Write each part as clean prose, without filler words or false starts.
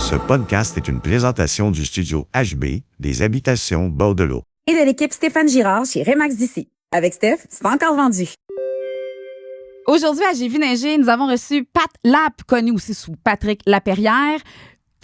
Ce podcast est une présentation du studio HB des Habitations Bordelot. Et de l'équipe Stéphane Girard chez Remax d'ici. Avec Steph, c'est pas encore vendu. Aujourd'hui, à J'ai vu neiger, nous avons reçu Pat Lappe, connu aussi sous Patrick Laperrière,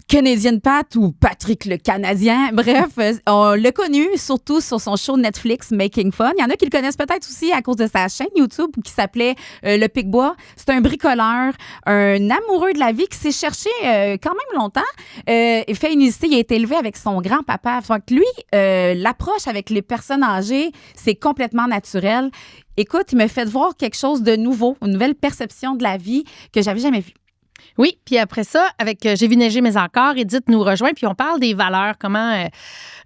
Canadian Pat ou Patrick le Canadien. Bref, on l'a connu surtout sur son show Netflix Making Fun. Il y en a qui le connaissent peut-être aussi à cause de sa chaîne YouTube qui s'appelait Le Pic-Bois. C'est un bricoleur, un amoureux de la vie qui s'est cherché quand même longtemps. Il fait une il a été élevé avec son grand-papa. Fait que lui, l'approche avec les personnes âgées, c'est complètement naturel. Écoute, il m'a fait voir quelque chose de nouveau, une nouvelle perception de la vie que j'avais jamais vue. Oui, puis après ça, avec J'ai vu neiger, mais encore, Edith nous rejoint, puis on parle des valeurs, comment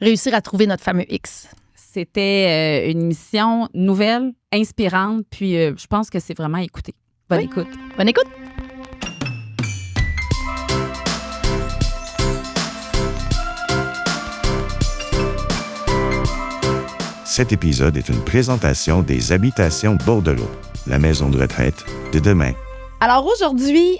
réussir à trouver notre fameux X. C'était une émission nouvelle, inspirante, puis je pense que c'est vraiment à écouter. Bonne écoute. Bonne écoute. Cet épisode est une présentation des Habitations Bordelot, la maison de retraite de demain. Alors aujourd'hui,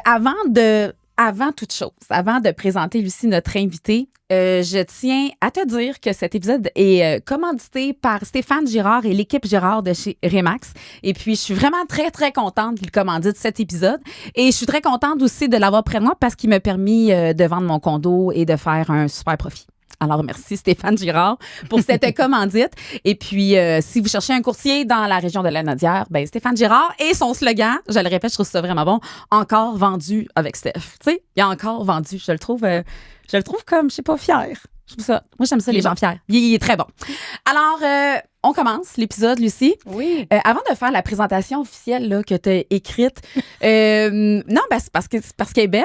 avant toute chose, avant de présenter Lucie, notre invitée, je tiens à te dire que cet épisode est commandité par Stéphane Girard et l'équipe Girard de chez Remax. Et puis, je suis vraiment très, très contente qu'il commandite cet épisode. Et je suis très contente aussi de l'avoir près de moi parce qu'il m'a permis de vendre mon condo et de faire un super profit. Alors, merci Stéphane Girard pour cette commandite. Et puis, si vous cherchez un courtier dans la région de la Naudière, ben Stéphane Girard et son slogan, je le répète, je trouve ça vraiment bon, encore vendu avec Steph. Tu sais, il a encore vendu. Je le trouve comme, je sais pas, fier. Moi, j'aime ça, les gens fiers. Il est très bon. Alors, on commence l'épisode, Lucie. Oui. Avant de faire la présentation officielle là, que tu as écrite, non, ben, c'est parce qu'elle est belle.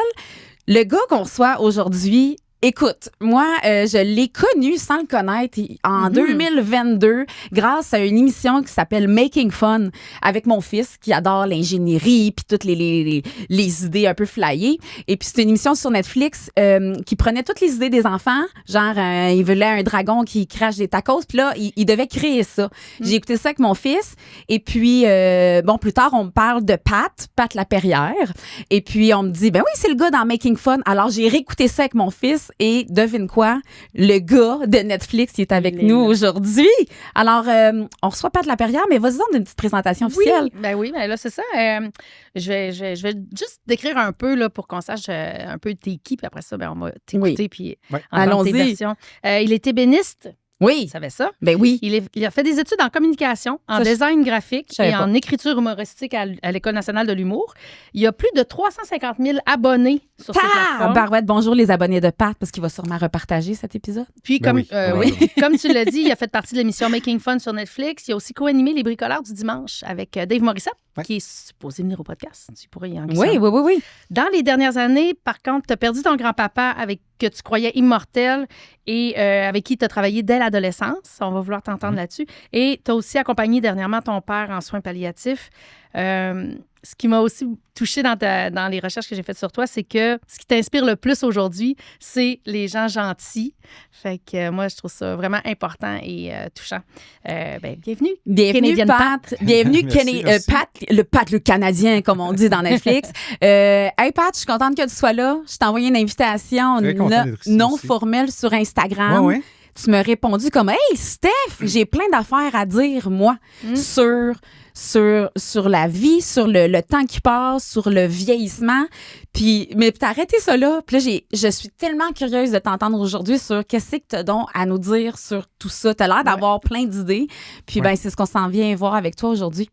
Le gars qu'on reçoit aujourd'hui, écoute, moi, je l'ai connu sans le connaître en 2022 grâce à une émission qui s'appelle Making Fun avec mon fils qui adore l'ingénierie puis toutes les idées un peu flyées. Et puis, c'est une émission sur Netflix qui prenait toutes les idées des enfants. Genre, il voulait un dragon qui crache des tacos. Puis là, il devait créer ça. J'ai écouté ça avec mon fils. Et puis, plus tard, on me parle de Pat Laperrière. Et puis, on me dit, ben oui, c'est le gars dans Making Fun. Alors, j'ai réécouté ça avec mon fils. Et devine quoi? Le gars de Netflix qui est avec nous aujourd'hui. Alors, on reçoit Pat Laperrière, mais vas-y, donne une petite présentation officielle. Oui, ben là, c'est ça. Je vais juste décrire un peu là, pour qu'on sache un peu t'es qui, puis après ça, ben, on va t'écouter puis entendre tes versions. Il est ébéniste. Oui. Tu savais ça? Ben oui. Il a fait des études en communication, en design graphique et en écriture humoristique à l'École nationale de l'humour. Il y a plus de 350 000 abonnés sur cette plateforme. Barouette, bonjour les abonnés de Pat, parce qu'il va sûrement repartager cet épisode. Puis, comme tu l'as dit, il a fait partie de l'émission Making Fun sur Netflix. Il a aussi co-animé Les Bricoleurs du dimanche avec Dave Morissette, qui est supposé venir au podcast. Tu pourrais y en glisser. Oui. Dans les dernières années, par contre, tu as perdu ton grand-papa que tu croyais immortel et avec qui tu as travaillé dès l'adolescence. On va vouloir t'entendre là-dessus. Et tu as aussi accompagné dernièrement ton père en soins palliatifs. Ce qui m'a aussi touchée dans les recherches que j'ai faites sur toi, c'est que ce qui t'inspire le plus aujourd'hui, c'est les gens gentils. Fait que moi, je trouve ça vraiment important et touchant. Bienvenue. Bienvenue, Pat. Bienvenue, Pat le Canadien, comme on dit dans Netflix. Hey, Pat, je suis contente que tu sois là. Je t'ai envoyé une invitation non formelle sur Instagram. Ouais. Tu m'as répondu comme « Hey, Steph, j'ai plein d'affaires à dire, moi, sur la vie, sur le temps qui passe, sur le vieillissement. » Mais t'as arrêté ça là. Puis là, je suis tellement curieuse de t'entendre aujourd'hui sur qu'est-ce que t'as donc à nous dire sur tout ça. T'as l'air d'avoir plein d'idées. Puis c'est ce qu'on s'en vient voir avec toi aujourd'hui.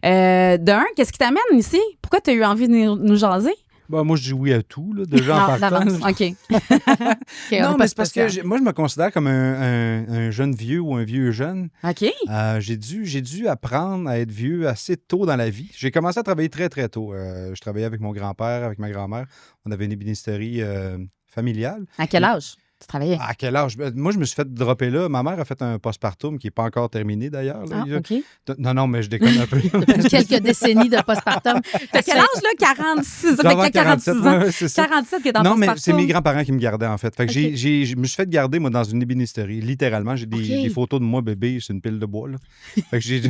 Qu'est-ce qui t'amène ici? Pourquoi t'as eu envie de nous jaser? Ben, moi, je dis oui à tout, là, déjà en partant. OK. Non, mais c'est parce que moi, je me considère comme un jeune vieux ou un vieux jeune. OK. J'ai dû apprendre à être vieux assez tôt dans la vie. J'ai commencé à travailler très, très tôt. Je travaillais avec mon grand-père, avec ma grand-mère. On avait une ébénisterie familiale. À quel âge tu travaillais? À quel âge? Moi, je me suis fait dropper là. Ma mère a fait un postpartum qui n'est pas encore terminé, d'ailleurs. Là. OK. Non, mais je déconne un peu. Depuis quelques décennies de postpartum. T'as quel âge, là? 46. Ça fait 46 ans. Ouais, c'est ça. 47 qui est en Non, postpartum. mais c'est mes grands-parents qui me gardaient, en fait. Fait que je me suis fait garder, moi, dans une ébénisterie. Littéralement, j'ai des photos de moi, bébé, c'est une pile de bois, là. Fait que j'ai...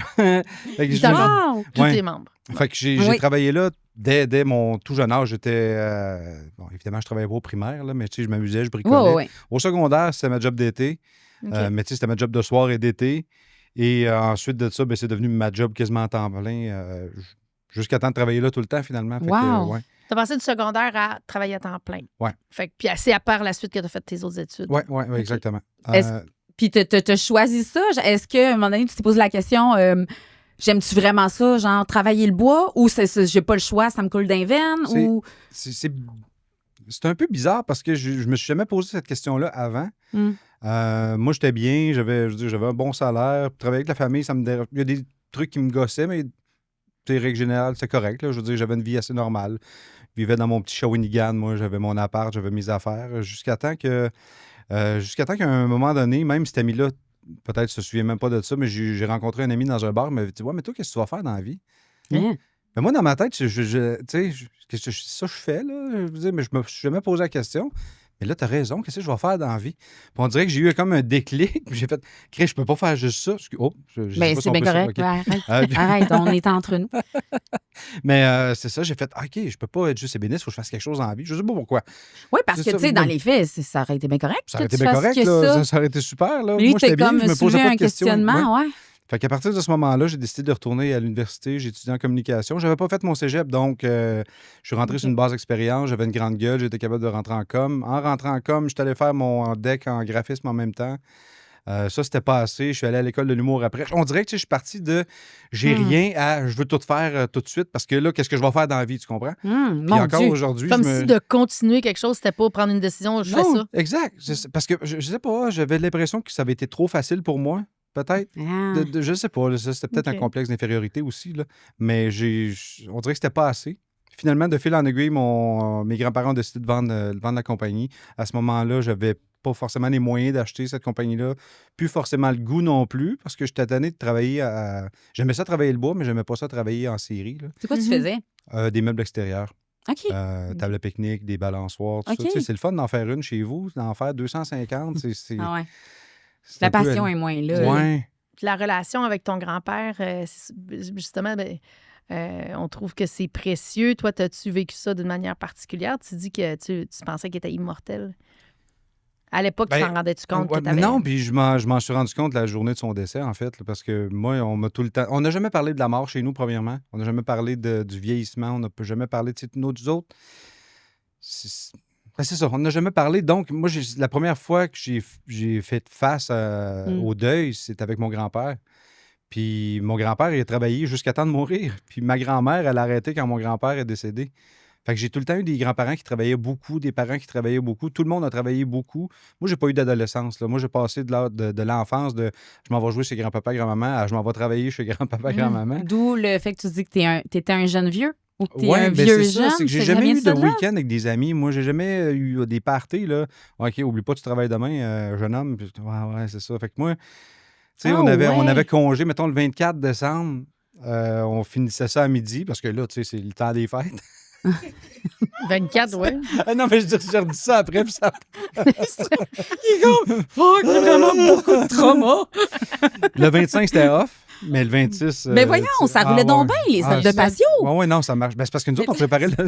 Tous tes membres. Fait que j'ai Oui. travaillé là dès mon tout jeune âge. Bon, évidemment, je travaillais pas au primaire, là, mais tu sais, je m'amusais, je bricolais. Oui. Au secondaire, c'était ma job d'été. OK. Mais tu sais, c'était ma job de soir et d'été. Et ensuite de ça, ben, c'est devenu ma job quasiment à temps plein. Jusqu'à temps de travailler là tout le temps, finalement. Fait que, Wow. ouais. Tu as passé du secondaire à travailler à temps plein. Ouais. Fait que, puis c'est à part la suite que tu as fait tes autres études. Ouais, OK. exactement. Est-ce- Puis t'as choisi ça? Est-ce qu'à un moment donné, tu t'es posé la question, j'aime-tu vraiment ça, genre travailler le bois, ou j'ai pas le choix, ça me coule d'un veine, C'est- ou... C'est un peu bizarre parce que je me suis jamais posé cette question-là avant. Hmm. Moi, j'étais bien, j'avais un bon salaire. Travailler avec la famille, ça me dérange. Il y a des trucs qui me gossaient, mais c'est règle générale, c'est correct. Là. Je veux dire, j'avais une vie assez normale. Je vivais dans mon petit Shawinigan, moi, j'avais mon appart, j'avais mes affaires. Jusqu'à temps qu'à un moment donné, même cet ami-là, peut-être se souvient même pas de ça, mais j'ai rencontré un ami dans un bar, il m'avait dit: ouais, mais toi, qu'est-ce que tu vas faire dans la vie? Hein? Mais moi, dans ma tête, tu sais, qu'est-ce que ça je fais, là? Je veux dire, mais je me suis jamais posé la question. Mais là, tu as raison, qu'est-ce que je vais faire dans la vie? Puis on dirait que j'ai eu comme un déclic, puis j'ai fait, Chris, je peux pas faire juste ça. Oh, je sais Ben, pas si c'est on bien peut ça, correct. ok. Arrête. Arrête, on est entre nous. Mais c'est ça, j'ai fait, OK, je peux pas être juste ébéniste, il faut que je fasse quelque chose dans la vie. Je sais pas pourquoi. Oui, parce C'est que, ça, tu sais, dans moi- les faits, ça aurait été bien correct. Ça aurait que été tu bien fasses correct, que là. ça. Ça aurait été super, là. Lui, Moi, t'es j'étais bien, comme je me posais soulevé pas un de questions. questionnement, ouais. Fait qu'à partir de ce moment-là, j'ai décidé de retourner à l'université. J'ai étudié en communication. J'avais pas fait mon cégep, donc je suis rentré sur une base expérience. J'avais une grande gueule. J'étais capable de rentrer en com. En rentrant en com, je suis allé faire mon deck en graphisme en même temps. Ça, c'était pas assez. Je suis allé à l'école de l'humour après. On dirait que tu sais, je suis parti de j'ai rien à je veux tout faire tout de suite parce que là, qu'est-ce que je vais faire dans la vie, tu comprends? Puis Mon encore Dieu. aujourd'hui, Comme je me... si de continuer quelque chose, c'était pas prendre une décision, je fais Non, ça. exact. Parce que je sais pas, j'avais l'impression que ça avait été trop facile pour moi, peut-être. Ah. Je sais pas, là, ça, c'était peut-être Ok. un complexe d'infériorité aussi, là. Mais on dirait que c'était pas assez. Finalement, de fil en aiguille, mes grands-parents ont décidé de vendre la compagnie. À ce moment-là, j'avais pas forcément les moyens d'acheter cette compagnie-là. Plus forcément le goût non plus, parce que j'étais tanné de travailler à... J'aimais ça travailler le bois, mais j'aimais pas ça travailler en série, là. C'est quoi tu faisais? Des meubles extérieurs. OK. Table à pique-nique, des balançoires, tout OK. ça. Tu sais, c'est le fun d'en faire une chez vous, d'en faire 250. Ah ouais. C'est La un peu- passion est moins là. Ouais. Puis la relation avec ton grand-père, justement, on trouve que c'est précieux. Toi, as-tu vécu ça d'une manière particulière? Tu dis que tu pensais qu'il était immortel. À l'époque, tu Ben, t'en rendais-tu compte Ouais, que t'avais... non, puis je m'en suis rendu compte la journée de son décès, en fait, là, parce que moi, on m'a tout le temps... On n'a jamais parlé de la mort chez nous, premièrement. On n'a jamais parlé du vieillissement. On n'a jamais parlé de nos autres. C'est ça, on n'a jamais parlé. Donc, moi, la première fois que j'ai fait face au deuil, c'était avec mon grand-père. Puis mon grand-père, il a travaillé jusqu'à temps de mourir. Puis ma grand-mère, elle a arrêté quand mon grand-père est décédé. Fait que j'ai tout le temps eu des grands-parents qui travaillaient beaucoup, des parents qui travaillaient beaucoup. Tout le monde a travaillé beaucoup. Moi, j'ai pas eu d'adolescence, là. Moi, j'ai passé de l'enfance de je m'en vais jouer chez grand-papa, grand-maman à je m'en vais travailler chez grand-papa, grand-maman. D'où le fait que tu dis que t'étais un jeune vieux ou que t'es Ouais, un ben vieux c'est ça, jeune. c'est que j'ai ça jamais vient eu de ça de là? week-end avec des amis. Moi, j'ai jamais eu des parties, là. OK, oublie pas, tu travailles demain, jeune homme. Puis, ouais, c'est ça. Fait que moi, tu sais, Ah on ouais. avait congé, mettons, le 24 décembre. On finissait ça à midi parce que là, tu sais, c'est le temps des fêtes. 24, ouais. Ah non, mais je redis ça après, puis ça... Fuck, il y a vraiment beaucoup de trauma. Le 25, c'était off, mais le 26... Mais voyons, tu sais, ça roulait donc bien, les salles de ça- patio. Ouais, non, ça marche. Ben, c'est parce que nous autres, on préparait le...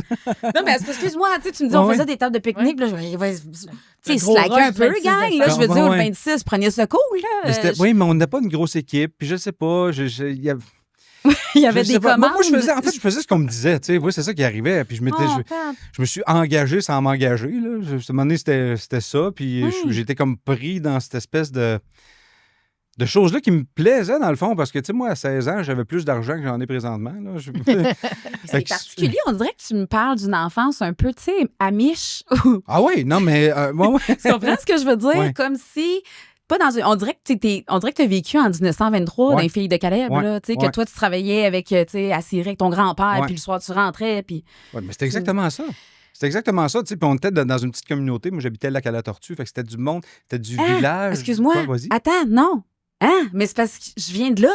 Non, mais excuse-moi, tu me dis, on Ouais, faisait des tables de pique-nique, là, tu sais, gros slacker rush un peu, 26 gang, là, je décembre. veux dire, Ouais. le 26, prenez ça cool, Mais là. oui, mais on n'était pas une grosse équipe, puis je sais pas, Il y avait je sais des pas. commandes. Moi, je faisais ce qu'on me disait, tu sais. Oui, c'est ça qui arrivait. Puis je me suis engagé sans m'engager, là. À un moment donné, c'était ça. Puis j'étais comme pris dans cette espèce de choses-là qui me plaisaient, dans le fond, parce que, tu sais, moi, à 16 ans, j'avais plus d'argent que j'en ai présentement, là. C'est particulier, on dirait que tu me parles d'une enfance un peu, tu sais, amiche. Ah oui, non, mais... ouais. Tu comprends ce que je veux dire? Ouais. Comme si... Pas dans on dirait que tu as vécu en 1923 dans Ouais. les Filles de Caleb, Ouais. là, tu sais, Ouais. que toi, tu travaillais avec, tu sais, à Syrie avec ton grand-père, Ouais. puis le soir, tu rentrais, puis... Ouais, mais c'était exactement ça. C'était exactement ça, tu sais. Puis on était dans une petite communauté. Moi, j'habitais le lac à la Tortue. Fait que c'était du monde, c'était du village. Excuse-moi. Quoi, vas-y. Attends, non. Hein? Mais c'est parce que je viens de là.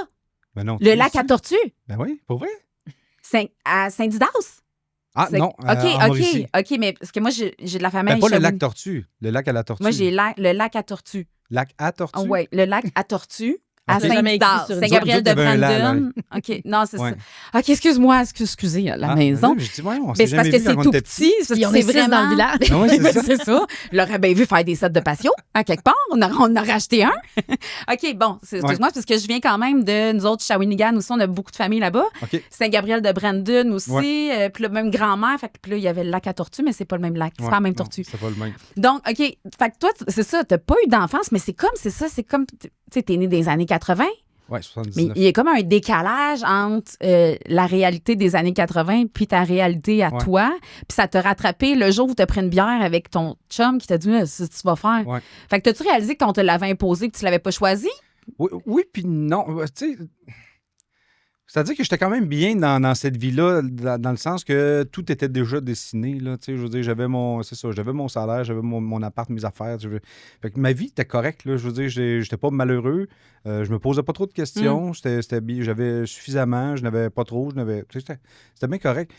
Ben non, Le tu lac sais. à Tortue. Ben oui, pour vrai. À Saint-Didas. Ah C'est- non, en Mauricie. OK, mais parce que moi, j'ai de la famille. Ben, pas le Shawinigan. lac Tortue, le lac à la Tortue. Moi, j'ai le lac à Tortue. Lac à Tortue? Oui, le lac à Tortue. À Je l'ai jamais écrit Saint-Didard. sur une Saint-Gabriel de Nous autres, il y avait un là, Brandon. OK. Non, c'est Ouais. ça. OK, excuse-moi. Excusez, la maison. Oui, je dis, on Mais s'est c'est parce jamais que vu c'est quand on tout était petit. C'est parce Puis que on c'est est 6 vraiment... dans le village. Ah ouais, c'est ça. C'est ça. Je l'aurais bien vu faire des sets de passion, à quelque part. On a racheté un. OK, bon, excuse-moi, parce que je viens quand même de nous autres, Shawinigan aussi, on a beaucoup de familles là-bas. OK. Saint-Gabriel de Brandon aussi. Ouais. Puis le même grand-mère. Fait que puis là, il y avait le lac à tortue, mais c'est pas le même lac. C'est Ouais, pas la même non, tortue. C'est pas le même. Donc, OK. Fait que toi, c'est ça, t'as pas eu d'enfance, mais c'est comme, tu sais, t'es né des années 80. Oui, Mais 79. il y a comme un décalage entre la réalité des années 80 puis ta réalité à Ouais. toi. Puis ça t'a rattrapé le jour où tu as pris une bière avec ton chum qui t'a dit c'est ce que tu vas faire. Ouais. Fait que t'as-tu réalisé qu'on te l'avait imposé et que tu l'avais pas choisi? Oui, puis non. Tu sais, c'est-à-dire que j'étais quand même bien dans cette vie-là, dans le sens que tout était déjà dessiné. Là, tu sais, je veux dire, j'avais mon salaire, j'avais mon appart, mes affaires. Fait que ma vie était correcte. Là, je veux dire, j'étais pas malheureux. Je me posais pas trop de questions. C'était bien, j'avais suffisamment, je n'avais pas trop. Tu sais, c'était bien correct.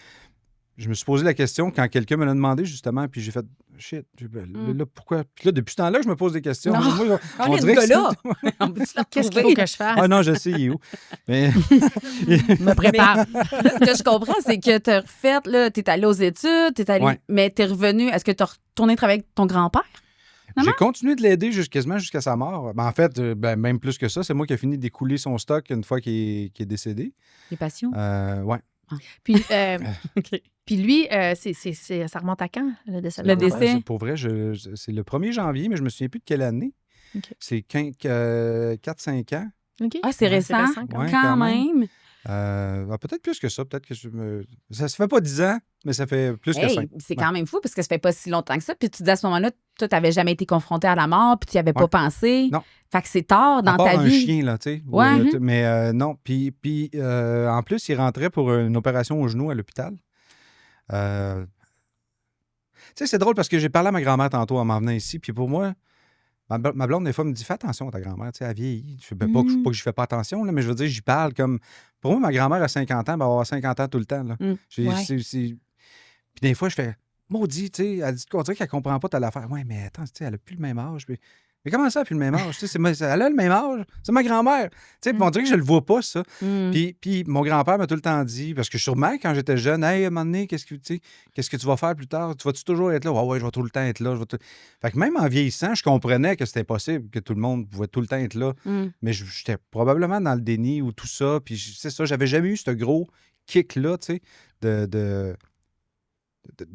Je me suis posé la question quand quelqu'un me l'a demandé, justement, puis j'ai fait shit. Là, pourquoi? Puis là, depuis ce temps-là, je me pose des questions. Non. Moi, On dirait que là Qu'est-ce qu'il faut que je fasse? Ah non, je sais, il est où. Mais Je me prépare. Là, ce que je comprends, c'est que t'as refait, là, t'es allé aux études, Ouais. mais t'es revenu. Est-ce que t'as retourné travailler avec ton grand-père? j'ai continué de l'aider quasiment jusqu'à sa mort. Ben, en fait, même plus que ça, c'est moi qui ai fini d'écouler son stock une fois qu'il est décédé. Les passions? Ouais. Puis, OK. puis lui, ça remonte à quand, le décès? de Le ton décès? père? Pour vrai, c'est le 1er janvier, mais je me souviens plus de quelle année. OK. C'est 4-5 ans. OK. Ah, c'est Ouais, récent. quand Ouais, même. Quand quand même. Peut-être plus que ça. Peut-être que ça fait pas 10 ans, mais ça fait plus que Hey, 5. c'est quand même fou parce que ça fait pas si longtemps que ça. Puis tu dis à ce moment-là, toi, tu n'avais jamais été confronté à la mort, puis tu n'y avais pas Ouais. pensé. Non. Fait que c'est tard dans À part ta un vie. chien, là, tu sais. Ouais. Mais non. Puis en plus, il rentrait pour une opération au genou à l'hôpital. Tu sais, c'est drôle parce que j'ai parlé à ma grand-mère tantôt en m'en venant ici. Puis pour moi, ma blonde, des fois, me dit fais attention à ta grand-mère. Tu sais, elle vieillit. Je fais pas que je fais pas attention, là, mais je veux dire, j'y parle comme. Pour moi, ma grand-mère a 50 ans, elle va avoir 50 ans tout le temps. Là. Mm. Ouais. Puis des fois, je fais maudit, tu sais. Elle dit qu'on dirait qu'elle comprend pas telle affaire. Ouais, mais attends, tu sais, elle a plus le même âge. Mais comment ça, elle a plus le même âge? Tu sais, elle a le même âge. C'est ma grand-mère. Tu sais, puis on dirait que je le vois pas, ça. Mm. Puis mon grand-père m'a tout le temps dit, parce que sûrement, quand j'étais jeune, hey, à un moment donné, qu'est-ce que tu vas faire plus tard? Tu vas-tu toujours être là? Ouais, je vais tout le temps être là. Fait que même en vieillissant, je comprenais que c'était impossible, que tout le monde pouvait tout le temps être là. Mm. Mais j'étais probablement dans le déni ou tout ça. Puis c'est ça, j'avais jamais eu ce gros kick-là, tu sais, de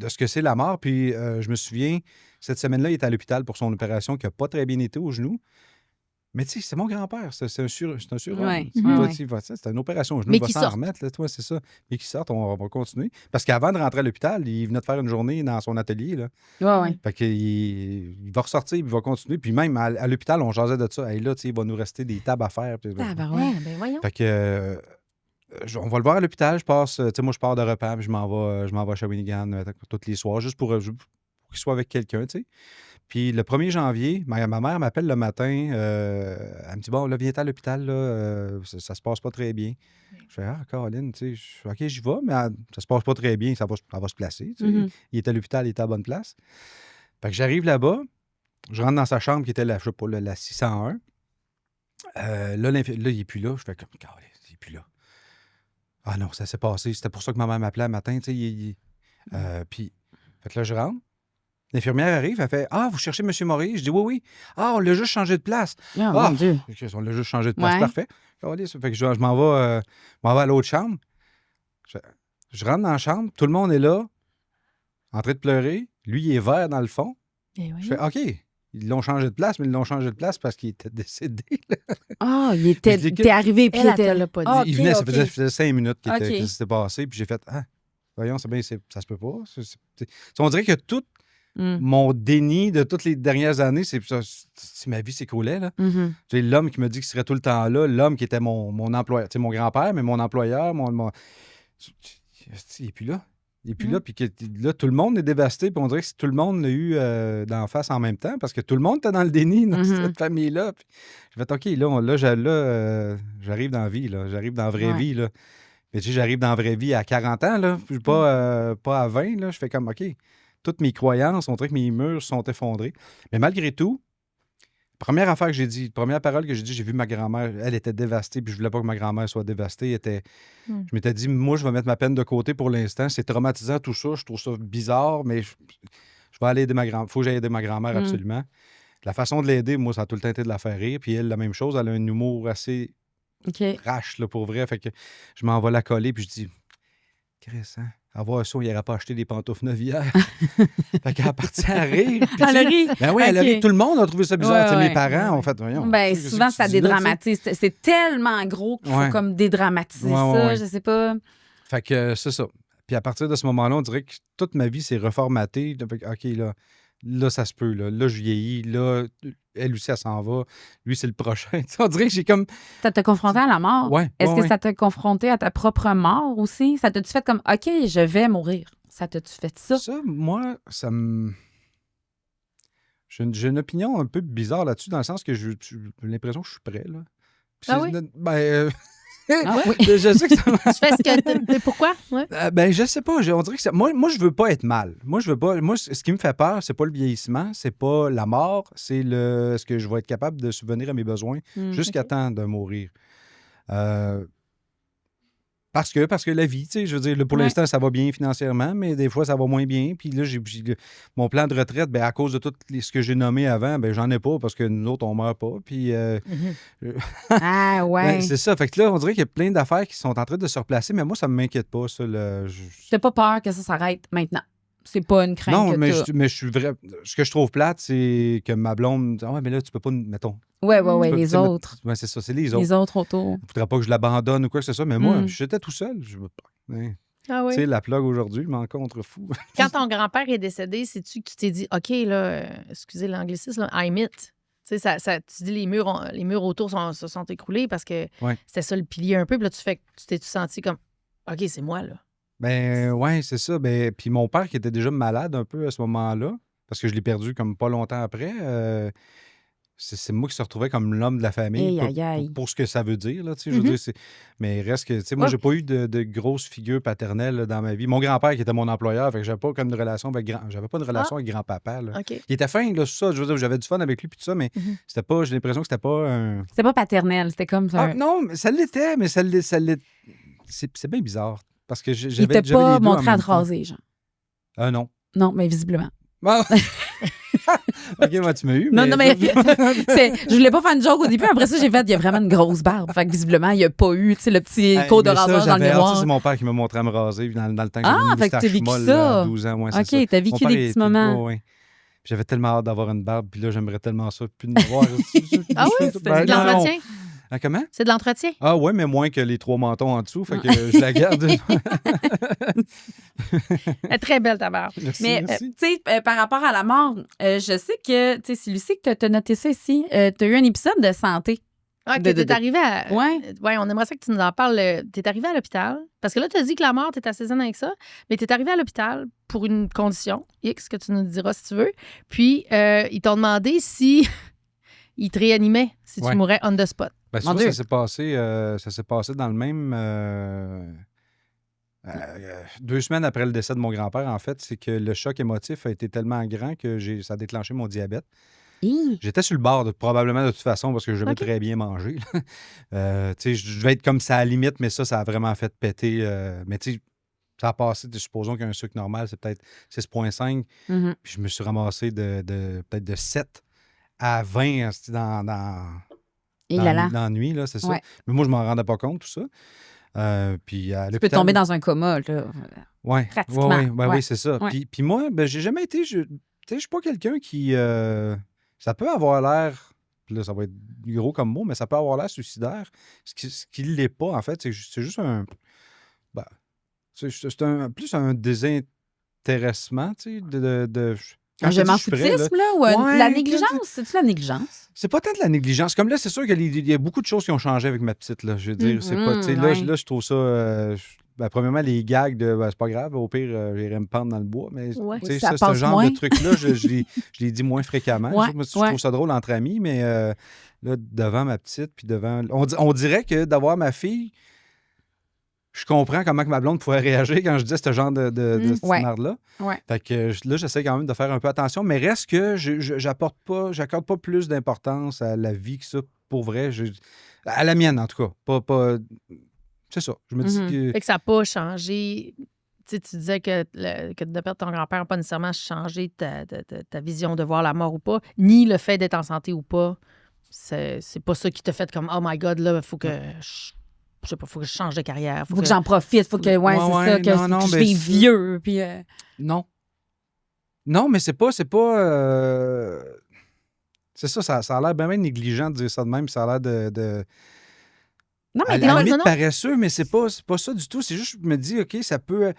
ce que c'est la mort. Puis je me souviens, cette semaine-là, il était à l'hôpital pour son opération qui n'a pas très bien été au genou. Mais tu sais, c'est mon grand-père, c'est un surhomme. Ouais, C'est une opération au genou, Mais il va qui s'en sorte. remettre, là, toi, c'est ça. Mais qui sortent, on va continuer. Parce qu'avant de rentrer à l'hôpital, il venait de faire une journée dans son atelier, là. Ouais, ouais. Fait qu'il va ressortir, puis il va continuer. Puis même à l'hôpital, on jasait de ça. Hey, là, tu sais, il va nous rester des tables à faire. Puis- Ah, ben ouais. Ouais, ben voyons. Fait que on va le voir à l'hôpital. Je passe, tu sais, moi, je pars de repas, puis je m'en vais à Shawinigan tous les soirs, juste pour qu'il soit avec quelqu'un, tu sais. Puis le 1er janvier, ma mère m'appelle le matin. Elle me dit bon, là, viens à l'hôpital, là, ça se passe pas très bien. Je fais ah, Caroline, tu sais, OK, j'y vais, mais ça se passe pas très bien, ça va se placer. Tu sais. Mhm. Il est à l'hôpital, il est à la bonne place. Fait que j'arrive là-bas, je rentre dans sa chambre qui était la 601. Là, il est plus là. Je fais comme Caroline, il est plus là. Ah non, ça s'est passé. C'était pour ça que ma mère m'appelait un matin, tu sais. Puis, fait que là, je rentre. L'infirmière arrive, elle fait ah, vous cherchez M. Maurice? Je dis oui, oui. Ah, on l'a juste changé de place. Ah, Ah, mon Dieu. On l'a juste changé de place. Ouais. Parfait. Fait que je m'en vais à l'autre chambre. Je rentre dans la chambre, tout le monde est là, en train de pleurer. Lui, il est vert dans le fond. Ben Je voyons. fais OK. Ils l'ont changé de place, mais ils l'ont changé de place parce qu'il était décédé. là. Ah, il était. Je dis que- T'es arrivé, puis Elle, il elle te était. l'a pas dit. Ah, Il OK, venait, ça OK. faisait 5 minutes OK. que ça s'était passé. Puis j'ai fait ah, voyons, c'est bien, ça se peut pas. On dirait que tout Mm. mon déni de toutes les dernières années, c'est ma vie s'écroulait. Là. Mhm. Tu sais, l'homme qui me dit qu'il serait tout le temps là, l'homme qui était mon employeur, tu sais, mon grand-père, mais mon employeur, il n'est plus là. Il n'est plus là, puis que là, tout le monde est dévasté, puis on dirait que tout le monde l'a eu d'en face en même temps, parce que tout le monde était dans le déni dans Mhm. cette famille-là. Puis j'ai fait, OK, j'arrive dans la vie, là. J'arrive dans la vraie Ouais. vie, là. Mais tu sais, j'arrive dans la vraie vie à 40 ans, là, puis pas à 20, là. Je fais comme, OK, toutes mes croyances, on dirait que mes murs sont effondrés. Mais malgré tout, Première affaire que j'ai dit, première parole que j'ai dit, j'ai vu ma grand-mère, elle était dévastée, puis je voulais pas que ma grand-mère soit dévastée. Je m'étais dit, moi, je vais mettre ma peine de côté pour l'instant. C'est traumatisant tout ça, je trouve ça bizarre, mais je vais aller aider ma grand-mère. Il faut que j'aille aider ma grand-mère, absolument. La façon de l'aider, moi, ça a tout le temps été de la faire rire. Puis elle, la même chose, elle a un humour assez trash, là, pour vrai. Fait que je m'en vais la coller, puis je dis, Chris, hein? Avoir ça, il n'aurait pas acheté des pantoufles neuves hier. Fait qu'elle est partie à rire. Puis, Elle rit. Ben oui, elle a ri. Tout le monde a trouvé ça bizarre. Ouais, Mes parents ont fait, voyons. Ben, qu'est-ce souvent, que tu ça dis là, dédramatise. C'est tellement gros qu'il faut comme dédramatiser ça. Je sais pas. Fait que c'est ça. Puis à partir de ce moment-là, on dirait que toute ma vie s'est reformatée. OK, là, ça se peut. Là, je vieillis. Là, elle aussi, elle s'en va. Lui, c'est le prochain. On dirait que j'ai comme... Ça t'a confronté à la mort? Ouais. Est-ce que ça t'a confronté à ta propre mort aussi? Ça t'a-tu fait comme, OK, je vais mourir? Ça t'a-tu fait ça? Ça, moi, ça me... J'ai une opinion un peu bizarre là-dessus, dans le sens que j'ai l'impression que je suis prêt, là. Puis Ah oui? Je sais que ça Tu fais ce que... Pourquoi? Ouais. Je sais pas. On dirait que moi, je veux pas être mal. Moi, je veux pas... Moi, ce qui me fait peur, c'est pas le vieillissement, c'est pas la mort, c'est est-ce que je vais être capable de subvenir à mes besoins jusqu'à temps de mourir. Parce que la vie, tu sais, je veux dire, pour l'instant, ça va bien financièrement, mais des fois, ça va moins bien. Puis là, mon plan de retraite, à cause de tout ce que j'ai nommé avant, j'en ai pas parce que nous autres, on meurt pas. Puis, Ah ouais. c'est ça. Fait que là, on dirait qu'il y a plein d'affaires qui sont en train de se replacer, mais moi, ça me m'inquiète pas, ça. T'as pas peur que ça s'arrête maintenant? C'est pas une crainte non, que mais t'as. je suis vrai. Ce que je trouve plate, c'est que ma blonde... Ah ouais, mais là, tu peux pas... Mettons... Ouais, les autres. Ouais, c'est ça, c'est les autres. Les autres autour. Il ne faudrait pas que je l'abandonne ou quoi que ce soit, mais moi, j'étais tout seul. Ah oui. Tu sais, la plug aujourd'hui, je m'en contre fou. Quand ton grand-père est décédé, sais-tu que tu t'es dit, OK, là, excusez l'anglicisme, là, I'm it. Tu sais, tu dis les murs autour se sont écroulés parce que c'était ça le pilier un peu. Puis là, tu t'es senti comme, OK, c'est moi, là. Ben ouais, c'est ça. Puis mon père qui était déjà malade un peu à ce moment-là, parce que je l'ai perdu comme pas longtemps après, c'est moi qui se retrouvais comme l'homme de la famille pour ce que ça veut dire. Là, je veux dire, mais il reste que, tu sais, moi, j'ai pas eu de grosse figure paternelle là, dans ma vie. Mon grand-père qui était mon employeur, fait que j'avais pas comme une relation avec j'avais pas de relation avec grand-papa. Là. OK. Il était fin, là, ça. Je veux dire, j'avais du fun avec lui puis tout ça, mais c'était pas, j'ai l'impression que c'était pas un... C'était pas paternel, c'était comme ça. non, mais ça l'était, mais ça l'est... C'est bien bizarre. Parce que j'avais Il t'a les pas deux montré en à même te temps. raser, genre. Non. Non, mais visiblement. Ah! OK, moi, tu m'as eu. Non, mais je voulais pas faire une joke au début. Après ça, j'ai fait, il y a vraiment une grosse barbe. Fait que visiblement, il n'y a pas eu, tu sais, le petit cours de rasage dans le miroir. Ça, c'est mon père qui m'a montré à me raser dans le temps que Ah, j'avais une fait que t'as moustache vécu molle ça. à 12 ans. Ouais, c'est OK, ça. t'as vécu Mon des père petits moments. Ouais. Puis j'avais tellement hâte d'avoir une barbe, puis là, j'aimerais tellement ça, plus de m'avoir. Ah oui? C'est de l'entretien? Ah, comment? C'est de l'entretien? Ah ouais, mais moins que les 3 mentons en dessous, fait que je la garde. Elle est très belle, ta barbe. Merci, Mais, merci. tu sais, par rapport à la mort, je sais que, tu sais, c'est Lucie que tu as noté ça ici. Tu as eu un épisode de santé. OK, t'es arrivé à... Ouais. Ouais, on aimerait ça que tu nous en parles. T'es arrivé à l'hôpital. Parce que là, tu as dit que la mort, t'es assez zen avec ça. Mais t'es arrivé à l'hôpital pour une condition, X, que tu nous diras si tu veux. Puis, ils t'ont demandé si ils te réanimaient, si tu mourais on the spot. Ben, Mon ça, Dieu. ça s'est passé dans le même... 2 semaines après le décès de mon grand-père, en fait, c'est que le choc émotif a été tellement grand que ça a déclenché mon diabète. J'étais sur le bord, probablement de toute façon, parce que je devais très bien manger. Tu sais, je devais être comme ça à la limite, mais ça a vraiment fait péter. Mais tu sais, ça a passé, supposons qu'un sucre normal, c'est peut-être 6,5. Puis je me suis ramassé peut-être de 7 à 20 dans la nuit, là, c'est ça. Ouais. Mais moi, je m'en rendais pas compte, tout ça. Puis à Tu peux tomber dans un coma, là. Ouais, pratiquement. oui, c'est ça. Ouais. Puis moi, j'ai jamais été... Tu sais, je suis pas quelqu'un qui... ça peut avoir l'air... Là, ça va être gros comme mot, mais ça peut avoir l'air suicidaire. Ce qui l'est pas, en fait, c'est juste un... c'est plus un désintéressement, tu sais, Un je m'en foutisme, là? Ou la négligence? C'est-tu la négligence? C'est pas tant de la négligence. Comme là, c'est sûr qu'il y a beaucoup de choses qui ont changé avec ma petite, là. Je veux dire, c'est pas... Tu sais, là, je trouve ça... premièrement, les gags de c'est pas grave, au pire, j'irai me pendre dans le bois. Mais tu sais, Ça ce passe genre moins. de truc-là, je les dis moins fréquemment. Je trouve ça drôle entre amis, mais là, devant ma petite, puis devant. On dirait que d'avoir ma fille, je comprends comment que ma blonde pourrait réagir quand je disais ce genre de cette Ouais. merde-là. Ouais. Fait que là, j'essaie quand même de faire un peu attention, mais reste que j'accorde pas plus d'importance à la vie que ça, pour vrai. À la mienne, en tout cas. Pas... C'est ça. Je me dis que... Fait que ça n'a pas changé. Tu sais, tu disais que de perdre ton grand-père n'a pas nécessairement changé ta vision de voir la mort ou pas, ni le fait d'être en santé ou pas. C'est pas ça qui t'a fait comme « Oh my God, là, il faut que je sais pas, faut que je change de carrière. Faut que j'en profite. Faut que, ouais, c'est ça, que, non, que je ben, vive vieux. Puis, Non. Non, mais c'est pas... C'est ça, ça a l'air bien négligent de dire ça de même. Ça a l'air de... Non, À mais la non, limite non. paresseux, mais c'est pas ça du tout. C'est juste, je me dis, OK, ça peut...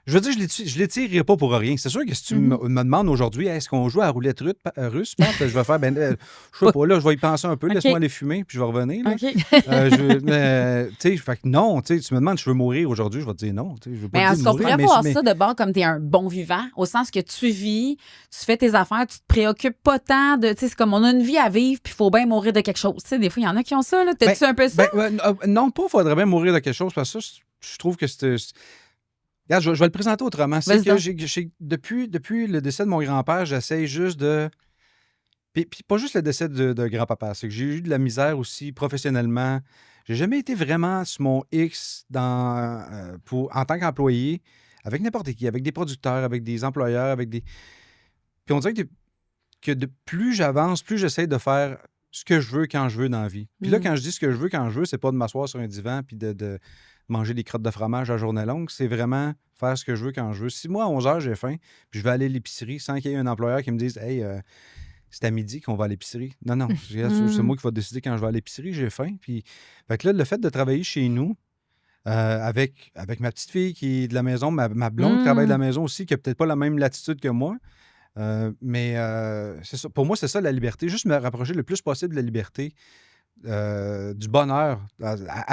Je veux dire, je l'étirerai pas pour rien. C'est sûr que si tu me demandes aujourd'hui, est-ce qu'on joue à la roulette russe, Pat, je vais faire, je sais pas, là, je vais y penser un peu, OK. laisse-moi aller fumer, puis je vais revenir. Là. OK. Tu sais, fait que non, tu me demandes, je veux mourir aujourd'hui, je vais te dire non. Je veux pas Mais te est-ce dire qu'on mourir, pourrait mais- voir mais- ça de bord comme t'es un bon vivant, au sens que tu vis, tu fais tes affaires, tu te préoccupes pas tant de. Tu sais, c'est comme on a une vie à vivre, puis il faut bien mourir de quelque chose. Tu sais, des fois, il y en a qui ont ça, là. T'as-tu un peu ça? Non, pas, faudrait bien mourir de quelque chose, parce que ça, je trouve que c'est... Regarde, je vais le présenter autrement. C'est Vas-y que donc. depuis le décès de mon grand-père, j'essaye juste de... Puis pas juste le décès de grand-papa, c'est que j'ai eu de la misère aussi professionnellement. J'ai jamais été vraiment sur mon X en tant qu'employé, avec n'importe qui, avec des producteurs, avec des employeurs, avec des... Puis on dirait que plus j'avance, plus j'essaie de faire ce que je veux quand je veux dans la vie. Puis là, quand je dis ce que je veux quand je veux, c'est pas de m'asseoir sur un divan puis de manger des crottes de fromage à journée longue. C'est vraiment faire ce que je veux quand je veux. Si moi, à 11 h, j'ai faim, puis je vais aller à l'épicerie sans qu'il y ait un employeur qui me dise « Hey, c'est à midi qu'on va à l'épicerie. » Non, non. C'est moi qui vais décider quand je vais à l'épicerie. J'ai faim. Puis, fait que là, le fait de travailler chez nous, avec ma petite fille qui est de la maison, ma blonde qui travaille de la maison aussi, qui n'a peut-être pas la même latitude que moi, mais c'est ça. Pour moi, c'est ça la liberté. Juste me rapprocher le plus possible de la liberté, du bonheur.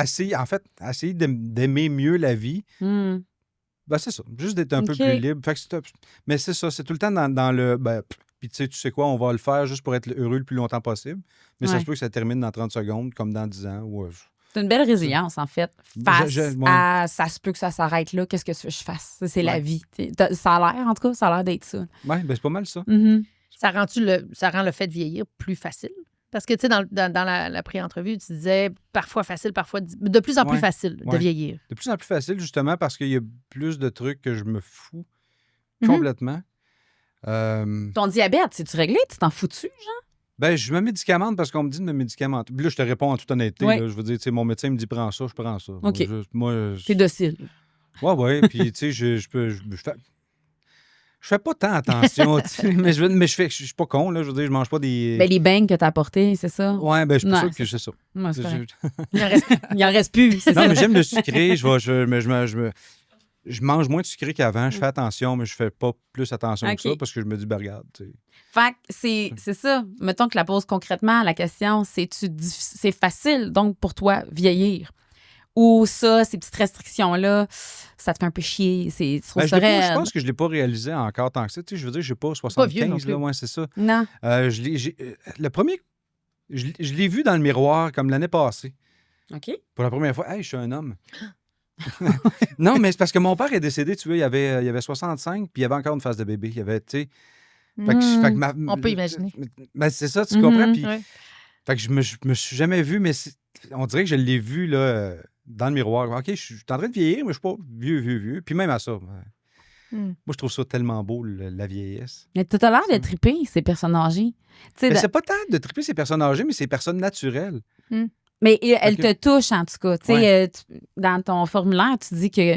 Essayer d'aimer mieux la vie. Ben, c'est ça. Juste d'être un peu OK. plus libre. Fait que mais c'est ça. C'est tout le temps dans le... Puis tu sais quoi, on va le faire juste pour être heureux le plus longtemps possible. Mais ça Ouais. se peut que ça termine dans 30 secondes, comme dans 10 ans. Ou, C'est une belle résilience, en fait. Face ouais. à ça se peut que ça s'arrête là, qu'est-ce que tu veux que je fasse? Ça, c'est la Ouais. vie. Ça a l'air, en tout cas, ça a l'air d'être ça. Ouais, ben c'est pas mal ça. Mhm. Ça rend le fait de vieillir plus facile? Parce que, tu sais, dans la pré-entrevue, tu disais parfois facile, parfois de plus en plus Ouais. facile de Ouais. vieillir. De plus en plus facile, justement, parce qu'il y a plus de trucs que je me fous Mhm. complètement. Ton diabète, c'est-tu réglé? Tu t'en fous-tu, genre? Ben, je me médicamente parce qu'on me dit de me médicamenter. Puis là, je te réponds en toute honnêteté. Ouais. Là, je veux dire, tu sais, mon médecin me dit prends ça, je prends ça. OK. Moi, T'es docile. ouais. Puis, tu sais, je fais pas tant attention, tu sais, mais je suis pas con, là. Je veux dire, je mange pas des. Ben, les beignes que t'as apportés, c'est ça? Ouais, ben, je suis pas Ouais, sûr que c'est ça. Ouais, c'est correct. Je- Il en reste plus, c'est Non, ça? mais j'aime le sucré. Je mange moins de sucré qu'avant. Je fais attention, mais je fais pas plus attention OK. que ça parce que je me dis, ben, regarde, tu sais. Fait que c'est ça. Mettons que la pose concrètement, la question, c'est facile, donc, pour toi, vieillir? Ou ça, ces petites restrictions-là, ça te fait un peu chier, c'est trop Ben, je sereine? pense que je l'ai pas réalisé encore tant que ça. Tu sais, je veux dire, j'ai pas vieux non 75, plus. là, ouais, c'est ça. Non. Le premier, je l'ai vu dans le miroir comme l'année passée. OK. Pour la première fois, hey, je suis un homme. Non, mais c'est parce que mon père est décédé, tu vois, il avait 65, puis il avait encore une face de bébé. Il avait, tu sais. Fait que On peut imaginer. Ben, c'est ça, tu comprends? Puis, Ouais. fait que je me suis jamais vu, mais on dirait que je l'ai vu là, dans le miroir. OK, je suis en train de vieillir, mais je suis pas vieux. Puis même à ça, moi, je trouve ça tellement beau, la vieillesse. Mais t'as l'air de triper, ces personnes âgées. Tu sais, Mais c'est pas tant de triper ces personnes âgées, mais ces personnes naturelles. mais elles OK. te touchent, en tout cas. Tu sais, Ouais. dans ton formulaire, tu dis que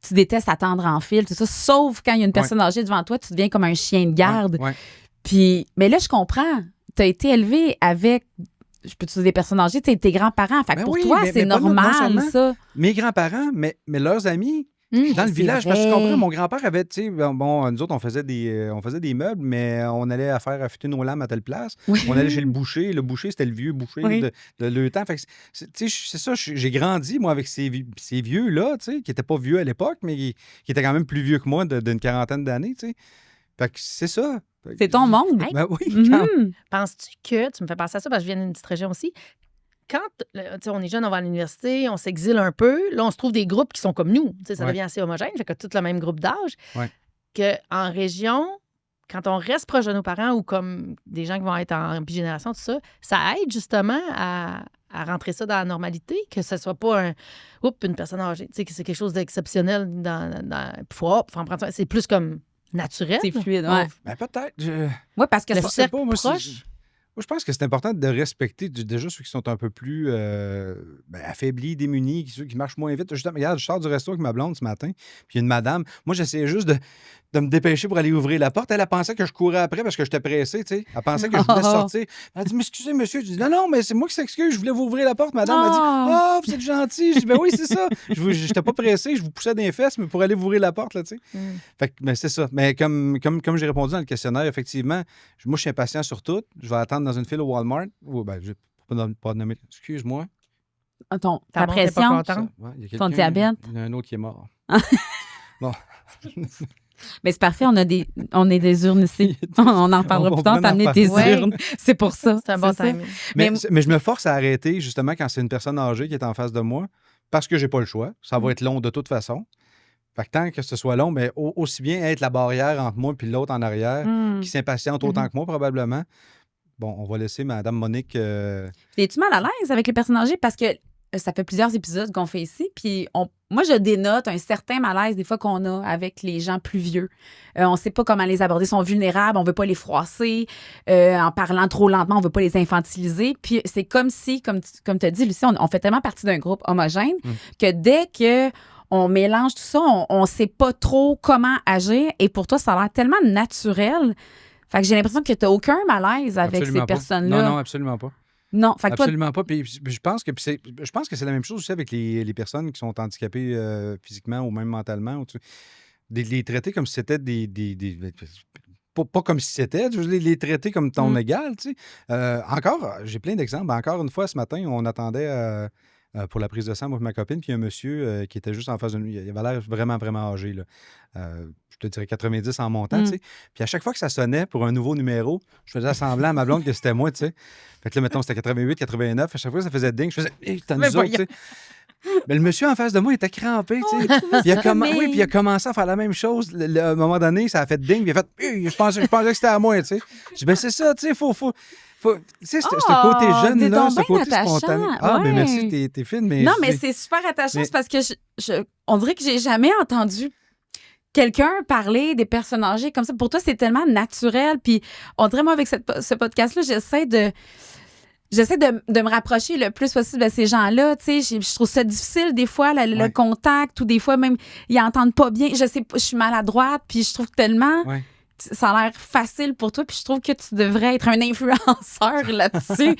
tu détestes attendre en file, tout ça. Sauf quand il y a une personne âgée devant toi, tu deviens comme un chien de garde. Ouais. Puis, mais là, je comprends. Tu as été élevé avec, je peux te dire des personnes âgées, tu sais, tes grands-parents. Fait que Ben pour oui, toi, mais c'est pas non normal, seulement. ça. Mes grands-parents, mais leurs amis, dans le c'est village, parce que tu vrai. comprends, mon grand-père avait, tu sais, bon, nous autres, on faisait des meubles, mais on allait affûter nos lames à telle place. Oui. On allait chez le boucher. Le boucher, c'était le vieux boucher Oui. de le temps. Fait que tu sais, c'est ça, j'ai grandi, moi, avec ces vieux-là, tu sais, qui n'étaient pas vieux à l'époque, mais qui étaient quand même plus vieux que moi d'une quarantaine d'années, tu sais. Fait que c'est ça. Fait que- C'est ton monde. Ben oui. Mhm. Penses-tu que, tu me fais penser à ça parce que je viens d'une petite région aussi, quand on est jeune, on va à l'université, on s'exile un peu, là, on se trouve des groupes qui sont comme nous. Ça devient assez homogène, fait que tout le même groupe d'âge. Ouais. Qu'en région, quand on reste proche de nos parents ou comme des gens qui vont être en bigénération, tout ça, ça aide justement à rentrer ça dans la normalité, que ce soit pas une personne âgée, que c'est quelque chose d'exceptionnel faut en prendre soin. C'est plus comme naturel. C'est fluide, ouais. Ben, peut-être. Oui, parce que Le Je sais cercle pas, moi, proche. moi, je pense que c'est important de respecter déjà ceux qui sont un peu plus affaiblis, démunis, ceux qui marchent moins vite. Justement, regarde, je sors du resto avec ma blonde ce matin, puis il y a une madame. Moi, j'essayais juste de me dépêcher pour aller ouvrir la porte. Elle pensait que je courais après parce que j'étais pressé, tu sais. Elle pensait que je voulais sortir. Elle a dit, mais excusez, monsieur. Je dis, non, mais c'est moi qui s'excuse. Je voulais vous ouvrir la porte, madame. Elle a dit, vous êtes gentil. Je dis, ben oui, c'est ça. Je n'étais pas pressé. Je vous poussais dans les fesses, mais pour aller vous ouvrir la porte, là, tu sais. Fait que, mais c'est ça. Mais comme j'ai répondu dans le questionnaire, effectivement, moi, je suis impatient sur tout. Je vais attendre dans une file au Walmart. Je ne vais pas nommer. Excuse-moi. ta Ta blonde est pas pression, contente. Il y a ton quelqu'un- diabète. Il y en a un autre qui est mort. Bon. Mais c'est parfait, on est des urnes ici. On en parlera On plus tard, va en t'amener tes parler. urnes. C'est pour ça. C'est un bon ça. timing. Mais- Mais je me force à arrêter justement quand c'est une personne âgée qui est en face de moi parce que j'ai pas le choix. Ça va être long de toute façon. Fait que tant que ce soit long, mais aussi bien être la barrière entre moi et l'autre en arrière qui s'impatiente autant que moi probablement. Bon, on va laisser Mme Monique... Es-tu mal à l'aise avec les personnes âgées? Parce que ça fait plusieurs épisodes qu'on fait ici, puis moi, je dénote un certain malaise des fois qu'on a avec les gens plus vieux. On ne sait pas comment les aborder. Ils sont vulnérables, on ne veut pas les froisser. En parlant trop lentement, on ne veut pas les infantiliser. Puis c'est comme si, comme tu as dit, Lucie, on fait tellement partie d'un groupe homogène que dès que on mélange tout ça, on ne sait pas trop comment agir. Et pour toi, ça a l'air tellement naturel. Fait que j'ai l'impression que tu n'as aucun malaise avec Absolument ces pas. personnes-là. Non, absolument pas. Non, fait que toi, Absolument pas. Puis je pense que c'est la même chose aussi avec les personnes qui sont handicapées physiquement ou même mentalement. Les traiter comme si c'était pas comme si c'était, je veux les traiter comme ton égal, tu sais. Encore, j'ai plein d'exemples. Encore une fois, ce matin, on attendait pour la prise de sang, moi et ma copine, puis il y a un monsieur qui était juste en face de nous. Il avait l'air vraiment, vraiment âgé, là. Je te dirais 90 en montant, tu sais. Puis à chaque fois que ça sonnait pour un nouveau numéro, je faisais semblant à ma blonde que c'était moi, tu sais. Fait que là, mettons, c'était 88, 89. À chaque fois que ça faisait ding, je faisais « Hey, t'as nous autres, tu sais. » Mais le monsieur en face de moi, il était crampé, tu sais. Puis il a commencé à faire la même chose. À un moment donné, ça a fait ding, puis il a fait hey, je pensais que c'était à moi, tu sais. Je dis, ben c'est ça, tu sais, faut tu sais, ce côté jeune, là, ce côté spontané. Ah, ouais. ben merci, t'es fine, mais... non, mais c'est super attachant, c'est parce que on dirait que j'ai jamais entendu quelqu'un parler des personnes âgées comme ça. Pour toi, c'est tellement naturel. Puis on dirait, moi, avec ce podcast-là, j'essaie de me rapprocher le plus possible de ces gens-là. Tu sais, je trouve ça difficile des fois, le contact, ou des fois même, ils n'entendent pas bien. Je sais pas, je suis maladroite, puis je trouve tellement... Ouais. Ça a l'air facile pour toi, puis je trouve que tu devrais être un influenceur là-dessus.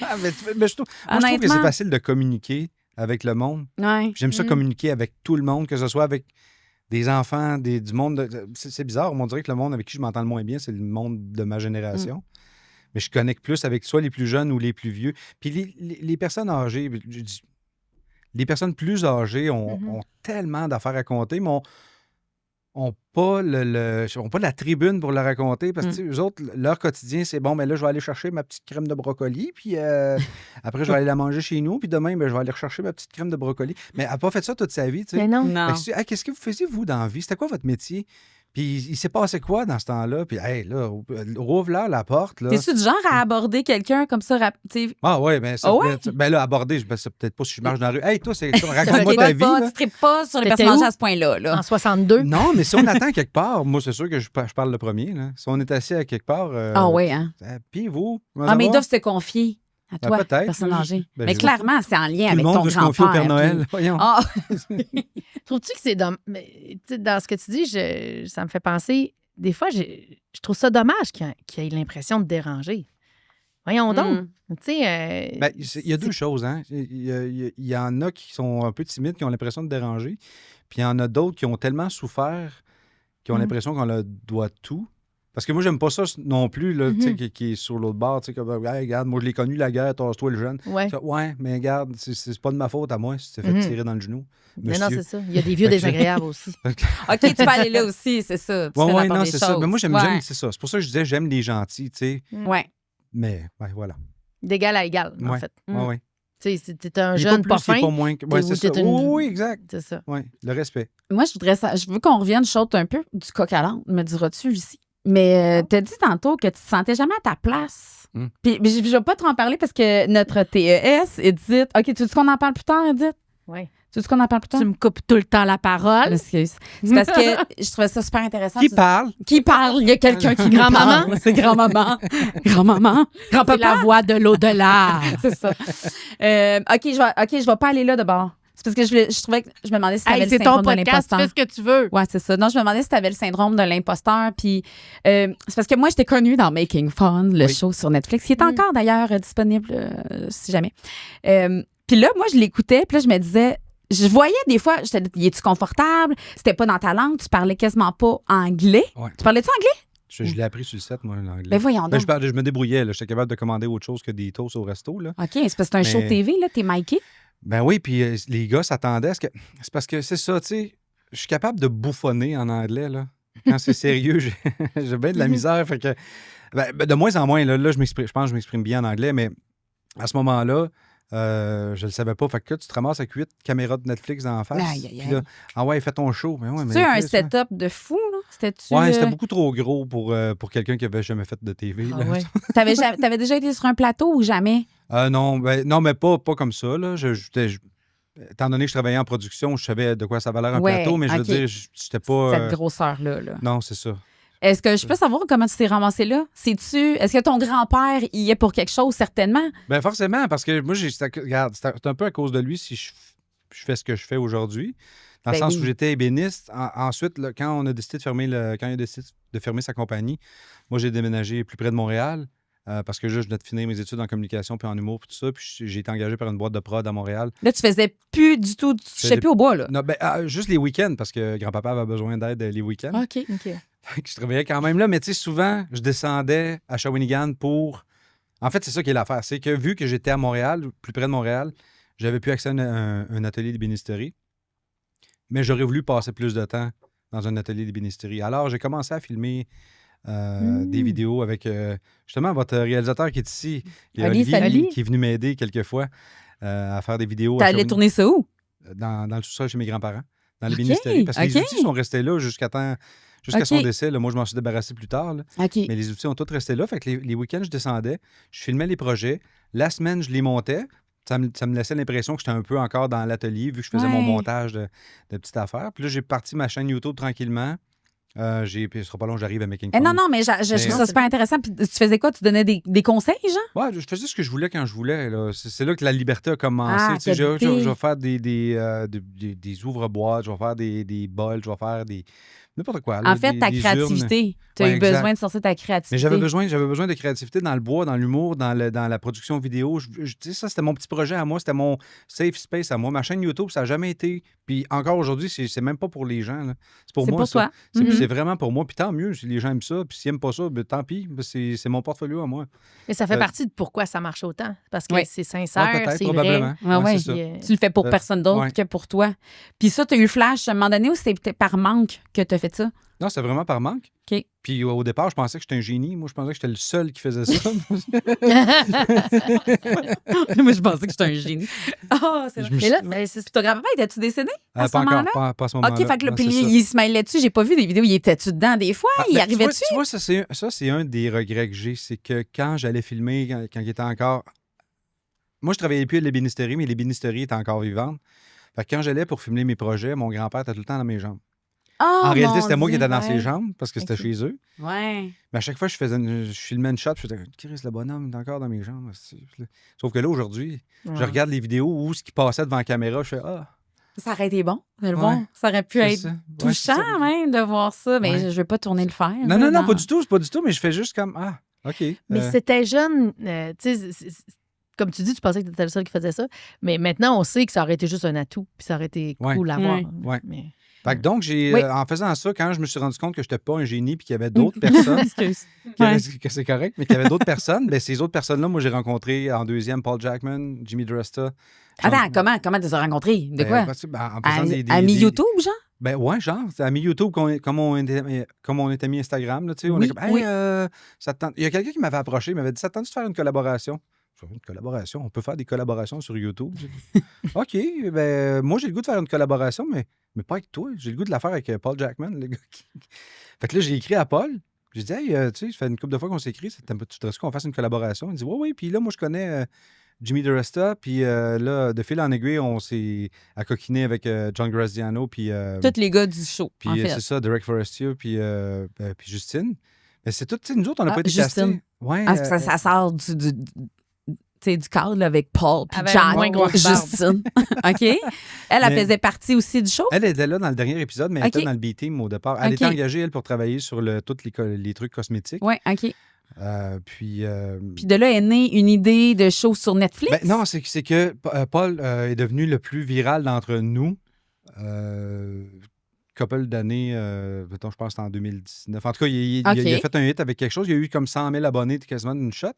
mais je trouve que c'est facile de communiquer avec le monde. Ouais. J'aime ça communiquer avec tout le monde, que ce soit avec des enfants, du monde. C'est bizarre, on dirait que le monde avec qui je m'entends le moins bien, c'est le monde de ma génération. Mais je connecte plus avec soit les plus jeunes ou les plus vieux. Puis les personnes âgées, les personnes plus âgées ont tellement d'affaires à compter, mais ont pas la tribune pour le raconter parce que eux autres, leur quotidien, c'est bon, mais là, je vais aller chercher ma petite crème de brocoli, puis après, je vais aller la manger chez nous, puis demain, ben, je vais aller rechercher ma petite crème de brocoli. Mais elle n'a pas fait ça toute sa vie, tu sais. Mais non. Qu'est-ce que vous faisiez, vous, dans la vie? C'était quoi votre métier? Puis il s'est passé quoi dans ce temps-là? Puis, hey, là, rouvre-leur la porte. Là. T'es-tu du genre à aborder quelqu'un comme ça? Ah ouais, mais ça ben là, aborder, c'est peut-être pas si je marche dans la rue. Hey, toi, raconte-moi ta vie. Tu tripes pas sur les personnes âgées à ce point-là. Là. En 62? Non, mais si on attend quelque part, moi, c'est sûr que je parle le premier. Là. Si on est assis à quelque part... ah oui, hein? Puis vous? Mais ils doivent se confier à toi, peut-être, personne âgée. ben, mais clairement, c'est en lien tout avec le monde ton veut se confier au grand-père. Père Noël. puis- Voyons. Ah, Trouves-tu que c'est dans ce que tu dis, ça me fait penser, des fois, je trouve ça dommage qu'il ait l'impression de déranger. Voyons donc. Tu sais. Ben, il y a deux choses. Hein? Il y en a qui sont un peu timides, qui ont l'impression de déranger. Puis il y en a d'autres qui ont tellement souffert qui ont l'impression qu'on leur doit tout. Parce que moi, j'aime pas ça non plus, là, tu sais, qui est sur l'autre bord. Tu sais, comme, hey, regarde, moi, je l'ai connu, la guerre, tasse-toi le jeune. Ouais. Ouais, mais regarde, c'est pas de ma faute à moi si tu t'es fait tirer dans le genou. Mais non, monsieur. c'est ça. Il y a des vieux désagréables aussi. OK, tu peux aller là aussi, c'est ça. Tu fais la part non, des c'est ça. choses. Mais moi, j'aime, Ouais. c'est ça. C'est pour ça que je disais, j'aime les gentils, tu sais. Ouais. Mais, ouais, voilà. D'égal à égal, en Ouais. fait. Ouais, ouais. Tu sais, t'es un Il est jeune plus, pas il est fin. pas moins. T'es- Ouais, ou c'est ça. t'es une- Oui, exact. C'est ça. Oui, le respect. Moi, je veux qu'on revienne chaude un peu du coq à l'âne, me diras-tu, Lucie. Mais t'as dit tantôt que tu te sentais jamais à ta place. Mm. Puis je ne vais pas trop en parler parce que notre TES, Edith. OK, tu veux qu'on en parle plus tard, Edith? Oui. Tu veux qu'on en parle plus tard? Tu me coupes tout le temps la parole. Excuse. C'est parce que je trouvais ça super intéressant. Qui parle? Qui parle? Il y a quelqu'un qui nous Grand-maman? parle. C'est grand-maman. Grand-maman. C'est Grand-papa. la voix de l'au-delà. C'est ça. OK, je vais pas aller là d'abord. C'est parce que je trouvais que je me demandais si tu avais Hey, le c'est ton syndrome de podcast, l'imposteur. fais ce que tu veux. Ouais, c'est ça. Non, je me demandais si tu avais le syndrome de l'imposteur. Puis c'est parce que moi, j'étais connue dans Making Fun, le show sur Netflix, qui est encore d'ailleurs disponible si jamais. Puis là, moi, je l'écoutais, puis là, je me disais, je voyais des fois, j'étais dit, es-tu confortable? C'était pas dans ta langue, tu parlais quasiment pas anglais. Ouais. Tu parlais-tu anglais? Je l'ai appris sur le set, moi, l'anglais. Ben voyons donc. Je me débrouillais. J'étais capable de commander autre chose que des toasts au resto. Là. OK, c'est parce que c'est un show Mais- TV, là, t'es micé. Ben oui, puis les gars s'attendaient à ce que. C'est parce que c'est ça, tu sais. Je suis capable de bouffonner en anglais, là. Quand c'est sérieux, j'ai bien de la misère. Fait que. Ben, de moins en moins, là je pense que je m'exprime bien en anglais, mais à ce moment-là, je le savais pas. Fait que là, tu te ramasses avec 8 caméras de Netflix dans la face. Aïe, aïe, Puis là, ah ouais, fais ton show. Mais ouais, mais Tu un Chris, là. setup de fou, là? C'était-tu. Ouais, c'était beaucoup trop gros pour quelqu'un qui avait jamais fait de TV. Ah là. ouais. T'avais déjà été sur un plateau ou jamais? Non, mais pas comme ça. Là. Étant donné que je travaillais en production, je savais de quoi ça valait un Ouais, plateau, mais je veux ok. dire, j'étais pas. Cette grosseur-là. Là. Non, c'est ça. Est-ce que je peux savoir comment tu t'es ramassé là? Est-ce que ton grand-père y est pour quelque chose, certainement? Ben forcément, parce que moi, regarde, c'est un peu à cause de lui si je fais ce que je fais aujourd'hui. Dans le Ben sens oui. où j'étais ébéniste. Ensuite, là, quand on a décidé de fermer quand il a décidé de fermer sa compagnie, moi, j'ai déménagé plus près de Montréal. Parce que je venais de finir mes études en communication puis en humour puis tout ça. Puis j'ai été engagé par une boîte de prod à Montréal. Là, tu faisais plus du tout, tu touchais plus au bois, là. Non, juste les week-ends, parce que grand-papa avait besoin d'aide les week-ends. OK. Fait que je travaillais quand même là, mais tu sais, souvent, je descendais à Shawinigan pour. En fait, c'est ça qui est l'affaire. C'est que vu que j'étais à Montréal, plus près de Montréal, j'avais plus accès à un atelier d'ébénisterie. Mais j'aurais voulu passer plus de temps dans un atelier d'ébénisterie. Alors, j'ai commencé à filmer des vidéos avec justement votre réalisateur qui est ici, Oli, Olivier, salut. qui est venu m'aider quelquefois à faire des vidéos. T'allais à tourner ça où? dans le sous-sol chez mes grands-parents, dans OK, l'ébénisterie. Parce que les OK. outils sont restés là jusqu'à OK. son décès. Là. Moi, je m'en suis débarrassé plus tard. Là. OK. Mais les outils ont tous resté là. Fait que les week-ends, je descendais, je filmais les projets. La semaine, je les montais. Ça me laissait l'impression que j'étais un peu encore dans l'atelier, vu que je faisais mon Ouais. montage de petites affaires. Puis là, j'ai parti ma chaîne YouTube tranquillement. Puis ce sera pas long, j'arrive à Making Fun. Non, mais je trouve non, ça super intéressant. Puis tu faisais quoi? Tu donnais des conseils, genre? Ouais, je faisais ce que je voulais quand je voulais. Là. C'est là que la liberté a commencé. Ah, Tu sais, je t'as vais faire des ouvre-boîtes, je vais faire des bols, je vais faire des. N'importe quoi. là, En fait, ta des urnes. créativité. Tu as Ouais, eu exact. besoin de sortir ta créativité. Mais j'avais besoin de créativité dans le bois, dans l'humour, dans la production vidéo. Tu sais, ça, c'était mon petit projet à moi. C'était mon safe space à moi. Ma chaîne YouTube, ça n'a jamais été. Puis encore aujourd'hui, c'est même pas pour les gens. là. C'est pour C'est moi. pour ça. toi. C'est Mhm. c'est vraiment pour moi. Puis tant mieux si les gens aiment ça. Puis s'ils n'aiment pas ça, ben, tant pis. Ben, c'est mon portfolio à moi. Mais ça fait Euh, partie de pourquoi ça marche autant. Parce que Oui. c'est sincère, Ouais, peut-être, c'est probablement. vrai. Ouais, ouais. c'est ça. Puis, Tu le fais pour Euh, personne d'autre ouais. que pour toi. Puis ça, tu as eu le flash à un moment donné ou c'était peut-être par manque que tu as fait ça? Non, c'est vraiment par manque. OK. Puis au départ, je pensais que j'étais un génie. Moi, je pensais que j'étais le seul qui faisait ça. Moi, je pensais que j'étais un génie. Ah, c'est Je vrai. me Mais là, suis- ben, c'est Puis ton grand-papa, était-tu décédé à ce pas encore, moment-là? pas à ce moment-là. OK, fait que là, Non, puis c'est ça. il se mêlait dessus. J'ai pas vu des vidéos. Il était-tu dedans des fois? Ah, Il ben, arrivait-tu? Tu vois, ça, c'est un des regrets que j'ai. C'est que quand j'allais filmer, quand il était encore. Moi, je travaillais plus à l'ébénisterie, mais l'ébénisterie était encore vivante. Fait que quand j'allais pour filmer mes projets, mon grand-père était tout le temps dans mes jambes. Oh, En réalité, mon c'était moi qui Dieu, étais dans ouais. ses jambes parce que c'était Ok. chez eux. Ouais. Mais à chaque fois, je filmais une shot, je faisais Chris, le bonhomme est encore dans mes jambes. Sauf que là, aujourd'hui, je regarde les vidéos où ce qui passait devant la caméra, je fais Ah, Ça aurait été bon. C'est le Ouais. bon. Ça aurait pu c'est être ça. Ouais, c'est ça. touchant même de voir ça. Mais Ouais. je veux pas tourner le fer. Non, là, non, pas du tout, c'est pas du tout, mais je fais juste comme Ah, OK. Mais c'était jeune, tu sais, comme tu dis, tu pensais que tu étais le seul qui faisait ça, mais maintenant, on sait que ça aurait été juste un atout, puis ça aurait été Ouais. cool à voir. Ouais. Ouais. Mais... Fait que donc, Oui. en faisant ça, quand je me suis rendu compte que je n'étais pas un génie puis qu'il y avait d'autres personnes, Excuse. que c'est correct, mais qu'il y avait d'autres personnes, ben, ces autres personnes-là, moi, j'ai rencontré en deuxième Paul Jackman, Jimmy DeResta. Attends, comment tu les as rencontrés? De quoi? En faisant Amis YouTube, genre? Ben ouais, genre, c'est amis YouTube, comme on était mis Instagram, là, tu sais. On Oui, est comme, hey, oui. ça te tente- Il y a quelqu'un qui m'avait approché, il m'avait dit, ça te tente de faire une collaboration? Je fais une collaboration. On peut faire des collaborations sur YouTube. OK, ben, moi, j'ai le goût de faire une collaboration, mais pas avec toi. J'ai le goût de la faire avec Paul Jackman, le gars qui... Fait que là, j'ai écrit à Paul. J'ai dit, hey, tu sais, ça fait une couple de fois qu'on s'écrit. Tu te qu'on fasse une collaboration? Il dit, oui. Puis là, moi, je connais Jimmy DeResta. Puis là, de fil en aiguille, on s'est coquiner avec John Graziano. Puis Tous les gars du show, puis en fait. c'est ça, Derek Forestier. Puis Justine. Mais c'est tout, tu sais, nous autres, on n'a pas été Justine. castés. Ouais, Ça sort du cadre là, avec Paul puis Avec Jack, une moins grosse barbe. Justine. OK? Elle faisait partie aussi du show? Elle était là dans le dernier épisode, mais elle OK. était dans le B-Team au départ. Elle OK. était engagée, elle, pour travailler sur tous les trucs cosmétiques. Oui, OK. Puis Puis de là est née une idée de show sur Netflix? ben, non, c'est que Paul est devenu le plus viral d'entre nous. Couple d'années, mettons, je pense que c'était en 2019. En tout cas, il a fait un hit avec quelque chose. Il y a eu comme 100 000 abonnés quasiment d'une shot.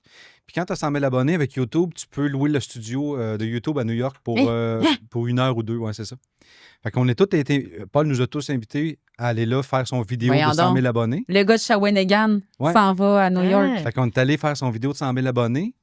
Puis quand tu as 100 000 abonnés avec YouTube, tu peux louer le studio de YouTube à New York pour 1 heure ou 2. Ouais, c'est ça. Fait qu'on est tous été... Paul nous a tous invités à aller là faire son vidéo Voyons de 100 000 donc. abonnés. Le gars de Shawinigan Ouais. s'en va à New York. Ah. Fait qu'on est allé faire son vidéo de 100 000 abonnés.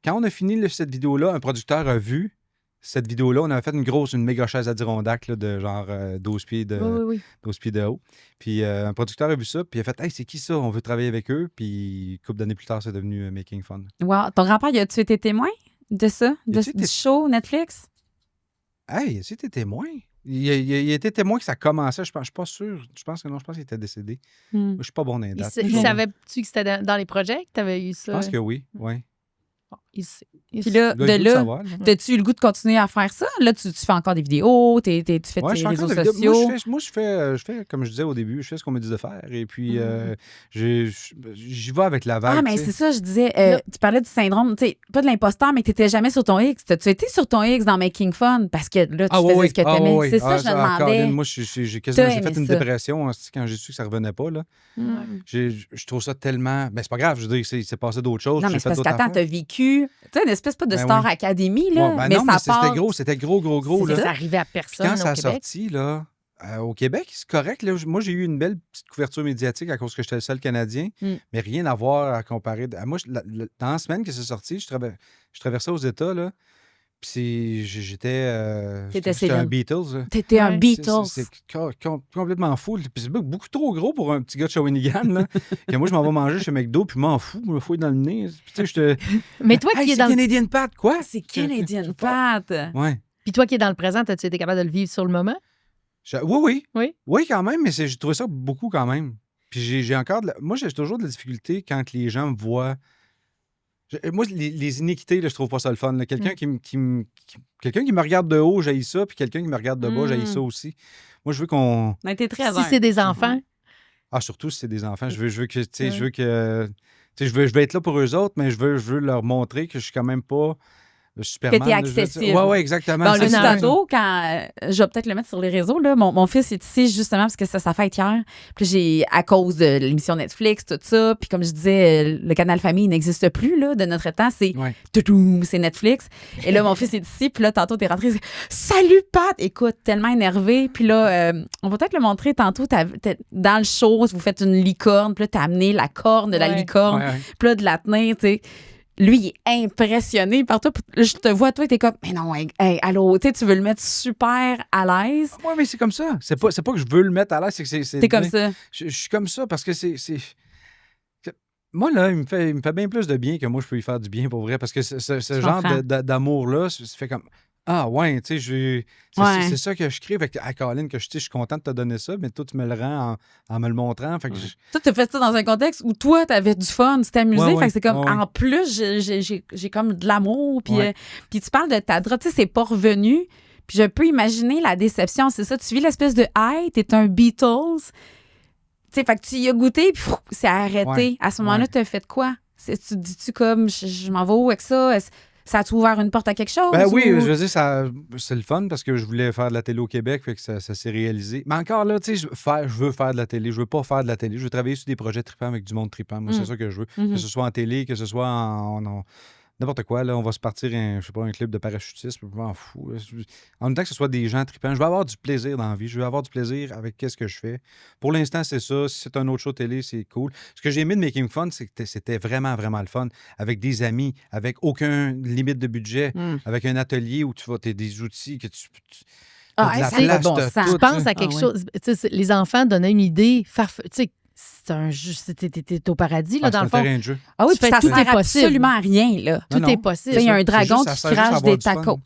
Quand on a fini cette vidéo-là, un producteur a vu cette vidéo-là. On avait fait une méga chaise Adirondack là, de genre 12 pieds de, Oui. 12 pieds de haut. Puis un producteur a vu ça, puis il a fait « Hey, c'est qui ça? On veut travailler avec eux. » Puis une couple d'années plus tard, c'est devenu Making Fun. Wow. Ton grand-père, a-tu été témoin de ça? Du show Netflix? Hey, c'était témoin. Il était témoin que ça commençait. Je suis pas sûr. Je pense qu'il était décédé. Moi, je suis pas bon dans les dates. Il savait-tu que c'était dans les projets que tu avais eu ça? Je pense que oui. Bon, il sait. Puis là, Il a le goût de savoir, là. as-tu eu le goût de continuer à faire ça? Là, tu fais encore des vidéos, tu fais tes réseaux sociaux. Moi, je fais, comme je disais au début, je fais ce qu'on me dit de faire. Et puis, j'y vais avec la vague. Ah, mais c'est ça, je disais. Tu parlais du syndrome, tu sais, pas de l'imposteur, mais que tu n'étais jamais sur ton X. T'as-tu été sur ton X dans Making Fun? Parce que là, tu faisais ce que tu aimais. C'est ça, je me demandais. Caroline, moi, j'ai fait une dépression quand j'ai su que ça revenait pas. Là. Je trouve ça tellement. Ben, c'est pas grave, je veux dire, c'est passé d'autres choses. Non, mais c'est parce qu'attends, t'as vécu, tu sais, une espèce pas de Star Academy, là. Ouais, mais non, ça c'était gros. Là. Ça arrivait à personne Quand ça a au Québec. sorti, là, au Québec, c'est correct. Là. Moi, j'ai eu une belle petite couverture médiatique à cause que j'étais le seul Canadien, mais rien à voir à comparer. Moi, dans la semaine que c'est sorti, je traversais aux États, là, puis j'étais un Beatles. T'étais un Beatles. C'est complètement fou. Puis c'est beaucoup trop gros pour un petit gars de Shawinigan. Là, que moi, je m'en vais manger chez McDo, puis je m'en fous, je me fouille dans le nez. Puis, tu sais, Mais toi qui es dans Canadian Pat, quoi? C'est Canadian Pat. Ouais. Puis toi qui es dans le présent, as-tu été capable de le vivre sur le moment? Oui. Oui? Oui, quand même, mais j'ai trouvé ça beaucoup quand même. Puis j'ai encore... Moi, j'ai toujours de la difficulté quand les gens me voient... Moi, les iniquités, là, je trouve pas ça le fun. Là. Quelqu'un qui me regarde de haut, j'haïs ça, puis quelqu'un qui me regarde de bas, j'haïs ça aussi. Moi, je veux qu'on... On a été très Si c'est des enfants. Ah, surtout si c'est des enfants. Je veux que... Je veux être là pour eux autres, mais je veux leur montrer que je suis quand même pas... Superman, que t'es accessible. Oui, exactement. Bon, le tantôt, quand je vais peut-être le mettre sur les réseaux, là, mon fils est ici justement parce que ça fête hier. Puis j'ai, à cause de l'émission Netflix, tout ça, puis comme je disais, le canal Famille n'existe plus là, de notre temps, c'est c'est Netflix. Et là, mon fils est ici, puis là, tantôt, t'es rentré, salut Pat! Écoute, tellement énervé. Puis là, on va peut-être le montrer tantôt, dans le show, vous faites une licorne, puis là, t'as amené la corne de la licorne, puis là, de la tenir, tu sais. Lui, il est impressionné par toi. Je te vois, toi, t'es comme, mais non, hey, allô, tu veux le mettre super à l'aise. Oui, mais c'est comme ça. C'est pas que je veux le mettre à l'aise, c'est que c'est. T'es comme ça. Je suis comme ça parce que c'est. Moi, là, il me fait bien plus de bien que moi, je peux lui faire du bien pour vrai. Parce que ce genre d'amour-là, ça fait comme. Ah, ouais, tu sais, c'est ça que je crée. Fait que, Caroline, que je suis content de te donner ça, mais toi, tu me le rends en me le montrant. Fait que toi, tu as fait ça dans un contexte où toi, tu avais du fun, tu t'es amusé. Fait que c'est comme, en plus, j'ai comme de l'amour. Puis tu parles de ta drop, tu sais, c'est pas revenu. Puis je peux imaginer la déception. C'est ça, tu vis l'espèce de high, t'es un Beatles. Tu sais, fait que tu y as goûté, puis c'est arrêté. À ce moment-là, tu as fait quoi? Tu dis-tu comme, je m'en vais où avec ça? Ça a-tu ouvert une porte à quelque chose? Ben oui, je veux dire, c'est le fun parce que je voulais faire de la télé au Québec, fait que ça s'est réalisé. Mais encore là, tu sais, je veux faire de la télé. Je veux pas faire de la télé. Je veux travailler sur des projets trippants avec du monde trippant. Moi, c'est ça que je veux. Que ce soit en télé, que ce soit n'importe quoi, là, on va se partir un club de parachutisme, je m'en fous. Là. En même temps que ce soit des gens tripants, je veux avoir du plaisir dans la vie, je veux avoir du plaisir avec ce que je fais. Pour l'instant, c'est ça. Si c'est un autre show télé, c'est cool. Ce que j'ai aimé de Making Fun, c'est que c'était vraiment, vraiment le fun. Avec des amis, avec aucune limite de budget, avec un atelier où tu vas, t'as des outils que tu Ah, de la ça a le place, bon t'as sens. tout, Je pense là. à quelque Ah, chose. Tu sais, les enfants donnaient une idée. Tu sais, t'es au paradis, là, Ah, dans c'est le un fond. terrain de jeu. Ah oui, Tu puis fais ça tout sert est possible. absolument à rien, là. Non, Tout non. est possible. Il y a un C'est dragon juste, ça qui sert juste à crache avoir des du fun. tacos.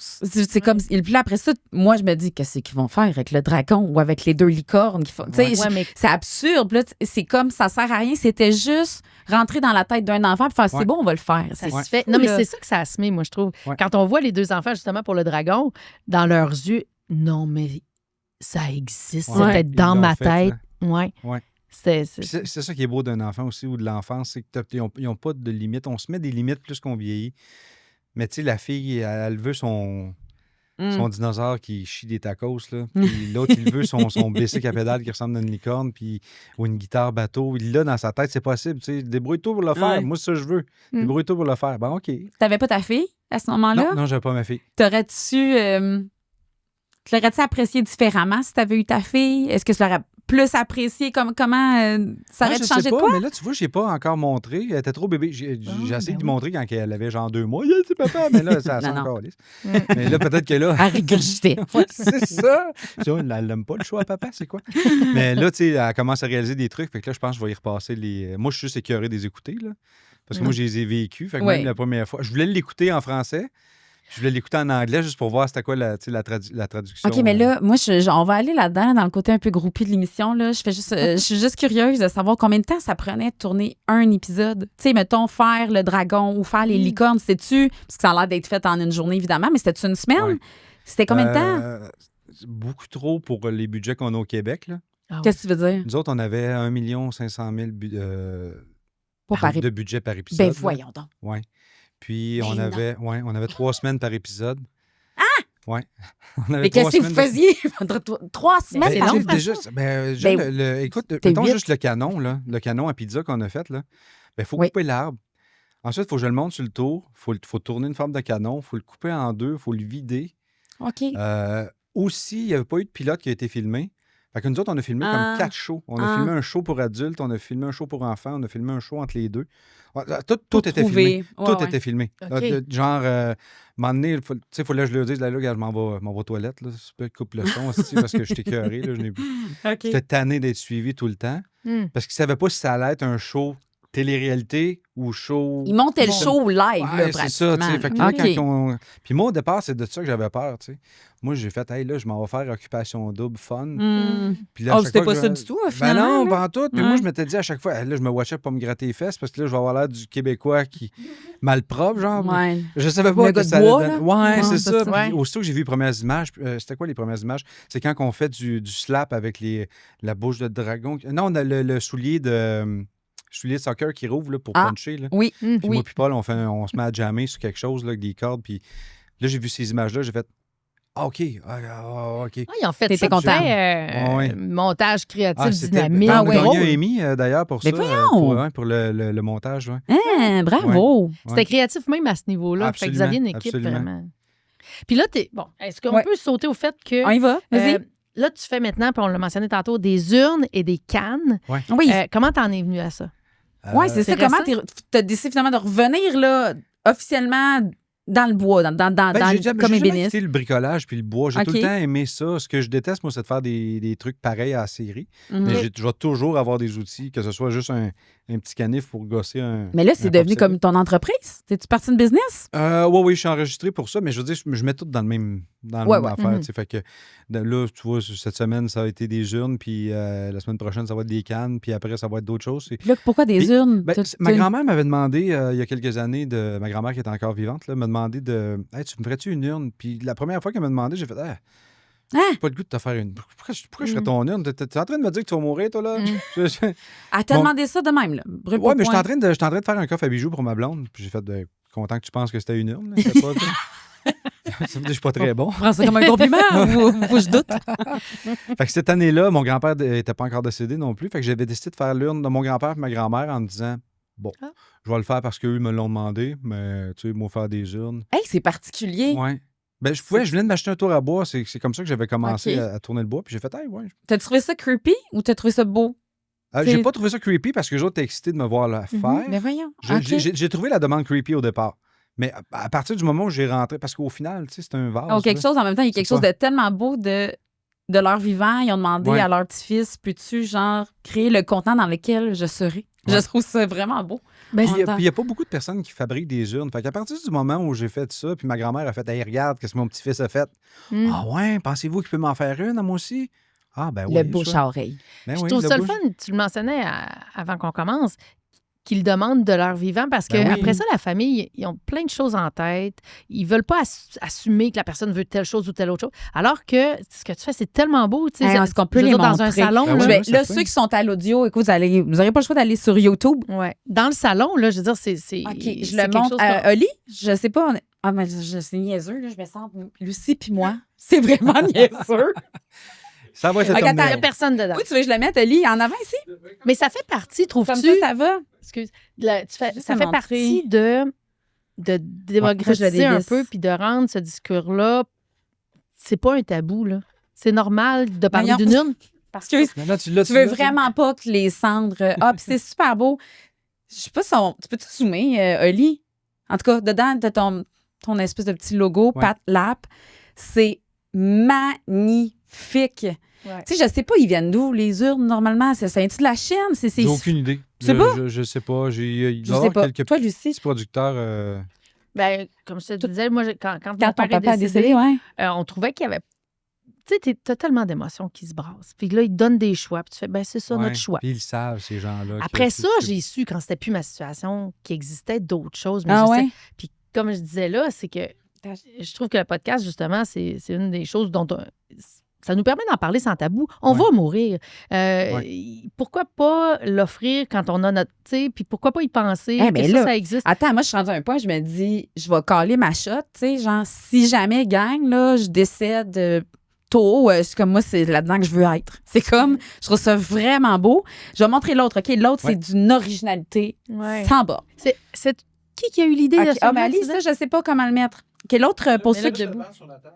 C'est comme. Et puis là, après ça, moi, je me dis, qu'est-ce qu'ils vont faire avec le dragon ou avec les 2 licornes? Tu sais, Ouais, mais c'est absurde. Puis là, c'est comme ça sert à rien. C'était juste rentrer dans la tête d'un enfant et faire, c'est Ouais. bon, on va le faire. ça C'est se fait. Non, mais là. c'est ça que ça se met, moi, je trouve. Ouais. Quand on voit les 2 enfants, justement, pour le dragon, dans leurs yeux, non, mais ça existe. Ouais. C'était Ils dans l'ont ma fait, tête. là. Ouais. Ouais. C'est Puis c'est ça qui est beau d'un enfant aussi ou de l'enfance, c'est qu'ils n'ont pas de limites. On se met des limites plus qu'on vieillit. Mais tu sais, la fille, elle veut son dinosaure qui chie des tacos, là. Puis l'autre, il veut son bicycle à pédale qui ressemble à une licorne, puis ou une guitare bateau. Il l'a dans sa tête, c'est possible. Tu sais, débrouille-toi pour le faire. Ouais. Moi, c'est ça que je veux. Mm. Débrouille-toi pour le faire. Bon, OK. T'avais pas ta fille à ce moment-là? Non, j'avais pas ma fille. Tu l'aurais-tu apprécié différemment si t'avais eu ta fille? Est-ce que tu l'aurais plus apprécié? Comment ça Moi, aurait je changé sais de pas, quoi? mais là, tu vois, j'ai pas encore montré. Elle était trop bébé. J'ai essayé ben de lui oui. montrer quand elle avait genre 2 mois. Yeah, c'est papa, mais là, ça Non, sent non. encore lisse. Mais là, peut-être que là. À régurgiter. Ouais, c'est ça. Je dis, oh, elle l'aime pas le choix à papa, c'est quoi? Mais là, tu sais, elle commence à réaliser des trucs. Fait que là, je pense que je vais y repasser les. Moi, je suis juste écœuré des écouter, là. Parce que moi, je les ai vécus. Fait que Ouais. même la première fois. Je voulais l'écouter en français. Je voulais l'écouter en anglais juste pour voir c'était quoi la traduction. OK, mais là, moi, on va aller là-dedans, dans le côté un peu groupie de l'émission. Là. Je suis juste curieuse de savoir combien de temps ça prenait de tourner un épisode. Tu sais, mettons, faire le dragon ou faire les licornes, c'était-tu, parce que ça a l'air d'être fait en une journée, évidemment, mais c'était-tu une semaine? Ouais. C'était combien de temps? Beaucoup trop pour les budgets qu'on a au Québec, là. Qu'est-ce que tu veux dire? Nous autres, on avait 1 500 000 Pas par de budget par épisode. Ben là. voyons donc. Ouais. Puis Mais on avait 3 semaines par épisode. Ah! Ouais. On avait Mais 3 qu'est-ce que vous semaines de- faisiez? 3 semaines c'est par long, tu sais, déjà, écoute, t'es mettons 8. juste le canon, là, le canon à pizza qu'on a fait, là. Ben, faut Oui. couper l'arbre. Ensuite, il faut que je le monte sur le tour. Il faut tourner une forme de canon. Il faut le couper en 2. Il faut le vider. OK. Aussi, il n'y avait pas eu de pilote qui a été filmé. Fait que nous autres, on a filmé Ah. comme 4 shows. On a Ah. filmé un show pour adultes, on a filmé un show pour enfants, on a filmé un show entre les deux. Tout Pour était trouver. filmé. Ouais, Tout ouais. était filmé. OK. Genre, à un moment donné, il faut que je leur dise, là, je m'en vais aux toilettes. Là, je peux couper le son aussi, parce que je suis écœuré. Là, OK. J'étais tanné d'être suivi tout le temps. Parce qu'ils ne savaient pas si ça allait être un show télé-réalité ou show. Ils montaient le Bon. show live, Ouais, là, c'est ça, tu sais. Fait que pratiquement. là, OK. quand Puis moi, au départ, c'est de ça que j'avais peur, tu sais. Moi, j'ai fait, hey, là, je m'en vais faire occupation double fun. Puis là, à Oh, chaque c'était fois pas que ça du tout, finalement. Ben non, là. pas en tout. Puis Ouais. moi, je m'étais dit à chaque fois, hey, là, je me watchais pour me gratter les fesses parce que là, je vais avoir l'air du Québécois qui mal propre, genre. Ouais. Je savais pas Le que gars de ça bois, allait là. donner- Ouais, Ouais, c'est c'est ça. ça. Puis aussitôt que j'ai vu les premières images, c'était quoi les premières images? C'est quand on fait du slap avec la bouche de dragon. Non, on a le soulier de soccer qui rouvre là, pour Ah. puncher. Là. Oui. Puis oui. moi puis Paul, on se met à jammer sur quelque chose là, avec des cordes. Puis là, j'ai vu ces images-là, j'ai fait ah, OK. OK. Ah, ils ont fait T'étais ça content. très, Ouais. montage créatif C'était dynamique. on a ouais. gagné un Emmy d'ailleurs pour Mais ça. voyons! Pour le montage. Ouais. Hein, bravo. C'était créatif même à ce niveau-là. Fait que vous aviez une équipe Absolument. vraiment. Puis là, est-ce qu'on Ouais. peut sauter au fait que On y va. Vas-y. là, tu fais maintenant, puis on l'a mentionné tantôt, des urnes et des cannes. oui. Comment t'en es venu à ça? Oui, c'est ça. c'est Comment récent? tu as décidé finalement de revenir là, officiellement dans le bois, Ben, j'ai jamais comme ébéniste? quitté le bricolage puis le bois. J'ai tout OK. le temps aimé ça. Ce que je déteste, moi, c'est de faire des trucs pareils à la série. Mhm. Mais je vais toujours avoir des outils, que ce soit juste un petit canif pour gosser un. Mais là, c'est un devenu porte-clés. comme ton entreprise. T'es-tu parti de business? Oui, je suis enregistré pour ça, mais je veux dire, je mets tout dans le même Ouais, affaire. Mhm. Tu sais, fait que là, tu vois, cette semaine, ça a été des urnes, puis la semaine prochaine, ça va être des cannes, puis après, ça va être d'autres choses. Puis là, pourquoi des Puis, urnes? Ben, ma grand-mère m'avait demandé, il y a quelques années, ma grand-mère qui est encore vivante, là, m'a demandé de. Hey, tu me ferais-tu une urne? Puis la première fois qu'elle m'a demandé, j'ai fait j'ai pas le goût de te faire une. Pourquoi je ferais ton urne? T'es en train de me dire que tu vas mourir, toi, là? Elle t'a Bon. demandé ça de même, là. Brûle Ouais, pas mais je point. suis en train de faire un coffre à bijoux pour ma blonde. Puis j'ai fait, content que tu penses que c'était une urne. Là. C'était pas, ça veut dire que je suis pas très bon. Prends ça comme un compliment ou faut que je doute? Fait que cette année-là, mon grand-père n'était pas encore décédé non plus. Fait que j'avais décidé de faire l'urne de mon grand-père et ma grand-mère en me disant, bon, Ah. je vais le faire parce qu'eux me l'ont demandé, mais tu sais, moi, faire des urnes. Hey, c'est particulier. Ouais. Ben, je venais de m'acheter un tour à bois. C'est comme ça que j'avais commencé Ok. à tourner le bois. Puis j'ai fait, hey, ouais. T'as trouvé ça creepy ou t'as trouvé ça beau? J'ai pas trouvé ça creepy parce que les autres étaient excités de me voir le faire. Mais voyons. J'ai trouvé la demande creepy au départ. Mais à partir du moment où j'ai rentré, parce qu'au final, tu sais, c'est un vase. Oh, quelque là. chose, en même temps, il y a quelque C'est chose pas- de tellement beau de leur vivant. Ils ont demandé Ouais. à leur petit-fils, peux-tu, genre, créer le contenant dans lequel je serai? Ouais. Je trouve ça vraiment beau. Ben, Puis En il n'y a pas beaucoup de personnes qui fabriquent des urnes. Fait qu'à partir du moment où j'ai fait ça, puis ma grand-mère a fait, hey, regarde, qu'est-ce que mon petit-fils a fait. Mm. Ah ouais, pensez-vous qu'il peut m'en faire une à moi aussi? Ah, ben oui. Le bouche ça. à oreille. Ben Je oui, trouve ça le bouche- fun, tu le mentionnais avant qu'on commence, qu'ils demandent de leur vivant parce que Ben oui. après ça, la famille, ils ont plein de choses en tête. Ils veulent pas assumer que la personne veut telle chose ou telle autre chose. Alors que ce que tu fais, c'est tellement beau. Tu sais, Hey, est-ce qu'on peut je veux les dire, dans un montrer? salon, Ben Je oui, vais- oui, là, certain. ceux qui sont à l'audio, écoute, vous n'aurez pas le choix d'aller sur YouTube. ouais. Dans le salon, là, je veux dire, c'est OK, c'est je le quelque montre chose à Oli. Je sais pas. Ah, mais c'est niaiseux, là. Je me sens. Lucie puis moi. C'est vraiment niaiseux. Ça va être Ok, le attends, Il n'y a thumbnail. personne dedans. Oui, tu veux que je le mette, Oli, en avant ici? Mais ça fait partie, Comme trouves-tu? ça va? Excuse. Juste Ça à fait montrer. partie de je le démocratiser un dévisse. peu puis de rendre ce discours-là. C'est pas un tabou, là. C'est normal de parler Voyons. d'une urne. Parce que Non, non, tu l'as, tu veux l'as, vraiment pas que les cendres. Ah, puis c'est super beau. Je sais pas si tu peux-tu zoomer, Oli? En tout cas, dedans, t'as ton espèce de petit logo, Ouais. Pat Lap. C'est magnifique. Ouais. Tu sais, je sais pas, ils viennent d'où, les urnes, normalement? Ça vient-tu de la Chine? J'ai aucune idée. Tu sais pas? Je sais pas. Il Je doit y sais avoir pas. quelques Toi, Lucie, petits producteurs. Ben, comme je te disais, moi, quand quand mon ton père papa est a décédé, décédé, ouais. on trouvait qu'il y avait... Tu sais, t'as tellement d'émotions qui se brassent. Puis là, ils te donnent des choix. Puis tu fais, ben c'est ça, Ouais. notre choix. Puis ils le savent, ces gens-là. Après que- ça, que- j'ai su, quand c'était plus ma situation, qu'il existait d'autres choses. Mais Ah je sais- ouais? Puis comme je disais là, c'est que je trouve que le podcast, justement, c'est une des choses dont ça nous permet d'en parler sans tabou. On Ouais. va mourir. Pourquoi pas l'offrir quand on a notre... Tu sais, puis pourquoi pas y penser Eh, que mais ça, là, ça existe. Attends, moi, je suis rendue à un point, je me dis, je vais caler ma shot, tu sais, genre, si jamais gang, là, je décède tôt, c'est comme moi, c'est là-dedans que je veux être. C'est comme, je trouve ça vraiment beau. Je vais montrer l'autre, OK? L'autre, Ouais. c'est d'une originalité Ouais. sans bas. C'est qui a eu l'idée de OK. ça? Ah, mais Ali, ça, je sais pas comment le mettre. OK, l'autre, pour Mais ceux là, qui... debout.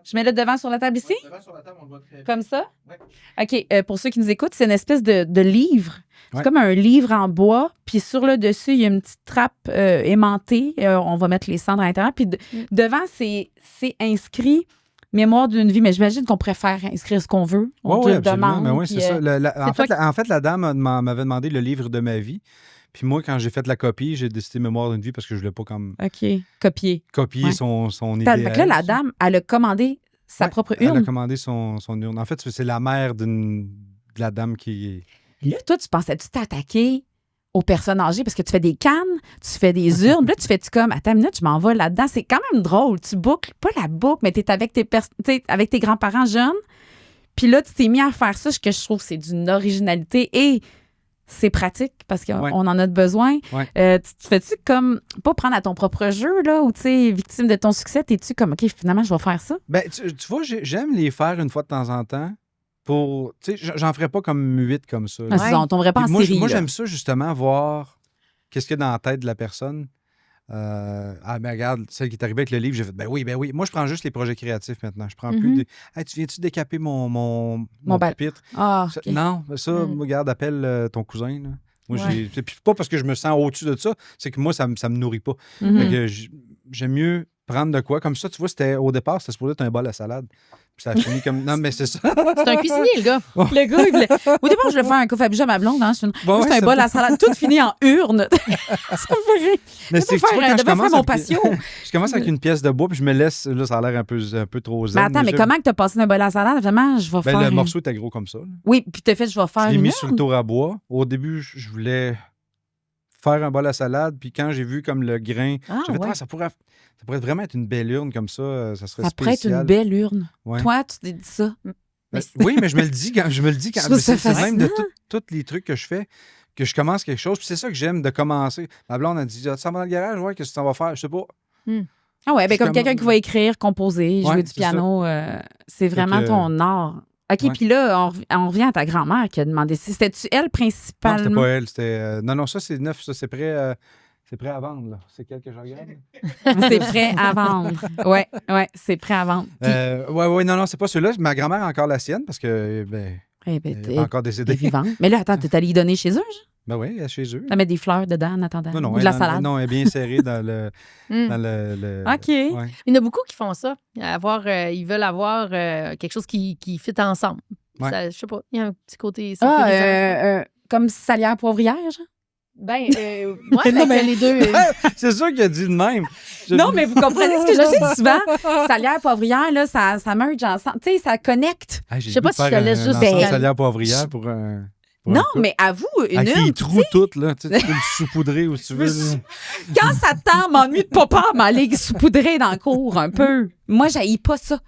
Je mets le devant sur la table ici? Ouais. Comme ça? Ouais. OK, pour ceux qui nous écoutent, c'est une espèce de livre. C'est Ouais. comme un livre en bois, puis sur le dessus, il y a une petite trappe aimantée. On va mettre les cendres à l'intérieur. Puis devant, c'est inscrit Mémoire d'une vie, mais j'imagine qu'on préfère inscrire ce qu'on veut. On te Oui, le absolument. demande. Mais oui, puis, c'est ça. En fait, la dame m'avait demandé le livre de ma vie. Puis moi, quand j'ai fait la copie, j'ai décidé Mémoire d'une vie parce que je voulais pas comme OK, copier. copier Ouais. son Fait idéal. que là, la dame, elle a commandé sa Ouais, propre Elle a urne. commandé son urne. En fait, c'est la mère de la dame qui est... Là, toi, tu pensais-tu t'attaquer aux personnes âgées parce que tu fais des cannes, tu fais des urnes. Là, tu fais-tu comme, attends une minute, je m'en vais là-dedans. C'est quand même drôle. Tu boucles, pas la boucle, mais tu es avec avec tes grands-parents jeunes. Puis là, tu t'es mis à faire ça, ce que je trouve c'est d'une originalité et c'est pratique parce qu'on Ouais. en a besoin. Ouais. Tu te fais-tu comme, pas prendre à ton propre jeu, là, ou tu sais, victime de ton succès, t'es-tu comme, OK, finalement, je vais faire ça? Ben, tu vois, j'aime les faire une fois de temps en temps pour... Tu sais, j'en ferais pas comme 8 comme ça. là. Ah, c'est ça, on tomberait pas Puis en moi, série. moi là. j'aime ça, justement, voir qu'est-ce qu'il y a dans la tête de la personne. Ben regarde, celle qui est arrivée avec le livre, j'ai fait, ben oui. Moi, je prends juste les projets créatifs maintenant. Je prends plus Mhm. des... Hey, tu viens-tu décaper mon bal- pupitre? Ah, Ça- OK. Non, ça, Mm. regarde, appelle ton cousin. Là. Moi, Ouais. c'est puis pas parce que je me sens au-dessus de ça, c'est que moi, ça me nourrit pas. Mhm. Fait que j'aime mieux prendre de quoi. Comme ça, tu vois, au départ, c'était supposé être un bol à salade. Puis ça a fini comme... Non, mais c'est ça. C'est un cuisinier, le gars. Le gars, il voulait... Au départ, je voulais faire un coffre à bijou à ma blonde. Hein. Bon, C'est ouais, un c'est bol pas- à salade. Tout fini en urne. Ça me fait rire. Mais Je c'est que tu vois, quand je devais commence faire mon avec- patio. Je commence avec une pièce de bois, puis je me laisse... Là, ça a l'air un peu trop zen. Mais attends, mais j'aime- comment que t'as passé un bol à salade? Vraiment, je vais Ben, faire... le une- morceau était gros comme ça. là. Oui, puis t'as fait, je vais faire Je l'ai une mis sur le urne. tour à bois. Au début, je voulais faire un bol à salade, puis quand j'ai vu comme le grain, Ah, j'ai fait, ouais. ça pourrait vraiment être une belle urne comme ça. Ça serait Ça pourrait être spécial. une belle urne. Ouais. Toi, tu t'es dit ça. Ben, oui, mais je me le dis quand Je trouve ça c'est même de fascinant. tous les trucs que je fais, que je commence quelque chose. Puis c'est ça que j'aime de commencer. Ma blonde a dit, tu s'en vas dans le garage, ouais, qu'est-ce que tu vas faire? Je sais pas. Ah ouais, ben Je comme comme- quelqu'un qui va écrire, composer, jouer Ouais, du c'est ça. piano, c'est vraiment que- ton art. OK, Ouais. puis là, on revient à ta grand-mère qui a demandé. C'était-tu elle Non, principalement? c'était pas elle. C'était, non, ça, c'est neuf. Ça, c'est prêt à vendre. Là. C'est quel que je regarde? C'est prêt à vendre. Oui, c'est prêt à vendre. Puis, Non, c'est pas celui-là. Ma grand-mère a encore la sienne parce que, eh ben, elle n'est pas encore t'es décédée. vivante. Mais là, attends, t'es allé y donner chez eux, genre? Ben oui, elle est chez eux. Ça met des fleurs dedans en attendant. Non, Ou de la elle, salade. non, elle est bien serrée dans le. Dans le OK. ouais. Il y en a beaucoup qui font ça. Ils veulent avoir quelque chose qui fit ensemble. Ouais. Ça, je sais pas, il y a un petit côté Ah, sécurisant. comme salière poivrière, genre? Ben, ouais, Non, mais- les deux. C'est sûr qu'il a dit de même. Non, mais vous comprenez ce que je dis souvent? Salière poivrière, là, ça merge ensemble. Tu sais, ça connecte. Hey, Je sais pas si je te laisse juste- Ben, Ben, salière poivrière pour un. pour un Non, couple. mais avoue, une À qui urne, il troue tout, là. Tu sais, tu peux le saupoudrer où tu veux. là. quand ça tend, m'ennuie de papa, m'aller saupoudrer dans le cours un peu. Moi, j'haïs pas ça.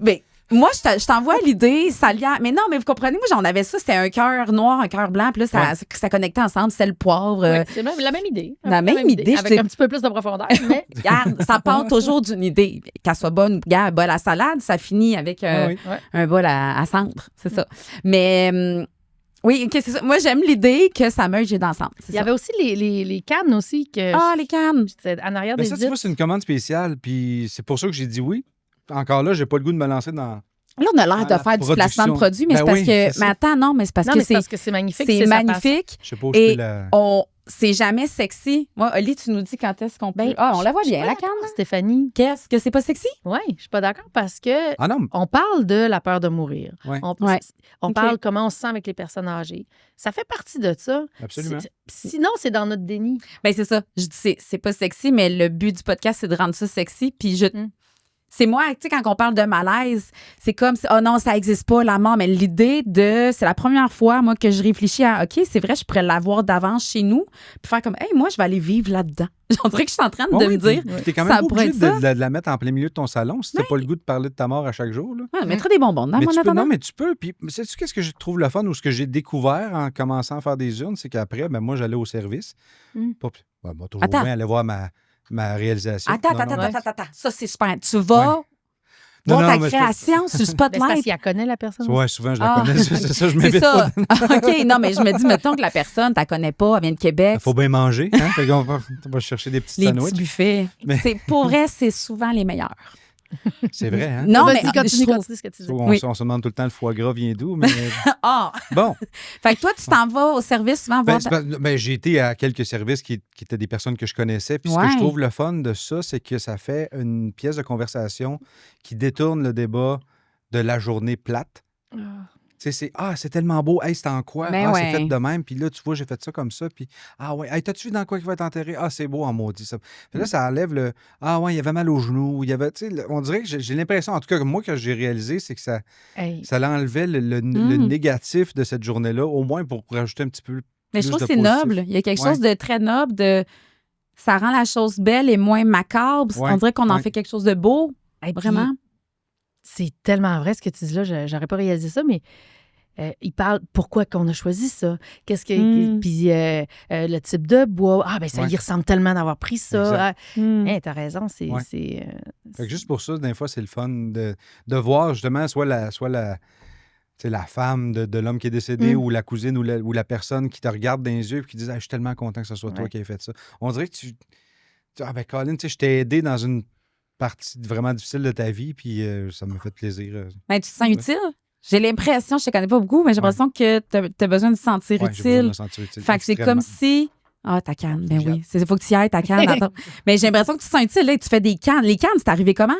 Mais moi, je t'envoie l'idée, salière. Mais non, mais vous comprenez, moi, j'en avais ça. C'était un cœur noir, un cœur blanc. Puis là, ça connectait ensemble. C'était le poivre. Ouais, c'est la même idée. la même idée, je Avec sais- un petit peu plus de profondeur. Mais Regarde, ça part toujours d'une idée. Qu'elle soit bonne, regarde, bol à salade, ça finit avec Ah oui. un bol à centre. C'est ça. Mais oui, OK, c'est ça. Moi, j'aime l'idée que ça merge ensemble. il y avait aussi les cannes aussi que Ah, les cannes. c'était en arrière Mais des ça, tu vois, c'est une commande spéciale. Puis c'est pour ça que j'ai dit oui. Encore là, j'ai pas le goût de me lancer dans. Là, on a l'air de la faire du placement de production. produit, mais Ben c'est parce oui, que. c'est ça. Mais attends, non, mais c'est parce Non, que mais c'est parce que c'est magnifique. c'est sa magnifique. Je sais pas où je Et peux la. c'est jamais sexy. Moi, Oli, tu nous dis quand est-ce qu'on peut. Ben, Ah, on la voit je suis bien, pas la canne. d'accord, Stéphanie. Qu'est-ce que c'est pas sexy? Oui, je suis pas d'accord parce que Ah non, on parle de la peur de mourir. Ouais. On OK. parle comment on se sent avec les personnes âgées. Ça fait partie de ça. absolument. Sinon, c'est dans notre déni. Ben c'est ça. Je dis c'est pas sexy, mais le but du podcast, c'est de rendre ça sexy. Puis Mm. c'est moi, tu sais, quand on parle de malaise, c'est comme, oh non, ça existe pas, la mort. Mais l'idée c'est la première fois, moi, que je réfléchis à, OK, c'est vrai, je pourrais l'avoir d'avance chez nous, puis faire comme, hey, moi, je vais aller vivre là-dedans. On dirait que je suis en train de me dire, T'es quand ça même pas pourrait obligé être de la mettre en plein milieu de ton salon si t'as pas le goût de parler de ta mort à chaque jour. Là. ouais, mettrais des bonbons dans Mais mon tu peux, attendant. non, mais tu peux. Puis, sais-tu qu'est-ce que je trouve le fun ou ce que j'ai découvert en commençant à faire des urnes, c'est qu'après, ben, moi, j'allais au service. Mm. Moi, toujours Attends. bien aller voir ma réalisation. Attends, Non, non, attends. Ça, c'est super. Tu vas Non, voir non, ta mais création sur le Ben, c'est parce spotlight. qu'elle connaît la personne. Ouais, souvent, je la Ah. connais. C'est ça, je C'est m'invite ça. pas. OK, non, mais je me dis, mettons que la personne, tu la connais pas, elle vient de Québec. Il faut bien manger. Hein? Fait qu'on va chercher des petits Les sandwichs. petits buffets. Mais- C'est, pour vrai, c'est souvent les meilleurs. C'est vrai, hein? Non, mais Vas-y, continue, je trouve- continue ce que tu dis. On, Oui. on se demande tout le temps le foie gras vient d'où, mais Ah! bon. Fait que toi, tu t'en vas au service souvent voir J'ai été à quelques services qui étaient des personnes que je connaissais. Puis ce Ouais. que je trouve le fun de ça, c'est que ça fait une pièce de conversation qui détourne le débat de la journée plate. Tu sais, c'est tellement beau. Hey, c'est en quoi? Ben C'est ouais. fait de même. Puis là, tu vois, j'ai fait ça comme ça. Puis, ah ouais, hey, t'as-tu vu dans quoi il va être enterré? Ah, c'est beau en maudit. Ça. Puis là, ça enlève le. Ah ouais, il y avait mal aux genoux. Il y avait, tu sais, on dirait que j'ai l'impression, en tout cas, que moi, que j'ai réalisé, c'est que ça Hey. enlevait le négatif de cette journée-là, au moins pour rajouter un petit peu. Mais je plus trouve que de c'est positif. noble. Il y a quelque Ouais. chose de très noble. Ça rend la chose belle et moins macabre. Ouais. On dirait qu'on en Ouais. fait quelque chose de beau. Hey, puis, Vraiment. C'est tellement vrai ce que tu dis là, j'aurais pas réalisé ça, mais il parle pourquoi qu'on a choisi ça. Qu'est-ce que. Puis le type de bois. Ah, ben ça Ouais. y ressemble tellement d'avoir pris ça. Exact. Ah, Mm. hey, t'as raison, c'est. Ouais. c'est, Fait que juste pour ça, des fois, c'est le fun de voir justement soit la tu sais, la femme de l'homme qui est décédé ou la cousine ou la personne qui te regarde dans les yeux et qui dit « Je suis tellement content que ce soit toi Ouais. qui aies fait ça. » On dirait que ah ben Colin, tu sais, je t'ai aidé dans une partie vraiment difficile de ta vie, puis ça m'a fait plaisir. Ben, tu te sens utile? J'ai l'impression, je te connais pas beaucoup, mais j'ai l'impression que tu as besoin de te sentir Ouais, j'ai besoin de utile. me sentir utile. Fait que c'est comme si. Ah, ta canne, ben J'ai oui. Il faut que tu y ailles, ta canne. Attends. Mais j'ai l'impression que tu te sens utile. Là, tu fais des cannes. Les cannes, c'est arrivé comment?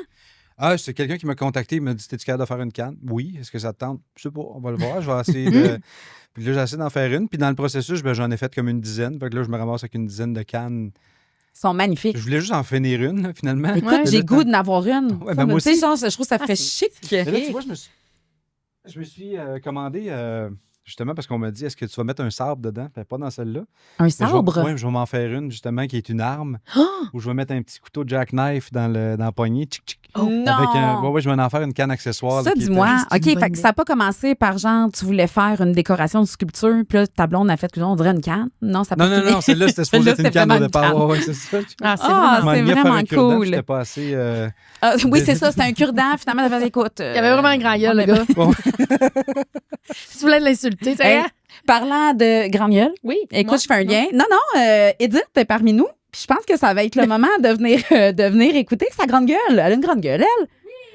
Ah, c'est quelqu'un qui m'a contacté, il m'a dit « T'es-tu capable de faire une canne? » Oui. Est-ce que ça te tente? Je sais pas, on va le voir. Je vais essayer de... Puis là, j'ai essayé d'en faire une. Puis dans le processus, ben, j'en ai fait comme une dizaine. Fait que là, je me ramasse avec une dizaine de cannes. Ils sont magnifiques. Je voulais juste en finir une, là, finalement. Écoute, Ouais. j'ai goût d'en avoir une. Ouais, ben, moi Tu sais, aussi. genre, je trouve que ça fait c'est- chic. Mais là, tu vois, je me suis commandé... justement, parce qu'on m'a dit, est-ce que tu vas mettre un sabre dedans? Puis pas dans celle-là. Un Oui, sabre? je vais m'en faire une, justement, qui est une arme. Ah! Où je vais mettre un petit couteau jackknife dans le poignet. Tchic, tchic. Non! Je vais en faire une canne accessoire. Ça, là, qui est- dis-moi. c'est une OK, bonne fait que idée. ça n'a pas commencé par genre, tu voulais faire une décoration de sculpture, puis là, ta blonde a fait que on dirait une canne. Non, ça n'a Non, pas fini. non, celle-là, c'était supposé Celle-là, être une c'était canne au vraiment une départ. canne. Ouais, c'est ça. Ah, c'est Ah, vraiment... c'est Je m'en allais faire vraiment un cure-dent, puis cool. J'étais pas assez. Ah, oui, c'est ça, c'était un cure-dent. Finalement, t'as fait, écoute. Il y avait vraiment un grand gueule, le gars. Bon. Si tu voulais l'insulter, tu sais. Hey, parlant de grand gueule, Oui. écoute, je fais un lien. Non, Edith est parmi nous. Puis je pense que ça va être le moment de venir écouter sa grande gueule. Elle a une grande gueule, elle.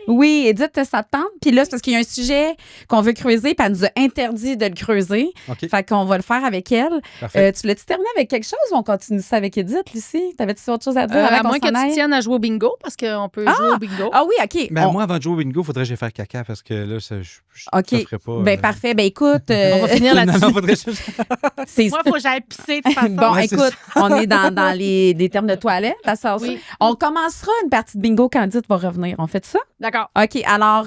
Oui, Edith, ça te tente. Puis là, c'est parce qu'il y a un sujet qu'on veut creuser, puis elle nous a interdit de le creuser. OK, Fait qu'on va le faire avec elle. parfait. Tu l'as-tu terminé avec quelque chose ou on continue ça avec Edith, Lucie? T'avais-tu autre chose à dire avant À qu'on moins que s'en tu aille? tiennes à jouer au bingo, parce qu'on peut jouer au bingo. Ah oui, OK. Mais moi, avant de jouer au bingo, il faudrait que j'aille faire caca parce que là, je OK. ne ferais pas. Ben parfait. Ben écoute, On va finir Non, là-dessus. non, faudrait juste. c'est Moi, il faut que j'aille pisser de toute façon. bon. Ouais, c'est Écoute, on est dans des termes de toilette. Ça sort ça. Oui. On commencera une partie de bingo quand Edith va revenir. On fait ça? D'accord. OK. Alors,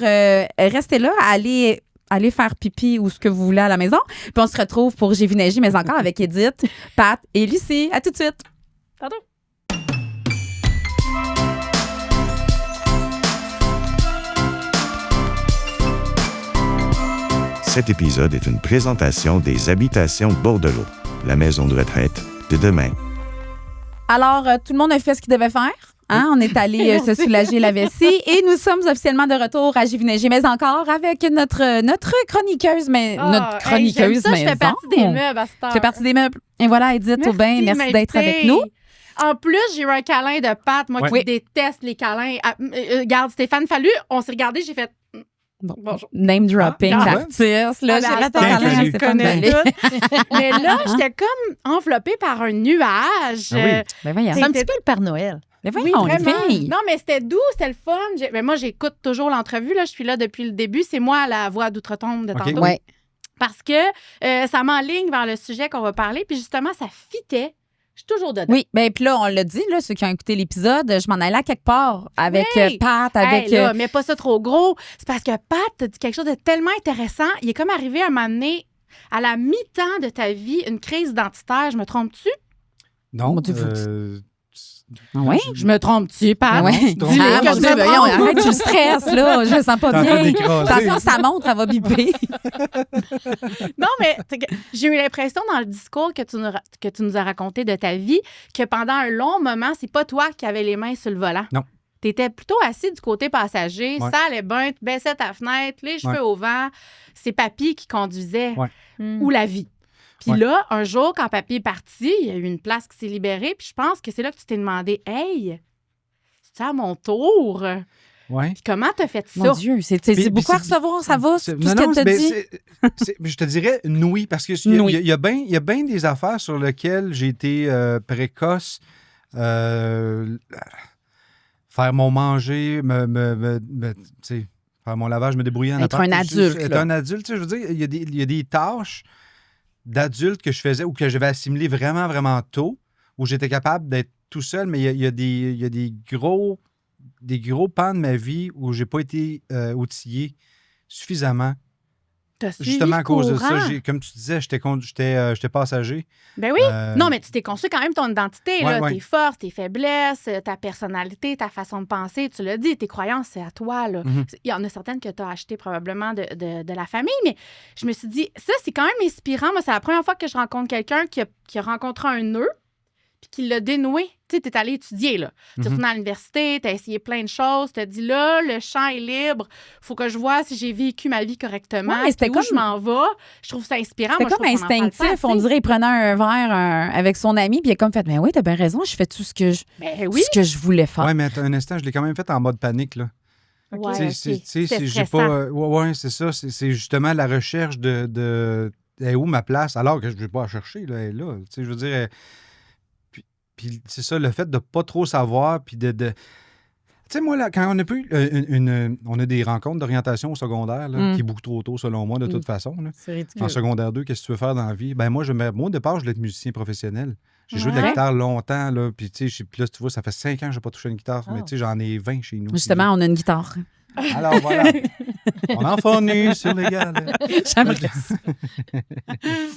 restez là. Allez faire pipi ou ce que vous voulez à la maison. Puis on se retrouve pour J'ai vu neiger, mais encore avec Edith, Pat et Lucie. À tout de suite. Tantôt. Cet épisode est une présentation des Habitations Bordelot, la maison de retraite de demain. Alors, tout le monde a fait ce qu'il devait faire. Hein? On est allé se soulager la vessie et nous sommes officiellement de retour à J'ai vu neiger, mais encore avec notre chroniqueuse, mais notre chroniqueuse ça, je fais maison. partie des meubles à cette heure. Je fais partie des meubles. Et voilà, Edith Aubin, merci d'être avec nous. En plus, j'ai eu un câlin de Pat, moi Ouais. qui déteste les câlins. Regarde, Stéphane Fallu, on s'est regardé, j'ai fait Bon. bonjour. Name dropping Ah, d'artiste. Là, Ah, j'ai ben, raté attends, la Fallu. ligne, je Stéphane connais Fallu. tout. Mais là, j'étais comme enveloppée par un nuage. Ah oui. Ben voyons. C'est un petit peu le Père Noël. Ben Oui, voyons, les vraiment. filles. Non, mais c'était doux, c'était le fun. Mais moi, j'écoute toujours l'entrevue. Là, je suis là depuis le début. C'est moi la voix d'outre-tombe de OK. tantôt. Ouais. Parce que ça m'enligne vers le sujet qu'on va parler. Puis justement, ça fitait. Je suis toujours dedans. Oui, ben puis là, on l'a dit, là, ceux qui ont écouté l'épisode, je m'en allais à quelque part avec Oui. Pat, avec... Hey, là, mais pas ça trop gros. C'est parce que Pat t'a dit quelque chose de tellement intéressant. Il est comme arrivé à un moment donné, à la mi-temps de ta vie, une crise identitaire. Je me trompe-tu? Non. Mon Dieu, Ah ouais? Je me trompe-tu, Pat? Ouais. tu Dis-le Ah, que mon je Dieu, me voyons, trompe. arrête, tu le stresses, là. Je le sens pas T'es en train bien. d'écraser. Attention, sa montre, elle va biper. Non, mais j'ai eu l'impression dans le discours que tu nous as raconté de ta vie que pendant un long moment, c'est pas toi qui avais les mains sur le volant. Non. Tu étais plutôt assis du côté passager, Ouais. ça allait bien, tu baissais ta fenêtre, les cheveux Ouais. au vent. C'est papy qui conduisait Ouais. ou la vie. Puis Ouais. là, un jour, quand papy est parti, il y a eu une place qui s'est libérée, puis je pense que c'est là que tu t'es demandé, hey, c'est à mon tour? Ouais. Puis comment t'as fait ça? Mon Dieu, c'est Puis beaucoup à c'est- recevoir, ça va, tout ce Non, qu'elle non, t'a ben, dit. je te dirais oui, parce qu'il Oui. y a bien des affaires sur lesquelles j'ai été précoce. Faire mon manger, tu sais, faire mon lavage, me débrouiller en Être appart. un adulte, Être là. un adulte, tu sais, je veux dire, il y a des tâches d'adulte que je faisais ou que j'avais assimilées vraiment, vraiment tôt, où j'étais capable d'être tout seul, mais il y a des gros pans de ma vie où j'ai pas été outillé suffisamment. T'as suivi Justement le à cause de courant. ça, comme tu disais, j'étais passager. Ben oui. Euh, Non, mais tu t'es construit quand même ton identité, là, Ouais. tes forces, tes faiblesses, ta personnalité, ta façon de penser. Tu l'as dit, tes croyances, c'est à toi. Là. Mhm. Il y en a certaines que tu as achetées probablement de la famille, mais je me suis dit, ça, c'est quand même inspirant. Moi, c'est la première fois que je rencontre quelqu'un qui a rencontré un nœud puis qui l'a dénoué. Tu sais, t'es allé étudier, là. Tu es Mhm. retourné à l'université, t'as essayé plein de choses, t'as dit, là, le champ est libre, faut que je vois si j'ai vécu ma vie correctement, Ouais, mais c'était puis où comme- je m'en vais. Je trouve ça inspirant. C'était Moi, je comme trouve qu'on en parle instinctif. pas On assez. dirait qu'il prenait un verre avec son ami, puis il a comme fait, ben oui, t'as bien raison, je fais tout ce que Ben oui. je voulais faire. Ouais, mais attends un instant, je l'ai quand même fait en mode panique, là. Ouais, Tu sais, ok. tu sais, C'était j'ai stressant. pas. Ouais, c'est ça. C'est justement la recherche de elle est où ma place, alors que je ne vais pas la chercher, là, elle est là. Tu sais, je veux dire. Puis c'est ça, le fait de pas trop savoir, puis de. Tu sais, moi, là, quand on a pu. On a des rencontres d'orientation au secondaire, là, Mm. qui est beaucoup trop tôt, selon moi, de toute façon. Là. C'est ridicule. En secondaire 2, qu'est-ce que tu veux faire dans la vie? Ben moi, moi au départ, je voulais être musicien professionnel. J'ai joué de la Ouais. guitare longtemps, là, puis tu sais, puis là, tu vois, ça fait 5 ans que je n'ai pas touché une guitare, mais Oh. tu sais, j'en ai 20 chez nous. Justement, on a une guitare. Alors voilà. On en fournit sur les gars. J'aimerais ça.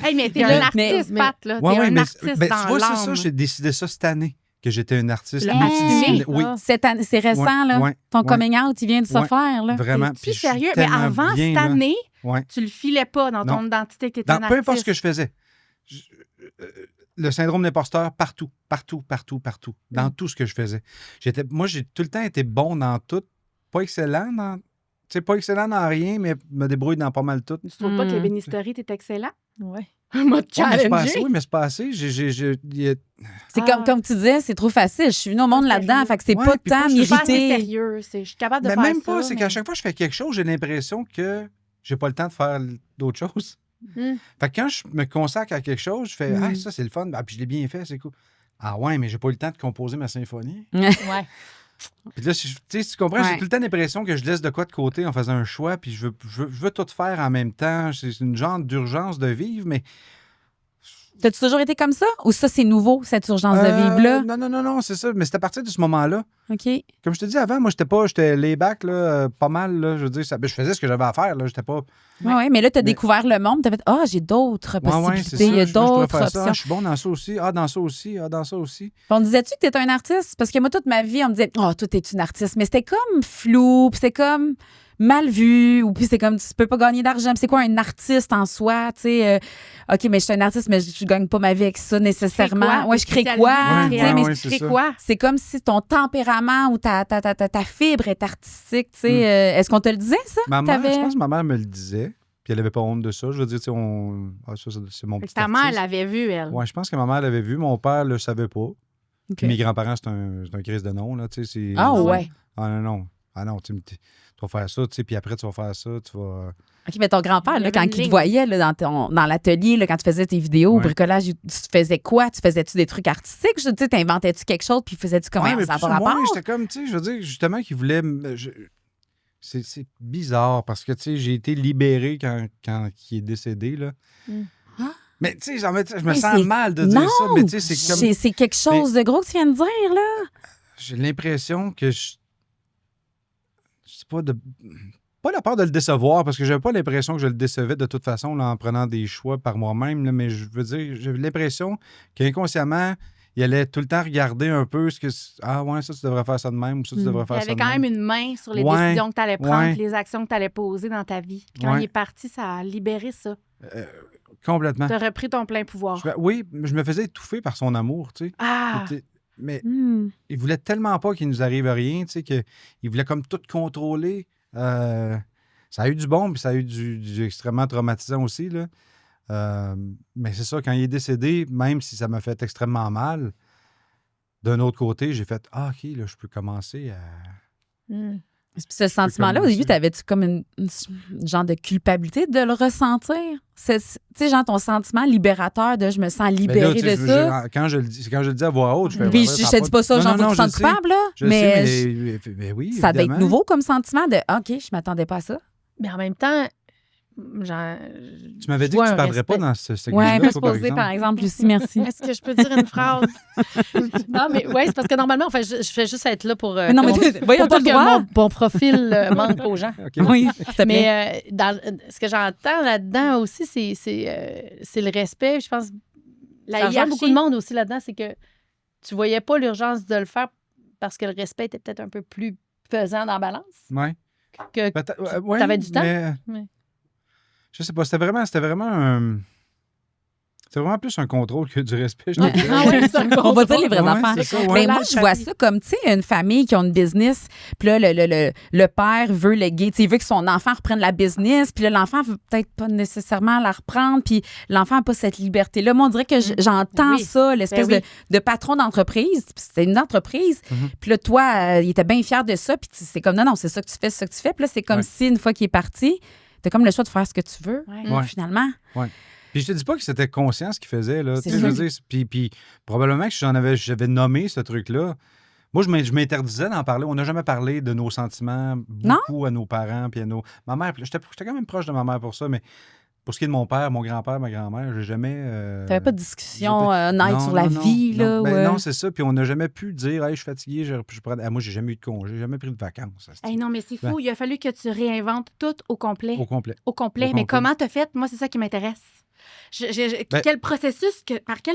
Hey, mais t'es Mais- un artiste, mais- Pat, là. Ouais, T'es ouais, un mais artiste tu dans vois, c'est l'âme. ça, j'ai décidé ça cette année, que j'étais un artiste La multidisciplinaire. assumer. Oui, Ah. Cette année, c'est récent, là. ouais, Ton ouais. coming out, il vient de se Ouais. faire, là. vraiment. T'es-tu Puis je suis sérieux? Mais tellement avant bien, cette là. année, Ouais. tu le filais pas dans ton Non. identité que t'étais un Peu artiste. importe ce que je faisais. Le syndrome d'imposteur, partout. Dans tout ce que je faisais. Moi, j'ai tout le temps été bon dans tout. Pas excellent dans... Tu sais, pas excellent dans rien, mais me débrouille dans pas mal tout. Tu trouves pas que Hmm. l'ébénisterie, t'es excellent? Ouais. M'a Ouais, mais c'est pas challengé. assez. Oui, mais c'est pas assez. C'est Ah. comme tu disais, c'est trop facile. Je suis venue au monde Pas là-dedans, sérieux. fait que c'est Ouais, pas puis pas tant juste- Je suis pas assez mérité. sérieux. Je suis capable de Mais faire même ça. pas. C'est mais- qu'à chaque fois que je fais quelque chose, j'ai l'impression que j'ai pas le temps de faire d'autres choses. Hmm. Fait que quand je me consacre à quelque chose, je fais Mm. Ah, ça, c'est le fun. Ah, puis je l'ai bien fait, c'est cool. Ah, ouais, mais j'ai pas eu le temps de composer ma symphonie. Ouais. Puis là, tu sais, tu comprends, j'ai Ouais. tout le temps l'impression que je laisse de quoi de côté en faisant un choix, puis je veux tout faire en même temps. C'est une genre d'urgence de vivre, mais. T'as-tu toujours été comme ça? Ou ça, c'est nouveau, cette urgence de vivre-là? Non, c'est ça. Mais c'est à partir de ce moment-là. OK. Comme je te dis avant, moi, j'étais lay-back, là, pas mal, là. Je veux dire, je faisais ce que j'avais à faire, là. J'étais pas. Ouais, mais là, tu as Mais- découvert le monde. Tu as fait, j'ai d'autres Ouais, c'est possibilités. ça. Il y a Je pourrais d'autres faire ça. options. Je suis bon dans ça aussi. Ah, dans ça aussi. Ah, dans ça aussi. Puis on disait-tu que tu étais un artiste? Parce que moi, toute ma vie, on me disait, toi, t'es une artiste. Mais c'était comme flou, puis c'était comme mal vu, ou puis c'est comme, tu peux pas gagner d'argent. Puis c'est quoi un artiste en soi? Tu sais, OK, mais je suis un artiste, mais je gagne pas ma vie avec ça nécessairement. Ouais, je crée quoi? Ouais, Tu sais, ouais, mais ouais, je- c'est C'est ça. quoi? c'est comme si ton tempérament ou ta fibre est artistique. Tu sais. Est-ce qu'on te le disait, ça? Ma mère, T'avais- je pense que ma mère me le disait, puis elle avait pas honte de ça. Je veux dire, tu sais, ça, c'est mon Fait que petit ta mère artiste. l'avait vu, elle. Ouais, je pense que ma mère l'avait vu. Mon père le savait pas. OK. Puis mes grands-parents, c'est un crise de nom, là, tu sais. Ah ouais. Ah non. Ah non, tu vas faire ça, tu sais, puis après, tu vas faire ça, tu vas... OK, mais ton grand-père, Il y là, avait quand une il te ligne. voyait là, dans l'atelier, là, quand tu faisais tes vidéos au Ouais. bricolage, tu faisais quoi? Tu faisais-tu des trucs artistiques? Tu sais, t'inventais-tu quelque chose puis faisais-tu comment? Ouais, mais Ça n'a plus pas ou moins, rapport? j'étais comme, tu sais, je veux dire, justement, qu'il voulait... C'est bizarre, parce que, tu sais, j'ai été libéré quand il est décédé, là. Mm. Ah. Mais, tu sais, je me Mais sens c'est- mal de Non! dire ça, mais, tu sais, c'est comme... C'est quelque chose de gros que tu viens de dire, là. J'ai l'impression que je sais pas pas la peur de le décevoir, parce que j'avais pas l'impression que je le décevais de toute façon là, en prenant des choix par moi-même, là, mais je veux dire, j'avais l'impression qu'inconsciemment, il allait tout le temps regarder un peu ce que... Ah ouais, ça, tu devrais faire ça de même, ou ça, tu devrais Il faire y ça avait de quand même. même une main sur les Ouais, décisions que tu allais prendre, ouais. les actions que tu allais poser dans ta vie. Puis quand Ouais. il est parti, ça a libéré ça. Complètement. Tu as repris ton plein pouvoir. Oui, je me faisais étouffer par son amour, tu sais. Ah! Mais Hmm. il voulait tellement pas qu'il nous arrive rien, tu sais, qu'il voulait comme tout contrôler. Ça a eu du bon, puis ça a eu du extrêmement traumatisant aussi, là. Mais c'est ça, quand il est décédé, même si ça m'a fait extrêmement mal, d'un autre côté, j'ai fait « Ah, OK, là, je peux commencer à... Hmm. Puis ce sentiment-là, au commencer. début, t'avais-tu comme une genre de culpabilité de le ressentir? Tu sais, genre ton sentiment libérateur de je me sens » Ben là, libérée tu sais, de ça. quand je le dis à voix haute, je fais... Puis Ouais, je ça te a dis pas ça, Non, genre, non, faut que tu te je sentes sais. coupable, là. Je mais sais, mais oui, ça devait être évidemment. nouveau comme sentiment de OK, je m'attendais pas à ça. Mais en même temps, genre, Tu m'avais dit je vois que tu un ne parlerais pas respect. dans ce segment-là, Ouais, me toi, par poser, exemple. par exemple, Lucie, merci. Est-ce que je peux dire une phrase? Non, mais oui, c'est parce que normalement, enfin, je fais juste être là pour, Mais non, mais que voyons, pour t'as pas le que droit. mon profil manque aux gens. OK. Oui, s'il te plaît. Mais ce que j'entends là-dedans aussi, c'est le respect. Je pense La ça rejoint hiérarchie. beaucoup de monde aussi là-dedans, c'est que tu voyais pas l'urgence de le faire parce que le respect était peut-être un peu plus pesant dans la balance. Ouais. Que Peut-être- ouais, t'avais du temps? mais- Ouais. Je sais pas, c'était vraiment un... C'était vraiment plus un contrôle que du respect, je te dirais. Ah ouais, c'est un On va dire les vraies Ouais, affaires. c'est ça, ouais. Mais Là, moi, je vois ça comme, tu sais, une famille qui a une business, puis là, le père veut léguer, tu sais, il veut que son enfant reprenne la business, puis là, l'enfant veut peut-être pas nécessairement la reprendre, puis l'enfant n'a pas cette liberté-là. Moi, on dirait que j'entends Oui. ça, l'espèce Ben de patron d'entreprise, puis c'était une entreprise, puis là, toi, il était bien fier de ça, puis c'est comme, non, c'est ça que tu fais, c'est ça que tu fais, puis là, c'est comme Ouais. si, une fois qu'il est parti, t'as comme le choix de faire ce que tu veux, Ouais. Ouais. finalement. Puis je te dis pas que c'était conscient ce qu'il faisait, là. C'est Tu sais, je veux sûr. dire, puis probablement que j'avais nommé ce truc-là. Moi, je m'interdisais d'en parler. On n'a jamais parlé de nos sentiments beaucoup à nos parents, puis à nos... Ma mère, j'étais quand même proche de ma mère pour ça, mais Pour ce qui est de mon père, mon grand-père, ma grand-mère, j'ai jamais... T'avais pas de discussion night Non, sur la non, vie, non, là? non. Ben ouais. non, c'est ça. Puis on n'a jamais pu dire, hey, je suis fatigué, je prends... Ah, moi, j'ai jamais eu de congé, j'ai jamais pris de vacances. Hey, non, mais c'est fou. Ben. Il a fallu que tu réinventes tout au complet. Au complet. Au complet. Au Mais complet. comment t'as fait? Moi, c'est ça qui m'intéresse. Ben- Par quel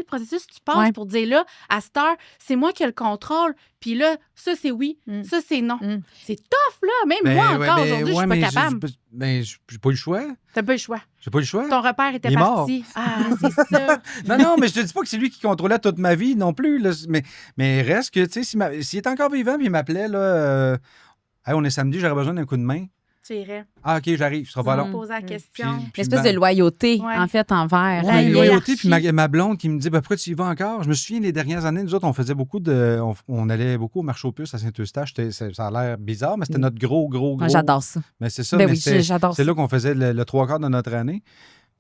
processus tu passes Ouais. pour dire là, à cette heure, c'est moi qui ai le contrôle, puis là, ça c'est oui, ça c'est non. C'est tough, là. Même moi encore aujourd'hui, je suis pas capable. J'ai pas eu le choix. T'as pas eu le choix. J'ai pas eu le choix. Ton repère était Il est mort. parti. Ah, c'est ça. Non, mais je te dis pas que c'est lui qui contrôlait toute ma vie non plus. Là. Mais reste que, tu sais, s'il est encore vivant puis il m'appelait, là, hey, on est samedi, j'aurais besoin d'un coup de main. Tu irais. Ah, OK, j'arrive, ce sera pas Tu vas long. me poser la question. Puis L'espèce ma- de loyauté, Ouais. en fait, envers. Ouais, une La loyauté, puis hiérarchie. ma blonde qui me dit pourquoi tu y vas encore? Je me souviens, les dernières années, nous autres, on faisait beaucoup de. On allait beaucoup au marché aux puces à Saint-Eustache. Ça a l'air bizarre, mais c'était notre gros. Moi, j'adore ça. Mais c'est ça, Ben mais oui, c'est j'adore ça. là qu'on faisait le trois quarts de notre année.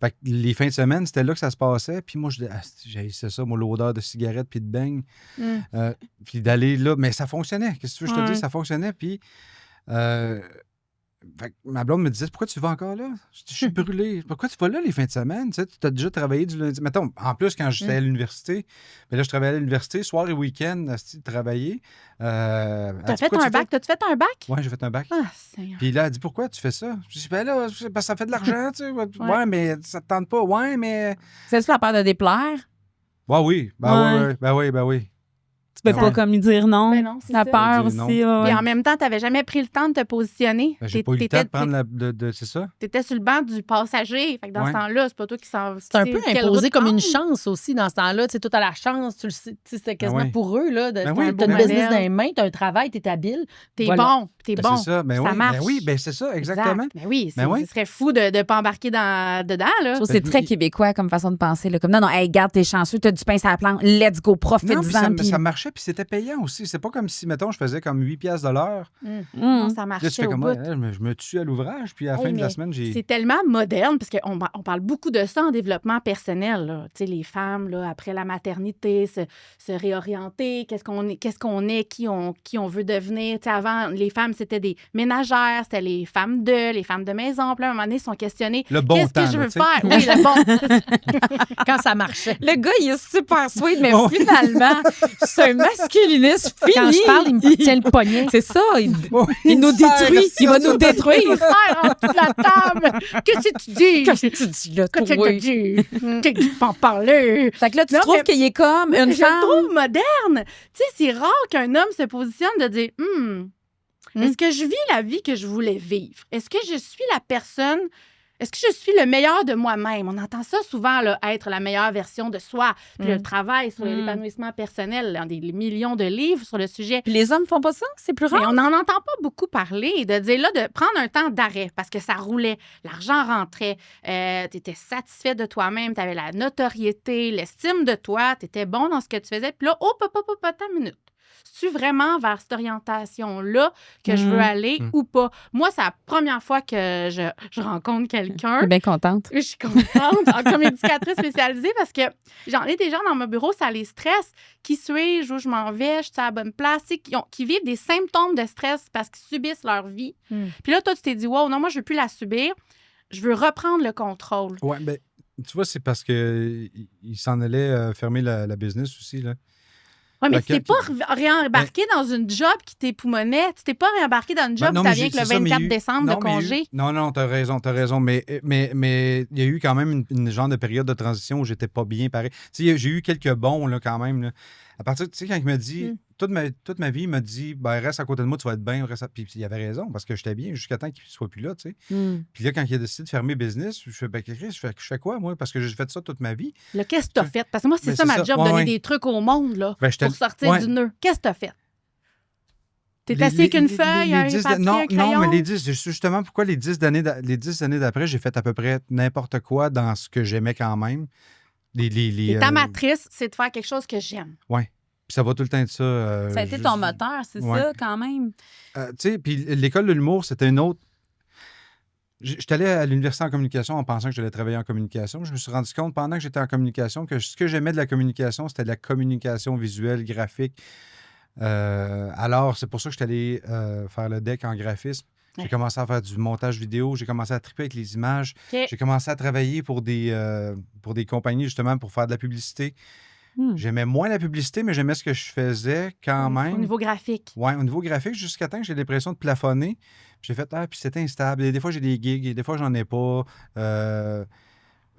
Fait que les fins de semaine, c'était là que ça se passait. Puis moi, j'ai ça, moi, l'odeur de cigarette puis de beigne. Puis d'aller là. Mais ça fonctionnait. Qu'est-ce que tu veux que je te Ouais. dis? Ça fonctionnait. Puis. Fait que ma blonde me disait pourquoi tu vas encore là? Je suis brûlé. Pourquoi tu vas là les fins de semaine? Tu sais, tu as déjà travaillé du lundi. Mettons, en plus, quand j'étais à l'université, mais là, je travaillais à l'université, soir et week-end, travailler. T'as fait un bac? T'as-tu fait un bac? Oui, j'ai fait un bac. Ah, Seigneur. Puis là, elle dit pourquoi tu fais ça? Je dis ben là, c'est parce que ça fait de l'argent, tu sais. Ouais, mais ça te tente pas. Ouais, mais. C'est-tu la peur de déplaire? Ouais, oui. Ben oui. Tu peux Ben pas ouais. comme lui dire non. Ben non, c'est La ça. peur Dire non. aussi. ouais, Puis ouais. en même temps, t'avais jamais pris le temps de te positionner. Ben, j'ai pas eu le temps de prendre c'est ça? T'étais sur le banc du passager. Fait que dans Ouais. ce temps-là, c'est pas toi qui s'en... C'est un peu quelle imposé route comme une prendre. chance aussi dans ce temps-là. Tu sais, tout à la chance, tu le sais, tu sais, c'était quasiment oui. pour eux. Là, Ben oui, t'as ben un oui. business dans les mains, t'as un travail, t'es habile. T'es Voilà. bon, t'es Ben, bon. c'est ça. Ben ça oui, marche. ben oui, ben c'est ça, exactement. Exact. Ben oui, Ben oui. ce serait fou de ne pas embarquer dedans, là. Je trouve que c'est très québécois comme façon de penser. Là. Comme non, hey, garde, t'es chanceux, t'as du pain sur la planche, let's go, Non, puis profite-en. puis- ça marchait, puis c'était payant aussi. C'est pas comme si, mettons, je faisais comme 8 piastres de l'heure. Non, Mm. ça Là, tu marchait fais au comme, bout. ouais, je me tue à l'ouvrage, puis à la Hey, fin de la mais semaine, j'ai... C'est tellement moderne, parce qu'on parle beaucoup de ça en développement personnel. là. Tu sais, les femmes, là, après la maternité, se réorienter, qu'est-ce qu'on est, qui on veut devenir. Tu sais, avant, les femmes, c'était des ménagères, c'était les femmes de maison. Puis là, à un moment donné, ils sont questionnés. Le bon Qu'est-ce temps, que je là, veux tu sais. faire? Oui, le bon. Quand ça marchait. Le gars, il est super sweet, mais Oh. finalement, c'est un masculiniste fini. Quand je parle, il me tient le poignet. C'est ça, il Il nous détruit, il va nous Il détruire. faire en dessous de la table. Qu'est-ce que tu dis? Qu'est-ce que tu dis là, Qu'est-ce toi? que tu dis? Qu'est-ce que tu peux en parler? Fait que là, tu Non, trouves mais- qu'il est comme une Je femme. le trouve moderne. Tu sais, c'est rare qu'un homme se positionne de dire est-ce que je vis la vie que je voulais vivre? Est-ce que je suis la personne? Est-ce que je suis le meilleur de moi-même? On entend ça souvent, là, être la meilleure version de soi. Puis le travail sur l'épanouissement personnel, dans des millions de livres sur le sujet. Puis les hommes font pas ça? C'est plus Mais rare? on n'en entend pas beaucoup parler, de dire là, de prendre un temps d'arrêt parce que ça roulait, l'argent rentrait, tu étais satisfait de toi-même, tu avais la notoriété, l'estime de toi, tu étais bon dans ce que tu faisais. Puis là, attends une minute. C'est-tu vraiment vers cette orientation-là que je veux aller ou pas? Moi, c'est la première fois que je rencontre Je quelqu'un. suis bien contente. Je suis contente comme éducatrice spécialisée parce que j'en ai des gens dans mon bureau, ça les stresse. Qui suis-je? Où je m'en vais? Je suis à la bonne place? Tu sais, qui vivent des symptômes de stress parce qu'ils subissent leur vie. Puis là, toi, tu t'es dit, wow, non, moi, je veux plus la subir. Je veux reprendre le contrôle. Ouais, ben, tu vois, c'est parce qu'il s'en allait fermer la business aussi, là. Oui, mais Fait tu t'es que- pas réembarqué dans une job qui t'époumonait. Tu t'es pas réembarqué dans une job non, où mais tu viens avec le c'est ça, mais 24 il y a eu- décembre non, de mais il y a eu- congé. Non, t'as raison. Mais il y a eu quand même une genre de période de transition où j'étais pas bien pareil. Tu sais, j'ai eu quelques bons, là, quand même. Là. À partir, tu sais, quand il me dit, toute ma vie, il m'a dit, ben, reste à côté de moi, tu vas être bien. Puis il avait raison, parce que j'étais bien jusqu'à temps qu'il soit plus là, tu sais. Puis là, quand il a décidé de fermer business, je fais, ben, Chris, je fais quoi, moi? Parce que j'ai fait ça toute ma vie. Là, qu'est-ce que tu as fait? Parce que moi, c'est Ben, ça c'est ma ça. job, Ouais, donner ouais. des trucs au monde là, Ben, pour sortir ouais. du nœud. Qu'est-ce que tu as fait? T'es Les- assis avec une les- feuille, les un 10 papier, non, un crayon? non, mais les 10, justement, pourquoi les 10 années d'après, j'ai fait à peu près n'importe quoi dans ce que j'aimais quand même. Et ta matrice, c'est de faire quelque chose que j'aime. Oui. Puis ça va tout le temps être ça. Ça a été ton moteur, c'est ouais. ça, quand même. Tu sais, puis l'école de l'humour, c'était une autre. J'étais allé à l'université en communication en pensant que j'allais travailler en communication. Je me suis rendu compte pendant que j'étais en communication que ce que j'aimais de la communication, c'était de la communication visuelle, graphique. Alors, c'est pour ça que j'étais allé faire le DEC en graphisme. J'ai commencé à faire du montage vidéo. J'ai commencé à triper avec les images. OK. J'ai commencé à travailler pour des compagnies, justement, pour faire de la publicité. J'aimais moins la publicité, mais j'aimais ce que je faisais quand même. Au niveau graphique. Oui, au niveau graphique, jusqu'à temps que j'ai l'impression de plafonner. J'ai fait, puis c'est instable. Et des fois, j'ai des gigs, et des fois, j'en ai pas.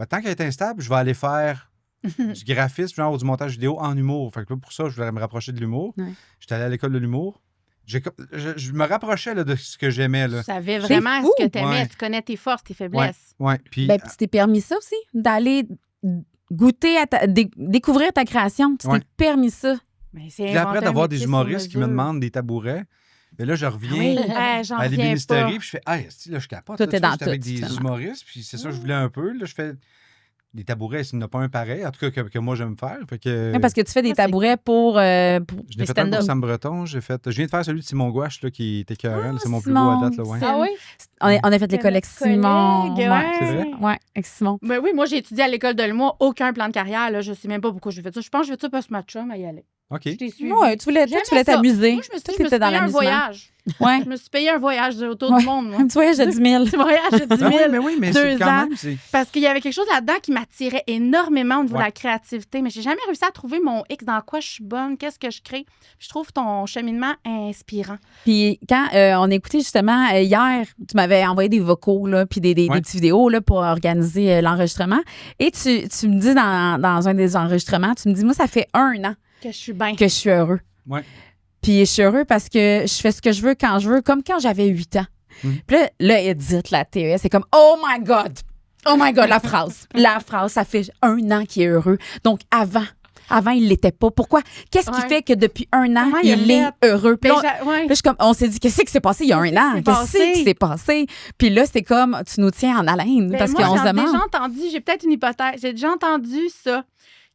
Tant qu'elle est instable, je vais aller faire du graphisme, genre ou du montage vidéo en humour. Fait que là, pour ça, je voulais me rapprocher de l'humour. Ouais. J'étais allé à l'école de l'humour. Je me rapprochais là, de ce que j'aimais. Là. Tu savais vraiment fou. ce que tu aimais. Ouais. Tu connais tes forces, tes faiblesses. Ouais. Puis, Ben, puis tu t'es permis ça aussi, d'aller goûter à découvrir ta création. Tu Ouais. t'es permis ça. Mais c'est puis après inventer un d'avoir métier des sur humoristes qui me mesure. demandent des tabourets, mais là, je Ah reviens oui, j'en à reviens l'ébénisterie, pas. puis je fais, là, je capote. Toi, Là, t'es tu vois, dans j'étais avec tout, des finalement. humoristes, puis c'est ça que je voulais un peu. Là, je fais des tabourets, s'il n'y en a pas un pareil, en tout cas que moi, j'aime faire. Fait que, Ouais, parce que tu fais des ça, c'est tabourets pour je les l'ai fait un pour stand-up. Sam Breton. Je viens de faire celui de Simon Gouache, là, qui était écœurant. là, c'est mon plus beau Simon, à date. Là, ouais. c'est- Ah oui? On a fait l'école avec notre Simon. collègue, ouais. C'est vrai? Ouais, avec Simon. Ben oui, moi, j'ai étudié à l'école de l'humour, aucun plan de carrière. Là, je sais même pas pourquoi j'ai fait ça. Je pense que je fais ça parce que ma chum, elle y allait. OK. Je t'ai suivi. Ouais, tu voulais J'aimais ça. t'amuser. Moi, je me suis Toi, dit, je me t'étais suis dans payé un l'amusement. voyage. Ouais. Je me suis payé un voyage autour Ouais. du monde, moi. Un petit voyage de 10 000. Un petit voyage de 10 Ah 000. oui, mais oui, mais c'est 2 quand ans. même. C'est... Parce qu'il y avait quelque chose là-dedans qui m'attirait énormément au niveau Ouais. de la créativité, mais j'ai jamais réussi à trouver mon X, dans quoi je suis bonne, qu'est-ce que je crée. Je trouve ton cheminement inspirant. Puis quand on écoutait justement hier, tu m'avais envoyé des vocaux, là, puis des Ouais. petites vidéos là, pour organiser l'enregistrement. Et tu me dis dans un des enregistrements, tu me dis, moi, ça fait 1 an Que je suis bien. que je suis heureux. Ouais. Puis je suis heureux parce que je fais ce que je veux quand je veux, comme quand j'avais 8 ans. Puis là, Edith, la TES, c'est comme « Oh my God! Oh my God! » La phrase. La phrase, ça fait 1 an qu'il est heureux. Donc, avant, il l'était pas. Pourquoi? Qu'est-ce qui Ouais. fait que depuis 1 an, Comment il a il est fait? heureux? Puis Ben, là, ouais. là, je suis comme, on s'est dit, qu'est-ce qui s'est passé il y a 1 an? Qu'est-ce qui s'est passé? Puis là, c'est comme, tu nous tiens en haleine Ben, parce moi, qu'on se j'ai demande. déjà entendu, j'ai peut-être une hypothèse, j'ai déjà entendu ça,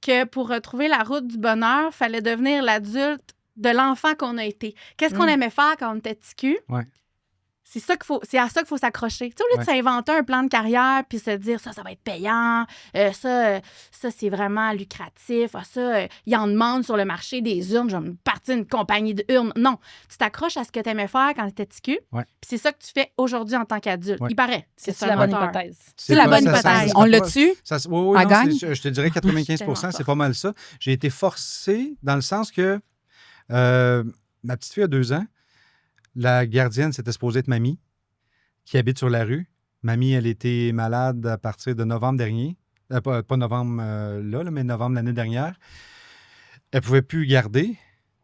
que pour retrouver la route du bonheur, il fallait devenir l'adulte de l'enfant qu'on a été. Qu'est-ce qu'on aimait faire quand on était petit cul? Ouais. C'est à ça qu'il faut s'accrocher. Tu sais, au lieu de s'inventer un plan de carrière puis se dire ça va être payant, ça c'est vraiment lucratif, il en demande sur le marché des urnes, je vais me partir une compagnie d'urnes. Non, tu t'accroches à ce que tu aimais faire quand tu étais petit cul, Ouais. puis c'est ça que tu fais aujourd'hui en tant qu'adulte. Ouais. Il paraît. C'est la bonne hypothèse. C'est la pas- bonne ça- hypothèse. ça- On ça- l'a-tu? Oui, Elle non, gagne? je te dirais 95 c'est pas mal ça. J'ai été forcé dans le sens que ma petite fille a 2 ans. La gardienne, c'était supposée être mamie, qui habite sur la rue. Mamie, elle était malade à partir de novembre dernier. Pas novembre là, mais novembre l'année dernière. Elle ne pouvait plus garder.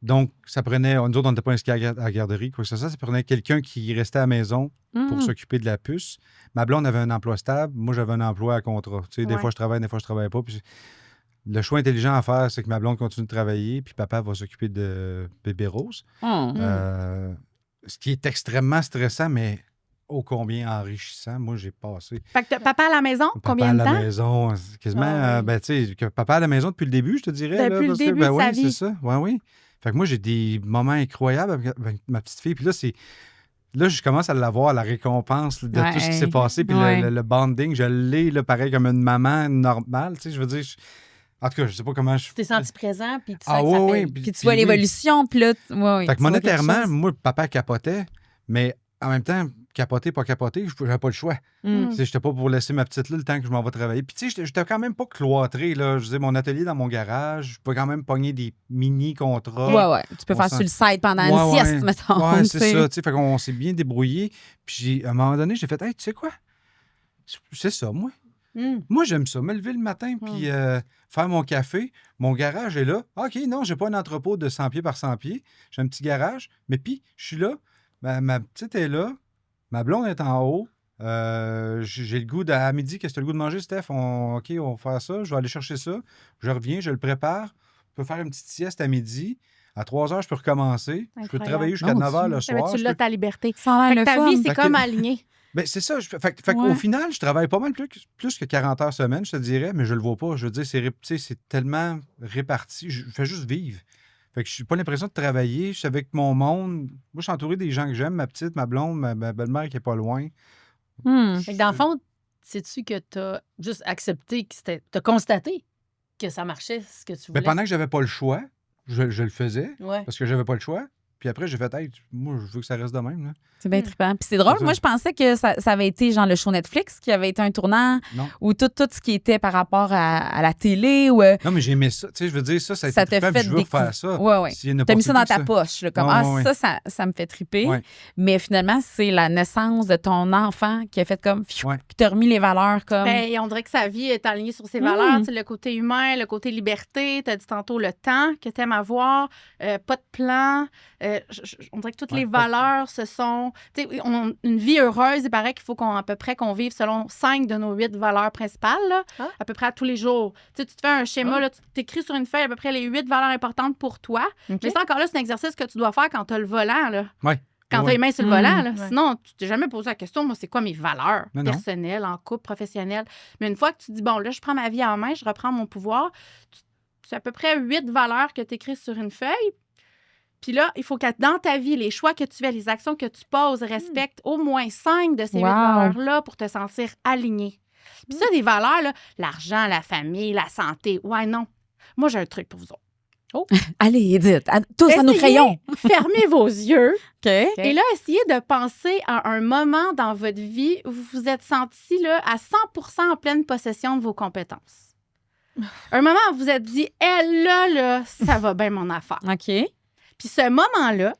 Donc, ça prenait... Nous autres, on n'était pas inscrits à la garderie, quoi que ce soit. Ça prenait quelqu'un qui restait à la maison pour s'occuper de la puce. Ma blonde avait un emploi stable. Moi, j'avais un emploi à contrat. Tu sais, des Ouais. fois, je travaille, des fois, je travaille pas. Puis le choix intelligent à faire, c'est que ma blonde continue de travailler, puis papa va s'occuper de bébé Rose. Ce qui est extrêmement stressant, mais ô combien enrichissant. Moi, j'ai passé... Fait que papa à la maison, combien de Papa à la temps? maison, quasiment, Ah oui. tu sais, que papa à la maison depuis le début, je te dirais. là, Depuis le parce que, début de sa oui, vie. c'est ça. Oui. Fait que moi, j'ai des moments incroyables avec ma petite fille. Puis là, je commence à l'avoir, la récompense là, de tout ce qui s'est passé. Puis Ouais. le bonding, je l'ai, là, pareil, comme une maman normale. Tu sais, je veux dire... En tout cas, je sais pas comment je... Tu t'es senti présent, puis tu Ah sens que ça oui, paye. Puis tu vois l'évolution, puis là, ouais, Fait que tu vois quelque monétairement, chose. moi, papa capotait, mais en même temps, capoter, pas capoter, je n'avais pas le choix. Mm. Tu sais, j'étais pas pour laisser ma petite là le temps que je m'en vais travailler. Puis tu sais, j'étais quand même pas cloîtré, là. Je disais, mon atelier dans mon garage, je pouvais quand même pogner des mini-contrats. Ouais. Tu peux On faire sent- sur le site pendant une Ouais, sieste, mettons. Ouais, tu c'est sais. ça. Tu sais, fait qu'on s'est bien débrouillé. Puis à un moment donné, j'ai fait, hey, tu sais quoi? C'est ça, moi. Moi, j'aime ça. Me lever le matin, puis faire mon café. Mon garage est là. OK, non, j'ai pas un entrepôt de 100 pieds par 100 pieds. J'ai un petit garage. Mais puis, je suis là. Ma petite est là. Ma blonde est en haut. J'ai le goût à midi. Qu'est-ce que tu as le goût de manger, Steph? OK, on va faire ça. Je vais aller chercher ça. Je reviens, je le prépare. Je peux faire une petite sieste à midi. À 3 heures, je peux recommencer. Je peux Incroyable. travailler jusqu'à Mon 9 heures Dieu. le soir. Tu Je l'as peux- ta liberté. Ça a Fait l'air que le ta fun. vie, c'est Fait que- comme aligné. Ben, c'est ça. Fait qu'au Ouais. final, je travaille pas mal plus que 40 heures semaine, je te dirais, mais je le vois pas. Je veux dire, c'est tellement réparti. Je fais juste vivre. Fait que je n'ai pas l'impression de travailler. Je suis avec mon monde. Moi, je suis entouré des gens que j'aime, ma petite, ma blonde, ma belle-mère qui est pas loin. Fait que dans le fond, sais-tu que tu as juste accepté, que tu as constaté que ça marchait, ce que tu voulais? Ben, pendant que j'avais pas le choix, je le faisais Ouais. parce que j'avais pas le choix. Puis après, j'ai fait, hey, moi, je veux que ça reste de même. Là. C'est bien trippant. Puis c'est drôle, C'est ça. moi, je pensais que ça avait été genre le show Netflix qui avait été un tournant Non. ou tout ce qui était par rapport à la télé ou. Non, mais j'ai aimé ça. Tu sais, je veux dire, ça a Ça été t'a trippant, fait puis je veux refaire ça. Ouais. S'il y a une T'as mis ça dans opportunité, ta poche, là, comme Ouais, ouais. ça me fait triper. Ouais. Mais finalement, c'est la naissance de ton enfant qui a fait comme. Ouais. Qui t'a remis les valeurs comme. Ben, on dirait que sa vie est alignée sur ses valeurs. Tu sais, le côté humain, le côté liberté. Tu as dit tantôt le temps que tu aimes avoir, pas de plan. On dirait que toutes les valeurs, ce sont. Tu sais, une vie heureuse, il paraît qu'il faut à peu près qu'on vive selon 5 de nos 8 valeurs principales, là, à peu près à tous les jours. Tu sais, tu te fais un schéma, là, tu t'écris sur une feuille à peu près les 8 valeurs importantes pour toi. OK. Mais ça, encore là, c'est un exercice que tu dois faire quand tu as le volant. Là. Ouais. Quand tu Ouais. as les mains sur le volant, là. Ouais. Sinon, tu t'es jamais posé la question, moi, c'est quoi mes valeurs Non. personnelles, en couple, professionnelles. Mais une fois que tu dis, bon, là, je prends ma vie en main, je reprends mon pouvoir, c'est à peu près 8 valeurs que tu écris sur une feuille. Puis là, il faut que dans ta vie, les choix que tu fais, les actions que tu poses respectent au moins 5 de ces 8 Wow. valeurs-là pour te sentir aligné. Puis ça, des valeurs, là, l'argent, la famille, la santé, ouais, non. Moi, j'ai un truc pour vous autres. Allez, Edith, tous à nos Essayez, crayons. fermez vos yeux. OK. Et là, essayez de penser à un moment dans votre vie où vous vous êtes senti là, à 100% en pleine possession de vos compétences. Un moment où vous vous êtes dit, là, ça va bien mon affaire. OK. Puis ce moment-là,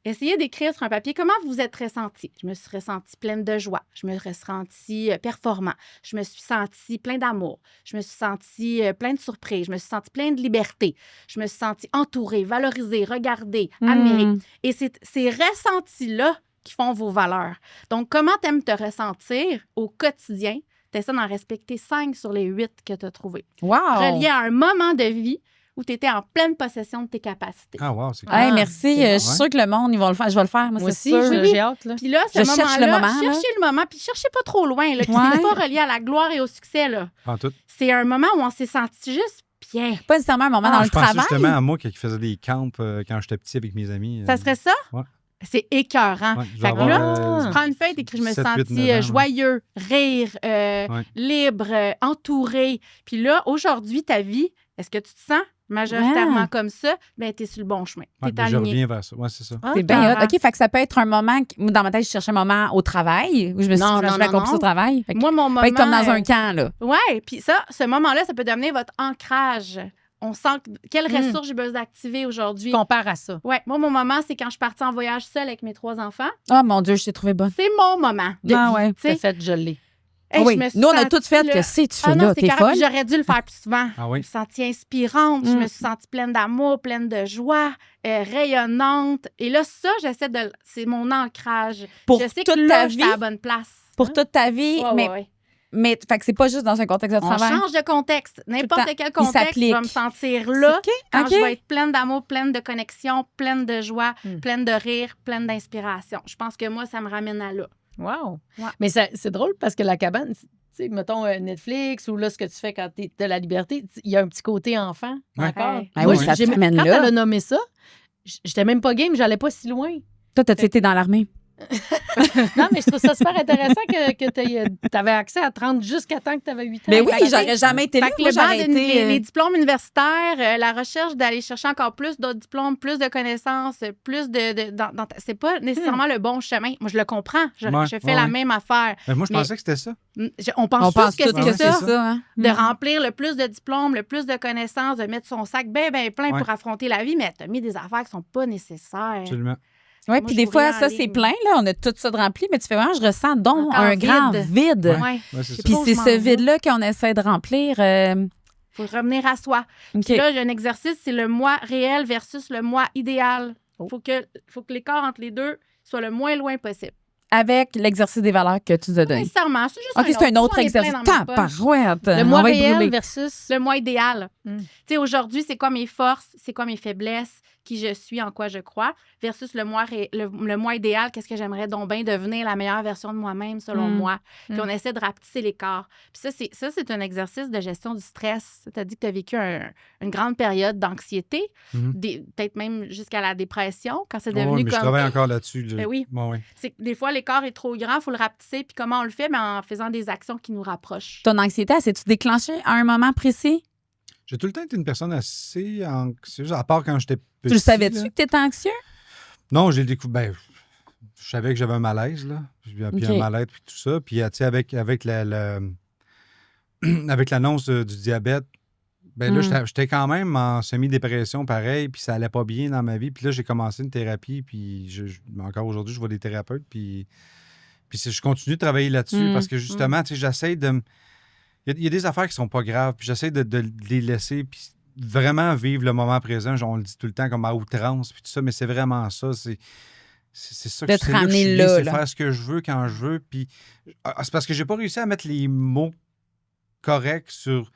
essayez d'écrire sur un papier comment vous vous êtes ressenti. Je me suis ressentie pleine de joie. Je me suis ressentie performant. Je me suis sentie plein d'amour. Je me suis sentie plein de surprise. Je me suis sentie plein de liberté. Je me suis sentie entourée, valorisée, regardée, admirée. Et c'est ces ressentis-là qui font vos valeurs. Donc, comment tu aimes te ressentir au quotidien? Tu essaies d'en respecter 5 sur les 8 que tu as trouvés. Wow. Relié à un moment de vie où tu étais en pleine possession de tes capacités. Ah, wow, c'est cool. Hey, Ah, merci. c'est Je suis sûre que le monde, ils vont le faire. Je vais le faire, moi, Moi c'est aussi, sûr. j'ai hâte. Là. Puis là, ce Je cherche moment-là, le moment, là. cherchez le moment, puis cherchez pas trop loin, là, puis Ouais. c'est pas relié à la gloire et au succès. Là. En tout. C'est un moment où on s'est senti juste bien. Pas nécessairement un moment dans je le pensais travail. justement à moi qui faisais des camps quand j'étais petit avec mes amis. Ça serait ça? Ouais. C'est écœurant. Ouais, je vais Fait que avoir, là, tu prends une feuille, t'écris « Je me suis 7, 8, sentie 9 ans, ouais. joyeux, rire, libre, entouré. » Puis là, aujourd'hui, ta vie, est-ce que tu te sens majoritairement Ouais. comme ça? Bien, t'es sur le bon chemin. Ouais, T'es je aligné. reviens vers ça. Ouais, c'est ça. C'est bien écœurant. hot. OK, fait que ça peut être un moment... Moi, dans ma tête, je cherchais un moment au travail où je me suis Non, dit, je non, vais non, accomplir ça non. au travail. Fait que Moi, mon ça moment... peut être comme dans un camp, là. Oui, puis ça, ce moment-là, ça peut devenir votre ancrage. On sent quelle ressource j'ai besoin d'activer aujourd'hui. Compare à ça. Ouais, moi, mon moment, c'est quand je suis partie en voyage seule avec mes 3 enfants. Oh mon Dieu, je t'ai trouvé bonne. C'est mon moment de Ah vie, ouais. tu sais. C'est fait geler. Hey, Ah oui, je me suis nous, on a sentie, toutes fait là- que si tu fais Ah non, là, c'est t'es carré, folle. puis j'aurais dû le faire plus souvent. Ah Je oui. me suis sentie inspirante, je me suis sentie pleine d'amour, pleine de joie, rayonnante. Et là, ça, j'essaie de... C'est mon ancrage. Pour je sais toute que là, ta je vie, suis à la bonne place. pour toute ta vie, Ouais, mais, ouais, ouais. mais fait que c'est pas juste dans un contexte de On travail. change de contexte. N'importe temps. quel Il contexte, je s'applique. vais me sentir là OK, quand OK. je vais être pleine d'amour, pleine de connexion, pleine de joie, pleine de rire, pleine d'inspiration. Je pense que moi, ça me ramène à là. Wow. Ouais. Mais c'est drôle parce que la cabane, tu sais, mettons Netflix ou là, ce que tu fais quand tu as la liberté, il y a un petit côté enfant Ouais. encore. Ouais. Ben Moi, oui, ça te j'ai- ramène quand là. elle a nommé ça, j'étais même pas game, j'allais pas si loin. Toi, t'as-tu été dans l'armée? Non, mais je trouve ça super intéressant que tu avais accès à 30 jusqu'à temps que tu avais 8 ans. Mais oui, Fait que- j'aurais jamais été là. Fait que Moi, le banc j'aurais des- été... les diplômes universitaires, la recherche d'aller chercher encore plus d'autres diplômes, plus de connaissances, plus c'est pas nécessairement le bon chemin. Moi, je le comprends. Je Ouais, fais ouais, la ouais. même affaire. Ben, moi, je Mais- pensais que c'était ça. On pense On tous pense que tous c'est que ça. c'est ça. Hein? De remplir le plus de diplômes, le plus de connaissances, de mettre son sac bien plein Ouais. pour affronter la vie, mais tu as mis des affaires qui sont pas nécessaires. Absolument. Oui, Moi, puis je des suis fois, en ça, ligne. c'est plein, là. On a tout ça de rempli, mais tu fais vraiment, je ressens donc Encore un grand vide. vide. Ouais. Ouais. Ouais, c'est ça. Puis Faut que c'est je m'en ce vais. vide-là qu'on essaie de remplir. Faut revenir à soi. OK. Puis là, j'ai un exercice, c'est le moi réel versus le moi idéal. Faut que l'écart entre les deux soit le moins loin possible. Avec l'exercice des valeurs que tu nous as Pas donné. nécessairement, c'est juste OK, c'est un autre J'en ai plein exercice. dans ma poche. Tabarouette. Le On moi va être réel brûlés. versus. Le moi idéal. Mm. Tu sais, aujourd'hui, c'est quoi mes forces, c'est quoi mes faiblesses, qui je suis, en quoi je crois, versus le moi idéal, qu'est-ce que j'aimerais donc bien devenir la meilleure version de moi-même, selon moi. Puis on essaie de rapetisser l'écart. Puis ça, c'est un exercice de gestion du stress. Tu as dit que tu as vécu une grande période d'anxiété, peut-être même jusqu'à la dépression, quand c'est Ouais, devenu mais comme... je travaille encore là-dessus. Ben oui. Ouais, ouais. C'est que des fois, l'écart est trop grand, il faut le rapetisser. Puis comment on le fait? En faisant des actions qui nous rapprochent. Ton anxiété, elle s'est-tu déclenchée à un moment précis? J'ai tout le temps été une personne assez anxieuse, à part quand j'étais petit. Tu le savais-tu là. que tu étais anxieux? Non, j'ai découvert. Ben, je savais que j'avais un malaise, là. Puis OK. un mal-être, puis tout ça. Puis, tu sais, avec avec l'annonce du diabète, ben là, j'étais quand même en semi-dépression, pareil, puis ça allait pas bien dans ma vie. Puis là, j'ai commencé une thérapie, puis encore aujourd'hui, je vois des thérapeutes, puis je continue de travailler là-dessus parce que justement, tu sais, j'essaie de... Il y a des affaires qui sont pas graves, puis j'essaie de les laisser, puis vraiment vivre le moment présent. On le dit tout le temps comme à outrance, puis tout ça, mais c'est vraiment ça. C'est ça De que te c'est là que je ramener suis là, bien, c'est là. faire ce que je veux quand je veux. Puis c'est parce que j'ai pas réussi à mettre les mots corrects sur.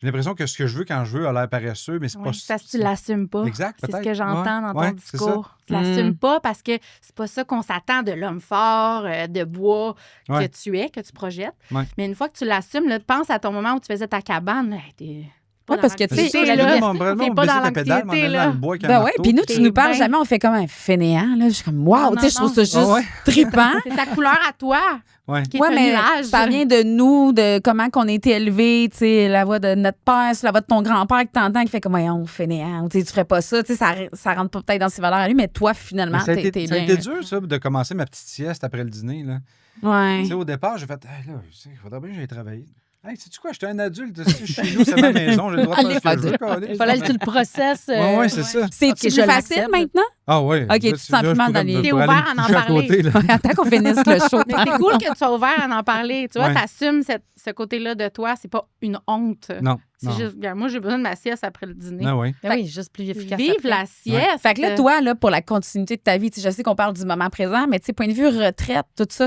J'ai l'impression que ce que je veux quand je veux a l'air paresseux, mais c'est Oui, pas parce que tu l'assumes pas. Exact, C'est ce peut-être. que j'entends dans ton Ouais, c'est ça. discours. Tu l'assumes pas parce que c'est pas ça qu'on s'attend de l'homme fort, de bois Ouais. que tu es, que tu projettes. Ouais. Mais une fois que tu l'assumes, là, pense à ton moment où tu faisais ta cabane. Hey, t'es pas Ouais, dans parce que, tu sais, C'est ça, l'anxiété, je là. voulais mon T'es pas dans baisser ta pédale, m'en l'anxiété, aller là. dans le bois avec un Ben ouais, marteau. puis nous, tu T'es nous parles bien. jamais, on fait comme un fainéant, là. Je suis comme, wow, Non, tu sais, je trouve ça non. juste Ah ouais? trippant. C'est ta couleur à toi Ouais. qui est Ouais, un mais nuage. ça vient de nous, de comment qu'on a été élevés, tu sais, la voix de notre père, c'est la voix de ton grand-père qui t'entend, qui fait comme, on fainéant, tu sais, tu ferais pas ça, tu sais, ça rentre pas peut-être dans ses valeurs à lui, mais toi, finalement, Mais ça a t'es été, ça a bien. été dur, ça, de commencer ma petite sieste après le dîner. Là. Ouais. Tu sais, au départ, j'ai fait, hey, là, il faudrait bien que j'aille travailler. Hey, sais-tu quoi, j'étais un adulte, je suis chez nous, c'est ma maison, j'ai le droit de faire ce que je veux. câlisse. Il fallait que tu le processes. Ouais, c'est ça. C'est-tu Ok, plus je facile l'accepte. maintenant? Ah oui. Ok, tu te sens plus mal dans les- T'es ouvert à en parler. Attends qu'on finisse le show. Mais c'est cool que tu sois ouvert à en parler. Tu vois, Ouais. t'assumes ce côté-là de toi. C'est pas une honte. Non. C'est non. juste, regarde, moi, j'ai besoin de ma sieste après le dîner. Ah oui. Ben oui, juste plus efficace. Vive après. la sieste. Fait que là, toi, là, pour la continuité de ta vie, tu sais, je sais qu'on parle du moment présent, mais tu sais, point de vue retraite, tout ça,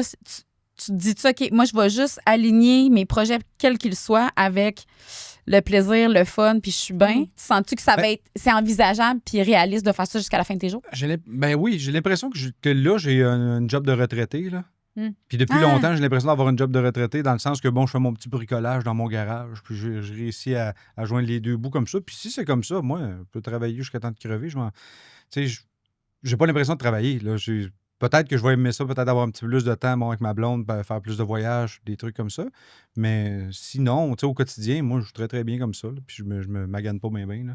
tu te dis, OK, moi, je vais juste aligner mes projets, quels qu'ils soient, avec le plaisir, le fun, puis je suis bien. Sens-tu que ça va être, c'est envisageable puis réaliste de faire ça jusqu'à la fin de tes jours? Ben oui, j'ai l'impression que là, j'ai un job de retraité. Là. Puis depuis Ah. longtemps, j'ai l'impression d'avoir un job de retraité dans le sens que, bon, je fais mon petit bricolage dans mon garage, puis j'ai réussi à joindre les deux bouts comme ça. Puis si c'est comme ça, moi, je peux travailler jusqu'à temps de crever. Tu sais, j'ai pas l'impression de travailler. Là. Peut-être que je vais aimer ça, peut-être avoir un petit peu plus de temps bon, avec ma blonde, faire plus de voyages, des trucs comme ça. Mais sinon, tu sais, au quotidien, moi, je suis très, très bien comme ça. Là, puis je me magane pas bien, bien.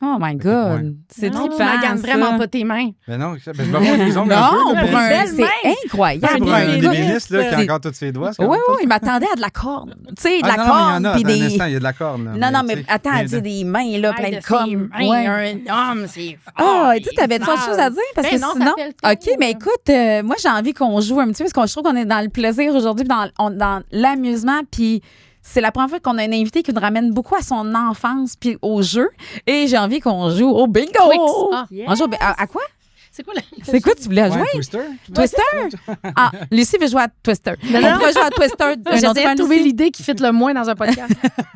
Oh my que, God! ouais. C'est Non, trippant, tu maganes ça. vraiment pas tes mains. Mais non, ben, je vais avoir les ongles un Non, peu. là, pour mais- un... belle C'est main. incroyable. pour un un gars- ébéniste là, qui a c'est- encore tous ses doigts. c'est Oui, quand même oui, tough. il m'attendait à de la corne. Tu sais, de la Ah, non, mais il y en corne, a. puis Attends un des... instant, il y a de la corne. là, Non, non, mais tu sais, attends, mais elle dit des mains, là, plein de Hey, cornes. ses mains, Ouais. un homme, c'est fort. Ah, tu sais, t'avais il autre chose à dire? Parce Ben que non, ça sinon. fait le tour. OK, mais écoute, moi, j'ai envie qu'on joue un petit peu parce que je trouve qu'on est dans le plaisir aujourd'hui, puis dans l'amusement, puis c'est la première fois qu'on a un invité qui nous ramène beaucoup à son enfance puis au jeu. Et j'ai envie qu'on joue au bingo! Twix. Ah, On joue à quoi? c'est quoi la... C'est quoi tu voulais Ouais, jouer? Twister. Twister? Ah, Lucie veut jouer à Twister. Non, non. On va jouer à Twister. J'essayais de trouver l'idée qui fit le moins dans un podcast.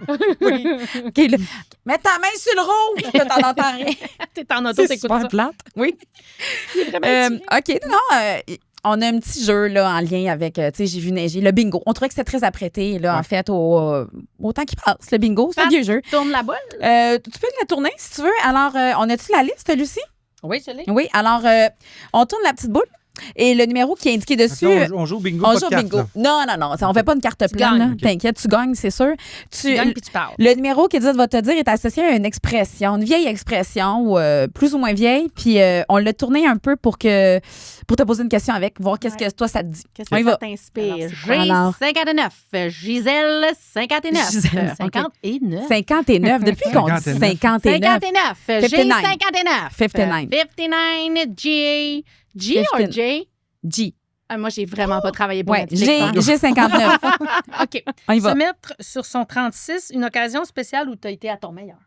OK, là. Mets ta main sur le rouge, que t'en entends rien. T'es en auto, C'est t'écoutes super ça. plate. Oui. Vraiment OK, non, on a un petit jeu là, en lien avec, tu sais, j'ai vu neiger, le bingo. On trouvait que c'était très apprêté, là, en fait, au temps qui passe. Le bingo, c'est un Pat. vieux jeu. Tourne la boule. Tu peux la tourner si tu veux. Alors, on a-tu la liste, Lucie? Oui, je l'ai. Oui. Alors, on tourne la petite boule et le numéro qui est indiqué dessus. Fait que là, on joue au bingo, On pas joue de au carte, bingo. là. Non, non, non. On fait pas une carte pleine. gagnes. là. OK. T'inquiète, tu gagnes, c'est sûr. Tu gagnes puis tu parles. Le numéro qu'Edith va te dire est associé à une expression, une vieille expression, ou plus ou moins vieille. Puis on l'a tourné un peu pour te poser une question avec, voir qu'est-ce que toi ça te dit. Qu'est-ce On y que va. ça t'inspire? Alors, quoi? Alors? G59, Gisèle 59. Gisèle, 59. 59. Depuis qu'on dit 59. 59. G 59. 59. 59. 59. G. G ou 59. J? G. Moi, j'ai vraiment pas travaillé pour Ouais, Netflix, hein. G 59. OK. On y va. Se mettre sur son 36, une occasion spéciale où tu as été à ton meilleur.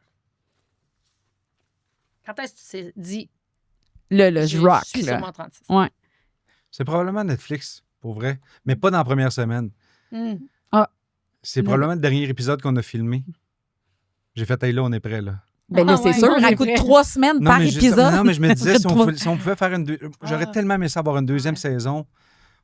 Quand est-ce que tu t'es dit, Là, je rock. suis là. sur mon 36? Ouais. C'est probablement Netflix, pour vrai. Mais pas dans la première semaine. Hmm. C'est probablement le dernier épisode qu'on a filmé. J'ai fait, hey, là, on est prêt, là. Ben là, Ah c'est ouais, sûr, on à est coup de prêt. 3 semaines par mais épisode. non, mais je me disais, si Trois- on pouvait faire J'aurais tellement aimé ça avoir une deuxième saison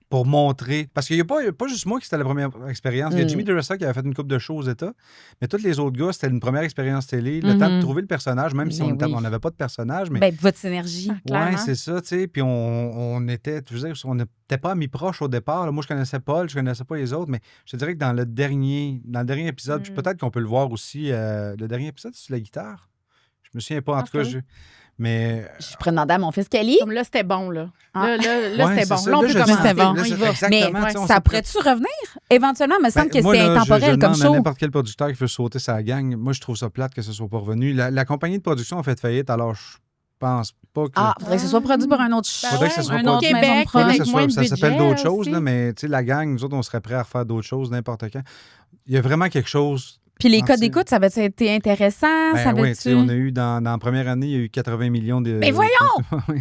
pour montrer. Parce qu'il n'y a pas juste moi qui c'était la première expérience. Il y a Jimmy DeRosa qui avait fait une couple de shows aux États, mais tous les autres gars, c'était une première expérience télé. Le temps de trouver le personnage, même si Ben on oui. n'avait pas de personnage. Mais Ben, votre synergie. ouais, clairement. c'est ça, tu sais. Puis on était, je veux dire, on n'était pas amis proches au départ. Là. Moi, je connaissais Paul, je connaissais pas les autres, mais je te dirais que dans le dernier épisode, puis peut-être qu'on peut le voir aussi, le dernier épisode, c'est sur la guitare. Je me souviens pas, en tout cas. Mais Je pourrais demander à mon fils Kelly. Comme là, c'était bon, là. Ah. Là, Ouais, c'était c'est bon. ça. Là, on Là, peut je commencer. sais, bon. On y va. Exactement. Mais tu sais, on ça s'est pourrait-tu revenir? Éventuellement, il me semble que moi, c'est là, intemporel je comme demande à show. n'importe quel producteur qui veut sauter sa gang. Moi, je trouve ça plate que ce soit pas revenu. La compagnie de production a fait faillite, alors je pense pas que... Ah, faudrait que ce soit produit par un autre show. Faudrait que ce soit un pas- autre Québec, maison de Faudrait prod. que avec moins de ça s'appelle budget d'autres choses, aussi. là, mais tu sais, la gang, nous autres, on serait prêts à refaire d'autres choses n'importe quand. Il y a vraiment quelque chose... Puis les Ah, codes c'est- d'écoute, ça va-tu été intéressant? Ben ça oui, va-tu... tu sais, on a eu dans la première année, il y a eu 80 millions de... Mais voyons! Oui.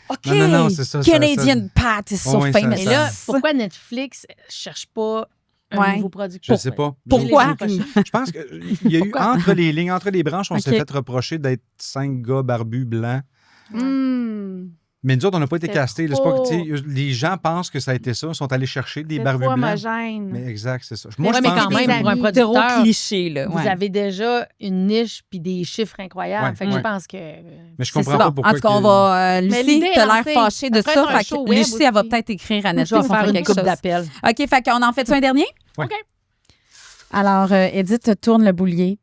OK. Non, c'est ça. Canadian Pat is so Ouais, ça- famous. Mais là, pourquoi Netflix cherche pas un Ouais. nouveau producteur? Je sais pas. Pourquoi? Je pense qu'il y a eu entre les lignes, entre les branches, on s'est OK. fait reprocher d'être 5 gars barbus blancs. Hmm. Mais nous autres, on n'a pas été C'est castés. là. C'est pas que, trop. tu sais, les gens pensent que ça a été ça. Ils sont allés chercher des C'est barbus trop blancs. homogène. Mais exact, c'est ça. Mais, je mais pense quand que même, c'est- pour un amis. Zéro producteur, cliché, là. vous ouais. avez déjà une niche puis des chiffres incroyables. Ouais, fait que ouais. je pense que... Mais je C'est comprends ça. pas Bon, pourquoi. en tout cas, on que- va. Mais Lucie, l'idée est t'as l'air lancée. fâchée de Ça pourrait ça. être un Fait show que web Lucie, elle va aussi. peut-être écrire à Je Netflix. vais on faire fait une quelque coupe chose. d'appel. OK, fait qu'on en fait un dernier? Ouais. OK. Alors, Edith tourne le boulier.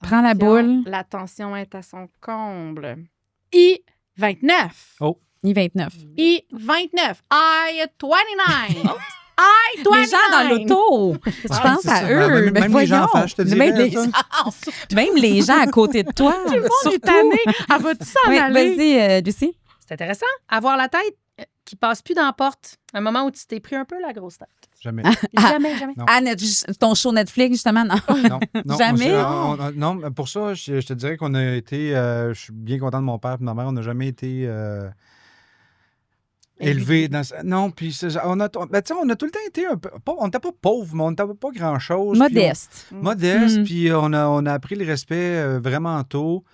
Prends la boule. La tension est à son comble. I-29. Oh. I-29. I-29. I-29. I-29. Les gens dans l'auto. Je pense c'est à ça. eux. Même les gens en face, je te même, dirais, les... ça. même les gens à côté de toi. Tout le monde surtout. est tanné. Elle va-tu s'en Oui, aller? vas-y, Lucie. C'est intéressant. Avoir la tête qui passe plus dans la porte. Un moment où tu t'es pris un peu la grosse tête. Jamais. Jamais, jamais. Non. Ah, ton show Netflix, justement, non. Non, non, Jamais? non, pour ça, je te dirais qu'on a été. Je suis bien content de mon père et de ma mère. On n'a jamais été élevés dans. Non, puis on a tout le temps été un peu. On n'était pas pauvres, mais on n'était pas grand-chose. puis Modeste. Modeste, Mm. puis on a appris le respect vraiment tôt.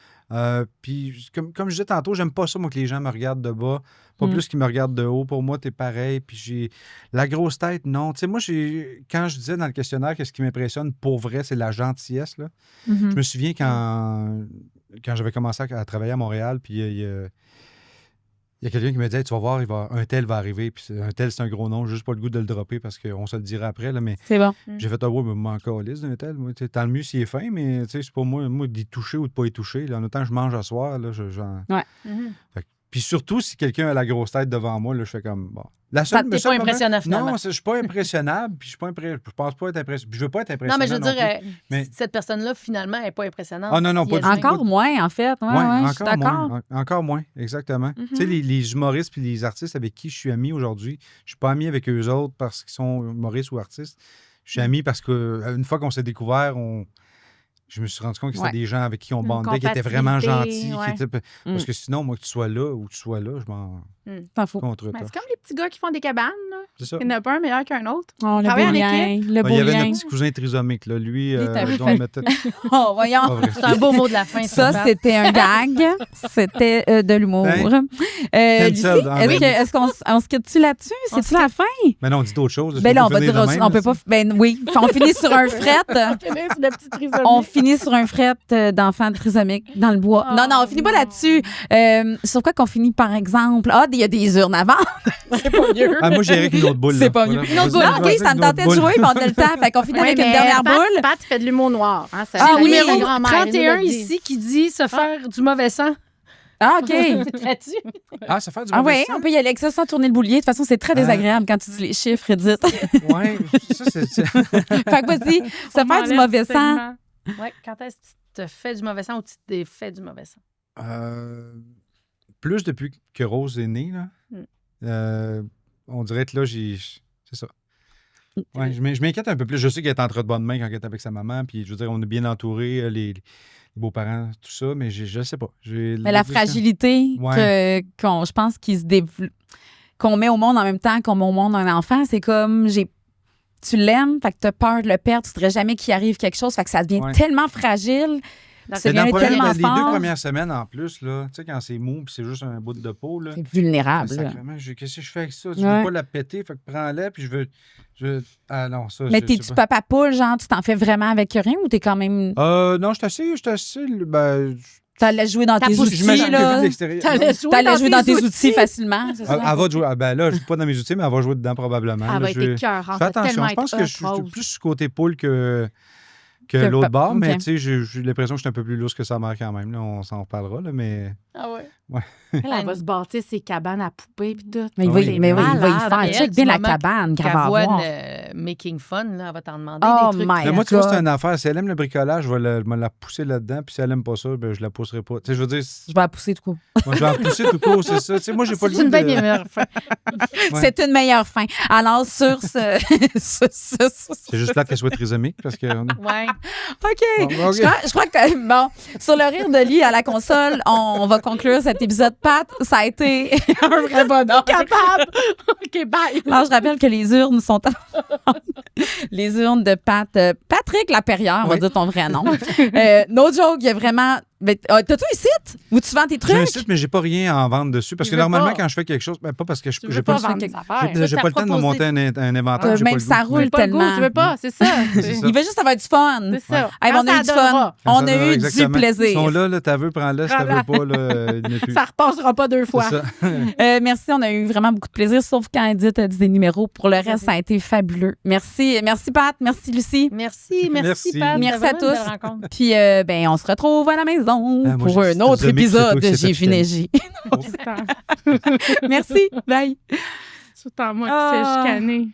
Puis, comme je disais tantôt, j'aime pas ça, moi, que les gens me regardent de bas. Pas Mm. plus qu'ils me regardent de haut. Pour moi, t'es pareil. Puis j'ai la grosse tête, non. Tu sais, moi, quand je disais dans le questionnaire qu'est-ce qui m'impressionne pour vrai, c'est la gentillesse, là. Mhm. Je me souviens quand j'avais commencé à travailler à Montréal, puis il y a quelqu'un qui me dit hey, tu vas voir, un tel va arriver. Puis un tel, c'est un gros nom, juste pas le goût de le dropper parce qu'on se le dira après. Là, mais C'est bon. j'ai fait mais m'en calisse d'un tel. Moi, tant le mieux s'il est fin, mais c'est pas moi d'y toucher ou de pas y toucher. Là, en autant que je mange à soir, là, Mhm. Puis surtout, si quelqu'un a la grosse tête devant moi, là, je fais comme bon. T'es pas impressionnant, finalement. Non, je suis pas impressionnable, puis je pense pas être impressionnant. Puis je veux pas être Non, impressionnant. mais je veux dire, plus. Mais- cette personne-là, finalement, n'est pas impressionnante. Ah, non, Si pas elle du vient. tout. Encore moins, en fait. Ouais, je suis encore d'accord. moins. Encore moins, exactement. Mhm. Tu sais, les humoristes puis les artistes avec qui je suis ami aujourd'hui, je suis pas ami avec eux autres parce qu'ils sont humoristes ou artistes. Je suis ami parce qu'une fois qu'on s'est découvert, je me suis rendu compte que c'était Ouais. des gens avec qui on Une bandait, qui étaient vraiment compatibilité, gentils. ouais. Parce que sinon, moi, que tu sois là ou que tu sois là, je m'en T'en fous. contre Mais toi. c'est comme les petits gars qui font des cabanes. Là. C'est ça. Il n'y en a pas un meilleur qu'un autre. Oh, le Travailler beau en lien. Le Ben, beau il y avait lien. notre petit cousin trisomique, là. Lui, t'as vu, dont on mettait- Oh, voyons. Pas vrai. C'est un beau mot de la fin. Ça, Pat. c'était un gag. C'était de l'humour. Hein? Lucie, Cancel, hein? est-ce qu'on se quitte-tu là-dessus? C'est-tu la fin? Mais non, on dit d'autres choses. Ben là, on peut va finir dire de autre- même, on peut là, pas. Ben oui. On finit sur un fret. On finit sur un fret d'enfant trisomique dans le bois. Non, on finit pas là-dessus. Sur quoi qu'on finit, par exemple? Ah, il y a des urnes avant. C'est pas mieux. Ah, moi, j'irais avec une autre boule. C'est là. pas Voilà. mieux. Une autre boule. Vas-y, OK, vas-y, ça me une autre tentait de boule. jouer, mais on a le temps. Fait qu'on finit avec une dernière boule. Pat fait de l'humour noir. Hein, ça, Ah ça oui, vient de Numéro grand-mère, 31 elle nous l'a dit. ici qui dit se faire du mauvais sang. Ah, OK. Là-dessus. Ah, ça fait du Ah mauvais oui, sang? on peut y aller avec ça sans tourner le boulier. De toute façon, c'est très désagréable quand tu dis les chiffres, Edith. Ouais, ça, c'est. Fait que vas-y, se faire du m'enlève mauvais sang. tellement. Ouais, quand est-ce que tu te fais du mauvais sang ou tu t'es fait du mauvais sang? Plus depuis que Rose est née, là. On dirait que là, c'est ça. Ouais, je m'inquiète un peu plus. Je sais qu'elle est entre de bonnes mains quand elle est avec sa maman, puis je veux dire, on est bien entouré, les beaux-parents, tout ça, mais je sais pas. Mais la fragilité Ouais. je pense qu'on met au monde en même temps qu'on met au monde un enfant, c'est comme tu l'aimes, fait que tu as peur de le perdre, tu ne voudrais jamais qu'il arrive quelque chose, fait que ça devient Ouais. tellement fragile. Donc, Ça Mais dans devient la première- tellement les deux fort. premières semaines en plus, là, tu sais, quand c'est mou puis c'est juste un bout de peau, là. C'est vulnérable. là. Sacrément, qu'est-ce que je fais avec ça? Je Ouais. veux pas la péter, fait que prends-la, puis ah non, ça, Mais je sais t'es-tu pas. papa poule, genre, tu t'en fais vraiment avec rien ou t'es quand même. Non, je suis assez, ben, T'allais jouer dans tes j'imagine outils, que vu de là. l'extérieur. T'allais jouer dans tes outils facilement, c'est ça? Elle va jouer. Ben là, je ne suis pas dans mes outils, mais elle va jouer dedans probablement. Elle là. va Je être fais écœurante. attention. tellement Je pense être que je suis hot, Rose. plus sur côté poule que. que l'autre bord, OK. mais tu sais, j'ai l'impression que je suis un peu plus lousse que sa mère quand même. Là, on s'en reparlera, là, mais... Ah ouais. Elle va se bâtir ses cabanes à poupées puis tout. Mais, Oui. il va y Malade. faire. Elle, Check du bien la moment cabane qu'elle va Qu'elle voit avoir. Making Fun, là, elle va t'en demander Oh des trucs. my Mais moi, tu vois, God. c'est une affaire. Si elle aime le bricolage, je vais me la pousser là-dedans. Puis si elle aime pas ça, ben, je la pousserai pas. Tu sais, je veux dire, Je vais la pousser tout court. moi, je vais la pousser tout court, c'est ça. Tu sais, moi, j'ai pas le C'est goût une de... belle meilleure fin. Ouais. C'est une meilleure fin. Alors, sur ce. C'est juste là qu'elle soit trisomique parce que... Ouais. OK. Bon, OK. Je crois que, bon, sur le rire de Lee à la console, on va conclure cet épisode. Pat, ça a été un vrai bonheur. Capable! OK, bye! Alors, je rappelle que les urnes sont les urnes de Patrick Laperrière, on va Oui. dire ton vrai nom. No joke, il y a vraiment... T'as-tu un site où tu vends tes J'ai un trucs? site, mais j'ai pas rien à en vendre dessus. Parce Tu que veux normalement, pas. quand je fais quelque chose, ben, pas parce que Tu j'ai veux pas pas le vendre des affaires. j'ai pas le temps de me monter un inventaire. Ouais, j'ai même pas le si ça goût. roule Tu veux pas le goût, tellement. tu veux pas, c'est ça. C'est ça. Il veut juste avoir du fun. C'est ça. Hey, Quand on a eu ça du fun. donnera, On Ça a donne eu exactement. du plaisir. Ils sont là, t'as vu, prends-le. Si t'as Voilà. veux pas, là, il n'est plus. ça repassera pas deux C'est fois. ça. Merci, on a eu vraiment beaucoup de plaisir, sauf quand Edith a dit des numéros. Pour le reste, ça a été fabuleux. Merci, Pat, merci Lucie. Merci, Merci. Pat. Merci C'était à vraiment une tous. belle rencontre. Puis, on se retrouve à la maison Ah, moi, pour j'ai un autre trisomique, épisode c'est toi de qui s'est J'ai fait Vinégie. Merci, bye. Tout en moi qui Ah. s'est chicané.